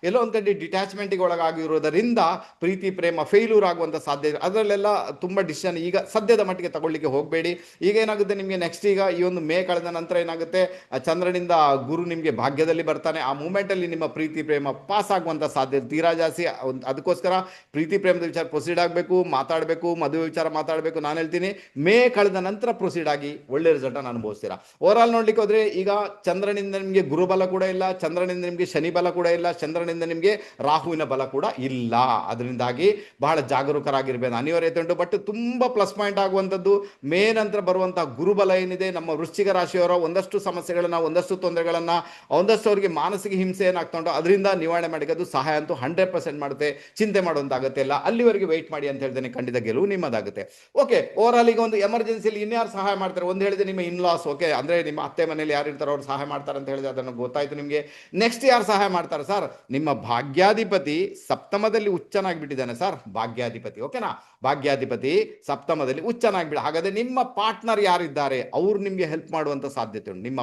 ಎಲ್ಲೋ ಒಂದು ಕಡೆ ಡಿಟ್ಯಾಚ್ಮೆಂಟಿಗೆ ಒಳಗಾಗಿರೋದರಿಂದ ಪ್ರೀತಿ ಪ್ರೇಮ ಫೇಲ್ಯೂರ್ ಆಗುವಂಥ ಸಾಧ್ಯತೆ, ಅದರಲ್ಲೆಲ್ಲ ತುಂಬ ಡಿಸಿಷನ್ ಈಗ ಸದ್ಯದ ಮಟ್ಟಿಗೆ ತಗೊಳ್ಳಿಕ್ಕೆ ಹೋಗಬೇಡಿ. ಈಗ ಏನಾಗುತ್ತೆ ನಿಮಗೆ ನೆಕ್ಸ್ಟ್, ಈಗ ಈ ಒಂದು ಮೇ ಕಳೆದ ನಂತರ ಏನಾಗುತ್ತೆ, ಚಂದ್ರನಿಂದ ಗುರು ನಿಮಗೆ ಭಾಗ್ಯದಲ್ಲಿ ಬರ್ತಾನೆ. ಆ ಮೂಮೆಂಟಲ್ಲಿ ನಿಮ್ಮ ಪ್ರೀತಿ ಪ್ರೇಮ ಪಾಸ್ ಆಗುವಂಥ ಸಾಧ್ಯತೆ ತೀರಾ ಜಾಸ್ತಿ. ಅದಕ್ಕೋಸ್ಕರ ಪ್ರೀತಿ ಪ್ರೇಮದ ವಿಚಾರ ಪ್ರೊಸೀಡ್ ಆಗಬೇಕು, ಮಾತಾಡಬೇಕು, ಮದುವೆ ವಿಚಾರ ಮಾತಾಡಬೇಕು. ನಾನು ಹೇಳ್ತೀನಿ ಮೇ ಕಳೆದ ನಂತರ ಪ್ರೊಸೀಡ್ ಆಗಿ ಒಳ್ಳೆ ರಿಸಲ್ಟನ್ನು ಅನುಭವಿಸ್ತೀರಾ. ಓವರಾಲ್ ನೋಡ್ಲಿಕ್ಕೆ ಹೋದ್ರೆ ಈಗ ಚಂದ್ರನಿಂದ ನಿಮಗೆ ಗುರುಬಲ ಕೂಡ ಇಲ್ಲ, ಚಂದ್ರನಿಂದ ನಿಮಗೆ ಶನಿ ಬಲ ಕೂಡ ಇಲ್ಲ, ಚಂದ್ರನಿಂದ ನಿಮಗೆ ರಾಹುವಿನ ಬಲ ಕೂಡ ಇಲ್ಲ. ಅದರಿಂದಾಗಿ ಬಹಳ ಜಾಗರೂಕರಾಗಿರ್ಬೇಕು, ಅನಿವಾರ್ಯತೆ ಉಂಟು. ಬಟ್ ತುಂಬಾ ಪ್ಲಸ್ ಪಾಯಿಂಟ್ ಆಗುವಂಥದ್ದು ಮೇ ನಂತರ ಬರುವಂತಹ ಗುರುಬಲ ಏನಿದೆ, ನಮ್ಮ ವೃಶ್ಚಿಕ ರಾಶಿಯವರ ಒಂದಷ್ಟು ಸಮಸ್ಯೆಗಳನ್ನ, ಒಂದಷ್ಟು ತೊಂದರೆಗಳನ್ನ, ಒಂದಷ್ಟು ಅವರಿಗೆ ಮಾನಸಿಕ ಹಿಂಸೆ ಏನಾಗ್ತಾ ಉಂಟು ಅದರಿಂದ ನಿವಾರಣೆ ಮಾಡಿ ಅದು ಸಹಾಯ ಅಂತೂ 100% ಮಾಡುತ್ತೆ. ಚಿಂತೆ ಮಾಡುವಂತಾಗುತ್ತೆ ಇಲ್ಲ, ಅಲ್ಲಿವರೆಗೆ ವೆಯ್ಟ್ ಮಾಡಿ ಅಂತ ಹೇಳ್ತೇನೆ. ಖಂಡಿತ ಗೆಲುವು ನಿಮ್ಮದಾಗುತ್ತೆ. ಓಕೆ, ಓವರ್ ಆಲ್ ಈಗ ಒಂದು ಎಮರ್ಜೆನ್ಸಿಯಲ್ಲಿ ಇನ್ಯಾರು ಸಹಾಯ ಮಾಡ್ತಾರೆ? ಒಂದು ಹೇಳಿದೆ ನಿಮ್ಮ ಇನ್ಲಾಸ್, ಓಕೆ, ಅಂದ್ರೆ ನಿಮ್ಮ ಅತ್ತೆ ಮನೆಯಲ್ಲಿ ಯಾರು ಇರ್ತಾರೋ ಅವ್ರು ಸಹಾಯ ಮಾಡ್ತಾರೆ ಅಂತ ಹೇಳಿದ್ರೆ ಅದನ್ನು ಗೊತ್ತಾಯ್ತು ನಿಮಗೆ. ನೆಕ್ಸ್ಟ್ ಯಾರು ಸಹಾಯ ಮಾಡ್ತಾರೆ ಸರ್? ನಿಮ್ಮ ಭಾಗ್ಯಾಧಿಪತಿ ಸಪ್ತಮದಲ್ಲಿ ಉಚ್ಚನಾಗಿಬಿಟ್ಟಿದ್ದಾನೆ ಸರ್, ಭಾಗ್ಯಾಧಿಪತಿ. ಓಕೆನಾ, ಭಾಗ್ಯಾಧಿಪತಿ ಸಪ್ತಮದಲ್ಲಿ ಉಚ್ಚನಾಗಿಬಿಡ. ಹಾಗಾದ್ರೆ ನಿಮ್ಮ ಪಾರ್ಟ್ನರ್ ಯಾರಿದ್ದಾರೆ ಅವರು ನಿಮಗೆ ಹೆಲ್ಪ್ ಮಾಡುವಂತ ಸಾಧ್ಯತೆ ಉಂಟು. ನಿಮ್ಮ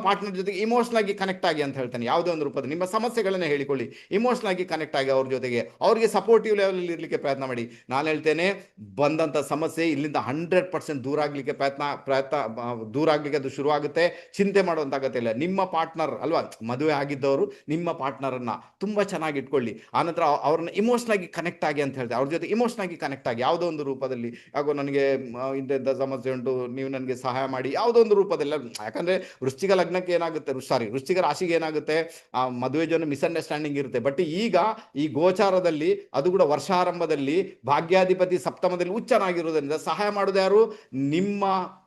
ಪಾರ್ಟ್ನರ್ ಜೊತೆಗೆ ಇಮೋಷನಲ್ ಆಗಿ ಕನೆಕ್ಟ್ ಆಗಿ ಅಂತ ಹೇಳ್ತಾನೆ. ಯಾವುದೇ ಒಂದು ರೂಪದಲ್ಲಿ ನಿಮ್ಮ ಸಮಸ್ಯೆಗಳನ್ನ ಹೇಳಿಕೊಳ್ಳಿ, ಇಮೋಷನಲ್ ಆಗಿ ಕನೆಕ್ಟ್ ಆಗಿ ಅವ್ರ ಜೊತೆಗೆ, ಅವ್ರಿಗೆ ಸಪೋರ್ಟಿವ್ ಲೆವೆಲ್ ಇರಲಿಕ್ಕೆ ಪ್ರಯತ್ನ ಮಾಡಿ. ನಾನು ಹೇಳ್ತೇನೆ ಬಂದಂತ ಸಮಸ್ಯೆ ಇಲ್ಲಿಂದ 100% ದೂರ ಆಗ್ಲಿಕ್ಕೆ ದೂರ ಆಗ್ಲಿಕ್ಕೆ ಅದು ಶುರು ಆಗುತ್ತೆ. ಚಿಂತೆ ಮಾಡುವಂತ ಅಗತ್ಯ ಇಲ್ಲ. ನಿಮ್ಮ ಪಾರ್ಟ್ನರ್ ಅಲ್ವಾ, ಮದುವೆ ಆಗಿದ್ದವರು ನಿಮ್ಮ ಪಾರ್ಟ್ನರ್ ಅನ್ನ ತುಂಬಾ ಚೆನ್ನಾಗಿ ಇಟ್ಕೊಳ್ಳಿ. ಆನಂತರ ಅವ್ರನ್ನ ಇಮೋಷನಲ್ ಆಗಿ ಕನೆಕ್ಟ್ ಆಗಿ ಅಂತ ಹೇಳ್ತಾರೆ, ಅವ್ರ ಜೊತೆ ಇಮೋಷನಲ್ ಆಗಿ ಕನೆಕ್ಟ್ ಆಗಿ ಯಾವುದೋ ಒಂದು ರೂಪದಲ್ಲಿ, ಯಾಕೋ ನನಗೆ ಇಂಥ ಸಮಸ್ಯೆ ಉಂಟು, ನೀವು ನನಗೆ ಸಹಾಯ ಮಾಡಿ, ಯಾವುದೋ ಒಂದು ರೂಪದಲ್ಲಿ. ಯಾಕಂದ್ರೆ ವೃಶ್ಚಿಕ ಲಗ್ನಕ್ಕೆ ಏನಾಗುತ್ತೆ, ವೃಶ್ಚಿಕ ರಾಶಿಗೆ ಏನಾಗುತ್ತೆ, ಆ ಮದುವೆ ಜನ ಮಿಸ್ಅಂಡರ್ಸ್ಟ್ಯಾಂಡಿಂಗ್ ಇರುತ್ತೆ. ಬಟ್ ಈಗ ಈ ಗೋಚಾರದಲ್ಲಿ ಅದು ಕೂಡ ವರ್ಷಾರಂಭದಲ್ಲಿ ಭಾಗ್ಯಾಧಿಪತಿ ಸಪ್ತಮದಲ್ಲಿ ಉಚ್ಚನಾಗಿರುವುದರಿಂದ ಸಹಾಯ ಮಾಡೋದು ಯಾರು? ನಿಮ್ಮ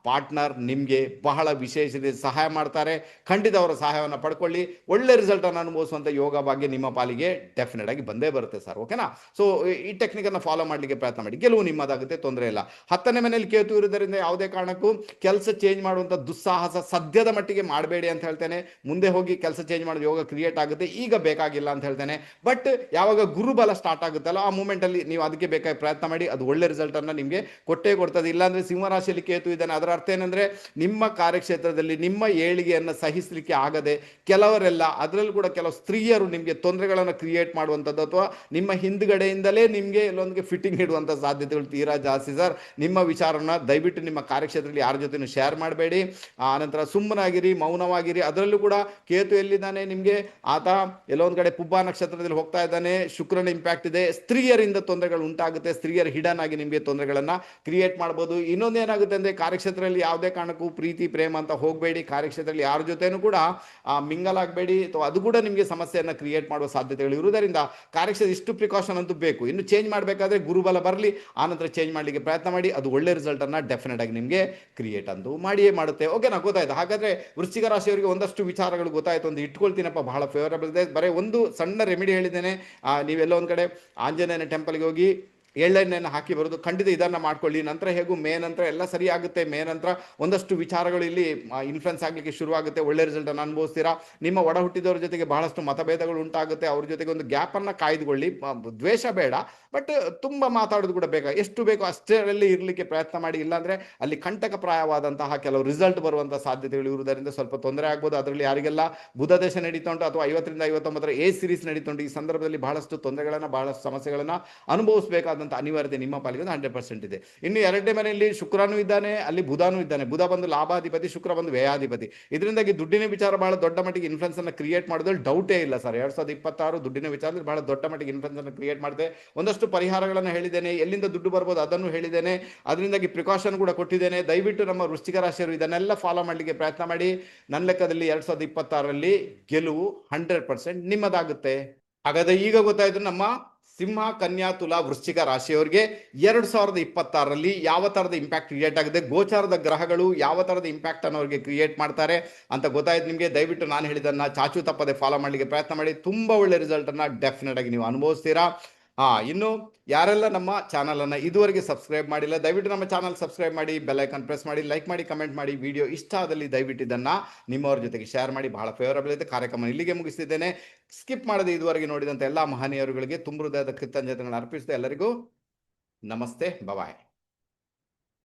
ಪಾರ್ಟ್ನರ್ ನಿಮಗೆ ಬಹಳ ವಿಶೇಷ ಸಹಾಯ ಮಾಡ್ತಾರೆ. ಖಂಡಿತ ಅವರ ಸಹಾಯವನ್ನು ಪಡ್ಕೊಳ್ಳಿ, ಒಳ್ಳೆ ರಿಸಲ್ಟ್ ಅನ್ನು ಅನುಭವಿಸುವಂತ ಯೋಗ ಭಾಗ್ಯ ನಿಮ್ಮ ಪಾಲಿಗೆ ಡೆಫಿನೆಟ್ ಆಗಿ ಬಂದೇ ಬರುತ್ತೆ ಸರ್. ಓಕೆನಾ, ಸೊ ಈ ಟೆಕ್ನಿಕ್ ಅನ್ನು ಫಾಲೋ ಮಾಡಲಿಕ್ಕೆ ಪ್ರಯತ್ನ ಮಾಡಿ, ಗೆಲುವು ನಿಮ್ಮದಾಗುತ್ತೆ, ತೊಂದರೆ ಇಲ್ಲ. 10ನೇ ಮನೆಯಲ್ಲಿ ಕೇತು ಇರುವುದರಿಂದ ಯಾವುದೇ ಕಾರಣಕ್ಕೂ ಕೆಲಸ ಚೇಂಜ್ ಮಾಡುವಂತ ದುಸ್ಸಾಹಸ ಸದ್ಯದ ಮಟ್ಟಿಗೆ ಮಾಡಬೇಡಿ ಅಂತ ಹೇಳ್ತೇನೆ. ಮುಂದೆ ಹೋಗಿ ಕೆಲಸ ಚೇಂಜ್ ಮಾಡೋ ಯೋಗ ಕ್ರಿಯೇಟ್ ಆಗುತ್ತೆ, ಈಗ ಬೇಕಾಗಿಲ್ಲ ಅಂತ ಹೇಳ್ತೇನೆ. ಬಟ್ ಯಾವಾಗ ಗುರುಬಲ ಸ್ಟಾರ್ಟ್ ಆಗುತ್ತಲ್ಲ ಆ ಮೂಮೆಂಟ್ ಅಲ್ಲಿ ನೀವು ಅದಕ್ಕೆ ಬೇಕಾಗಿ ಪ್ರಯತ್ನ ಮಾಡಿ, ಅದು ಒಳ್ಳೆ ರಿಸಲ್ಟ್ ಅನ್ನ ನಿಮಗೆ ಕೊಟ್ಟೇ ಕೊಡ್ತದೆ. ಇಲ್ಲಾಂದ್ರೆ ಸಿಂಹರಾಶಿಯಲ್ಲಿ ಕೇತು ಇದ್ದಾನೆ, ಅದರ ಅರ್ಥ ಏನಂದ್ರೆ ನಿಮ್ಮ ಕಾರ್ಯಕ್ಷೇತ್ರದಲ್ಲಿ ನಿಮ್ಮ ಏಳಿಗೆಯನ್ನು ಸಹಿಸಲಿಕ್ಕೆ ಆಗದೆ ಕೆಲವರೆಲ್ಲ, ಅದರಲ್ಲೂ ಕೂಡ ಕೆಲವು ಸ್ತ್ರೀಯರು ನಿಮಗೆ ತೊಂದರೆಗಳನ್ನು ಕ್ರಿಯೇಟ್ ಮಾಡುವಂಥದ್ದು ಅಥವಾ ನಿಮ್ಮ ಹಿಂದ್ಗಡೆಯಿಂದಲೇ ನಿಮಗೆ ಎಲ್ಲೊಂದಿಗೆ ಫಿಟ್ಟಿಂಗ್ ಇಡುವಂಥ ಸಾಧ್ಯತೆಗಳು ತೀರಾ ಜಾಸ್ತಿ ಸರ್. ನಿಮ್ಮ ವಿಚಾರನ ದಯವಿಟ್ಟು ನಿಮ್ಮ ಕಾರ್ಯಕ್ಷೇತ್ರದಲ್ಲಿ ಯಾರ ಜೊತೆ ಶೇರ್ ಮಾಡಬೇಡಿ. ಆನಂತರ ಸುಮ್ಮನಾಗಿರಿ, ಮೌನವಾಗಿರಿ. ಅದರಲ್ಲೂ ಕೂಡ ಕೇತು ಎಲ್ಲಿದ್ದಾನೆ ನಿಮಗೆ, ಆತ ಎಲ್ಲೋ ಒಂದು ಕಡೆ ಪುಬ್ಬ ನಕ್ಷತ್ರದಲ್ಲಿ ಹೋಗ್ತಾ ಇದ್ದಾನೆ, ಶುಕ್ರನ ಇಂಪ್ಯಾಕ್ಟ್ ಇದೆ. ಸ್ತ್ರೀಯರಿಂದ ತೊಂದರೆಗಳು ಉಂಟಾಗುತ್ತೆ, ಸ್ತ್ರೀಯರ ಹಿಡನ್ ಆಗಿ ನಿಮಗೆ ತೊಂದರೆಗಳನ್ನ ಕ್ರಿಯೇಟ್ ಮಾಡಬಹುದು. ಇನ್ನೊಂದೇನಾಗುತ್ತೆ ಅಂದ್ರೆ ಕಾರ್ಯಕ್ಷೇತ್ರದಲ್ಲಿ ಯಾವುದೇ ಕಾರಣಕ್ಕೂ ಪ್ರೀತಿ ಪ್ರೇಮ ಅಂತ ಹೋಗಬೇಡಿ. ಕಾರ್ಯಕ್ಷೇತ್ರದಲ್ಲಿ ಯಾರ ಜೊತೆನೂ ಕೂಡ ಮಿಂಗಲ್ ಆಗಬೇಡಿ, ಅಥವಾ ಅದು ಕೂಡ ನಿಮಗೆ ಸಮಸ್ಯೆಯನ್ನು ಕ್ರಿಯೇಟ್ ಮಾಡುವ ಸಾಧ್ಯತೆಗಳು ಇರುವುದರಿಂದ ಕಾರ್ಯಕ್ಷೇತ್ರ ಇಷ್ಟು ಪ್ರಿಕಾಷನ್ ಅಂತೂ ಬೇಕು. ಇನ್ನು ಚೇಂಜ್ ಮಾಡಬೇಕಾದ್ರೆ ಗುರುಬಲ ಬರಲಿ, ಆನಂತರ ಚೇಂಜ್ ಮಾಡಲಿಕ್ಕೆ ಪ್ರಯತ್ನ ಮಾಡಿ, ಅದು ಒಳ್ಳೆ ರಿಸಲ್ಟ್ ಅನ್ನ ಡೆಫಿನೆಟ್ ಆಗಿ ನಿಮಗೆ ಕ್ರಿಯೇಟ್ ಅಂತೂ ಮಾಡಿಯೇ ಮಾಡುತ್ತೆ. ಓಕೆನಾ, ಗೊತ್ತಾಯ್ತು. ಹಾಗಾದ್ರೆ ವೃಶ್ಚಿಕ ರಾಶಿಯವರಿಗೆ ಒಂದಷ್ಟು ವಿಚಾರಗಳು ಗೊತ್ತಾಯ್ತು, ಒಂದು ಇಟ್ಕೊಳ್ತೀನಪ್ಪ, ಬಹಳ ಫೇವರಬಲ್ ಇದೆ. ಬರೀ ಒಂದು ಸಣ್ಣ ರೆಮಿಡಿ ಹೇಳಿದ್ದೇನೆ, ನೀವೆಲ್ಲ ಒಂದು ಕಡೆ ಆಂಜನೇಯನ ಟೆಂಪಲ್ಗೆ ಹೋಗಿ ಎಳ್ಳೆಣ್ಣೆಯನ್ನು ಹಾಕಿ ಬರೋದು, ಖಂಡಿತ ಇದನ್ನು ಮಾಡ್ಕೊಳ್ಳಿ. ನಂತರ ಹೇಗೂ ಮೇ ನಂತರ ಎಲ್ಲ ಸರಿ ಆಗುತ್ತೆ. ಮೇ ನಂತರ ಒಂದಷ್ಟು ವಿಚಾರಗಳು ಇಲ್ಲಿ ಇನ್ಫ್ಲುಯೆನ್ಸ್ ಆಗಲಿಕ್ಕೆ ಶುರುವಾಗುತ್ತೆ, ಒಳ್ಳೆ ರಿಸಲ್ಟನ್ನು ಅನುಭವಿಸ್ತೀರಾ. ನಿಮ್ಮ ಒಡ ಹುಟ್ಟಿದವರ ಜೊತೆಗೆ ಬಹಳಷ್ಟು ಮತಭೇದಗಳು ಉಂಟಾಗುತ್ತೆ, ಅವ್ರ ಜೊತೆಗೆ ಒಂದು ಗ್ಯಾಪನ್ನು ಕಾಯ್ದುಕೊಳ್ಳಿ. ದ್ವೇಷ ಬೇಡ, ಬಟ್ ತುಂಬ ಮಾತಾಡೋದು ಕೂಡ ಬೇಕಾ, ಎಷ್ಟು ಬೇಕೋ ಅಷ್ಟರಲ್ಲಿ ಇರಲಿಕ್ಕೆ ಪ್ರಯತ್ನ ಮಾಡಿ. ಇಲ್ಲಾಂದರೆ ಅಲ್ಲಿ ಕಂಟಕಪ್ರಾಯವಾದಂತಹ ಕೆಲವು ರಿಸಲ್ಟ್ ಬರುವಂಥ ಸಾಧ್ಯತೆಗಳು ಇರುವುದರಿಂದ ಸ್ವಲ್ಪ ತೊಂದರೆ ಆಗ್ಬೋದು. ಅದರಲ್ಲಿ ಯಾರಿಗೆಲ್ಲ ಬುಧ ದೇಶ ನಡೀತಾ ಉಂಟು ಅಥವಾ 50ರಿಂದ 59 ಎ ಸೀರೀಸ್ ನಡೀತಾ ಉಂಟು, ಈ ಸಂದರ್ಭದಲ್ಲಿ ಬಹಳಷ್ಟು ತೊಂದರೆಗಳನ್ನು, ಬಹಳಷ್ಟು ಸಮಸ್ಯೆಗಳನ್ನು ಅನುಭವಿಸಬೇಕಾದ ಅನಿವಾರ್ಯತೆ ನಿಮ್ಮ ಪಾಲಿಗೆ 100% ಇದೆ. ಇನ್ನು 2ನೇ ಮನೆಯಲ್ಲಿ ಶುಕ್ರನೂ ಇದ್ದಾನೆ, ಅಲ್ಲಿ ಬುಧನೂ ಇದ್ದಾನೆ. ಬುಧ ಬಂದು ಲಾಭಾಧಿಪತಿ, ಶುಕ್ರ ಬಂದು ವ್ಯಯಾಧಿಪತಿ. ಇದರಿಂದಾಗಿ ದುಡ್ಡಿನ ವಿಚಾರ ಬಹಳ ದೊಡ್ಡ ಮಟ್ಟಿಗೆ ಇನ್ಫ್ಲುಯೆನ್ಸ್ ಅನ್ನು ಕ್ರಿಯೇಟ್ ಮಾಡೋದ್ರಲ್ಲಿ ಡೌಟೇ ಇಲ್ಲ ಸರ್. 2026 ದುಡ್ಡಿನ ವಿಚಾರದಲ್ಲಿ ಬಹಳ ದೊಡ್ಡ ಮಟ್ಟಿಗೆ ಇನ್ಫ್ಲುಯೆನ್ಸ್ ಅನ್ನು ಕ್ರಿಯೇಟ್ ಮಾಡಿದೆ. ಒಂದಷ್ಟು ಪರಿಹಾರಗಳನ್ನು ಹೇಳಿದ್ದೇನೆ, ಎಲ್ಲಿಂದ ದುಡ್ಡು ಬರ್ಬೋದು ಅದನ್ನು ಹೇಳಿದ್ದೇನೆ, ಅದರಿಂದಾಗಿ ಪ್ರಿಕಾಷನ್ ಕೂಡ ಕೊಟ್ಟಿದ್ದೇನೆ. ದಯವಿಟ್ಟು ನಮ್ಮ ವೃಶ್ಚಿಕ ರಾಶಿಯರು ಇದನ್ನೆಲ್ಲ ಫಾಲೋ ಮಾಡಲಿಕ್ಕೆ ಪ್ರಯತ್ನ ಮಾಡಿ. ನನ್ನ ಲೆಕ್ಕದಲ್ಲಿ 2026ರಲ್ಲಿ ಗೆಲುವು 100% ನಿಮ್ಮದಾಗುತ್ತೆ. ಹಾಗಾದ್ರೆ ಈಗ ಗೊತ್ತಾಯ್ತು ನಮ್ಮ ಸಿಂಹ, ಕನ್ಯಾ, ತುಲಾ, ವೃಶ್ಚಿಕ ರಾಶಿಯವರಿಗೆ 2026ರಲ್ಲಿ ಯಾವ ತರದ ಇಂಪ್ಯಾಕ್ಟ್ ಕ್ರಿಯೇಟ್ ಆಗಿದೆ, ಗೋಚಾರದ ಗ್ರಹಗಳು ಯಾವ ತರದ ಇಂಪ್ಯಾಕ್ಟ್ ಅನ್ನು ಅವರಿಗೆ ಕ್ರಿಯೇಟ್ ಮಾಡ್ತಾರೆ ಅಂತ ಗೊತ್ತಾಯ್ತು ನಿಮಗೆ. ದಯವಿಟ್ಟು ನಾನು ಹೇಳಿದನ್ನ ಚಾಚು ತಪ್ಪದೆ ಫಾಲೋ ಮಾಡಲಿಕ್ಕೆ ಪ್ರಯತ್ನ ಮಾಡಿ, ತುಂಬಾ ಒಳ್ಳೆ ರಿಸಲ್ಟ್ ಅನ್ನ ಡೆಫಿನೆಟ್ ಆಗಿ ನೀವು ಅನುಭವಿಸ್ತೀರಾ. ಇನ್ನು ಯಾರೆಲ್ಲ ನಮ್ಮ ಚಾನಲನ್ನು ಇದುವರೆಗೆ ಸಬ್ಸ್ಕ್ರೈಬ್ ಮಾಡಿಲ್ಲ, ದಯವಿಟ್ಟು ನಮ್ಮ ಚಾನಲ್ ಸಬ್ಸ್ಕ್ರೈಬ್ ಮಾಡಿ, ಬೆಲ್ ಐಕಾನ್ ಪ್ರೆಸ್ ಮಾಡಿ, ಲೈಕ್ ಮಾಡಿ, ಕಮೆಂಟ್ ಮಾಡಿ. ವಿಡಿಯೋ ಇಷ್ಟ ಆದಲ್ಲಿ ದಯವಿಟ್ಟು ಇದನ್ನು ನಿಮ್ಮವ್ರ ಜೊತೆಗೆ ಶೇರ್ ಮಾಡಿ. ಬಹಳ ಫೇವರಬಲ್ ಇದೆ. ಕಾರ್ಯಕ್ರಮ ಇಲ್ಲಿಗೆ ಮುಗಿಸ್ತಿದ್ದೇನೆ. ಸ್ಕಿಪ್ ಮಾಡದೆ ಇದುವರೆಗೆ ನೋಡಿದಂಥ ಎಲ್ಲ ಮಹನೀಯರುಗಳಿಗೆ ತುಂಬ ಹೃದಯದ ಕೃತಜ್ಞತೆಗಳನ್ನು ಅರ್ಪಿಸಿದೆ. ಎಲ್ಲರಿಗೂ ನಮಸ್ತೆ, ಬಾಯ್.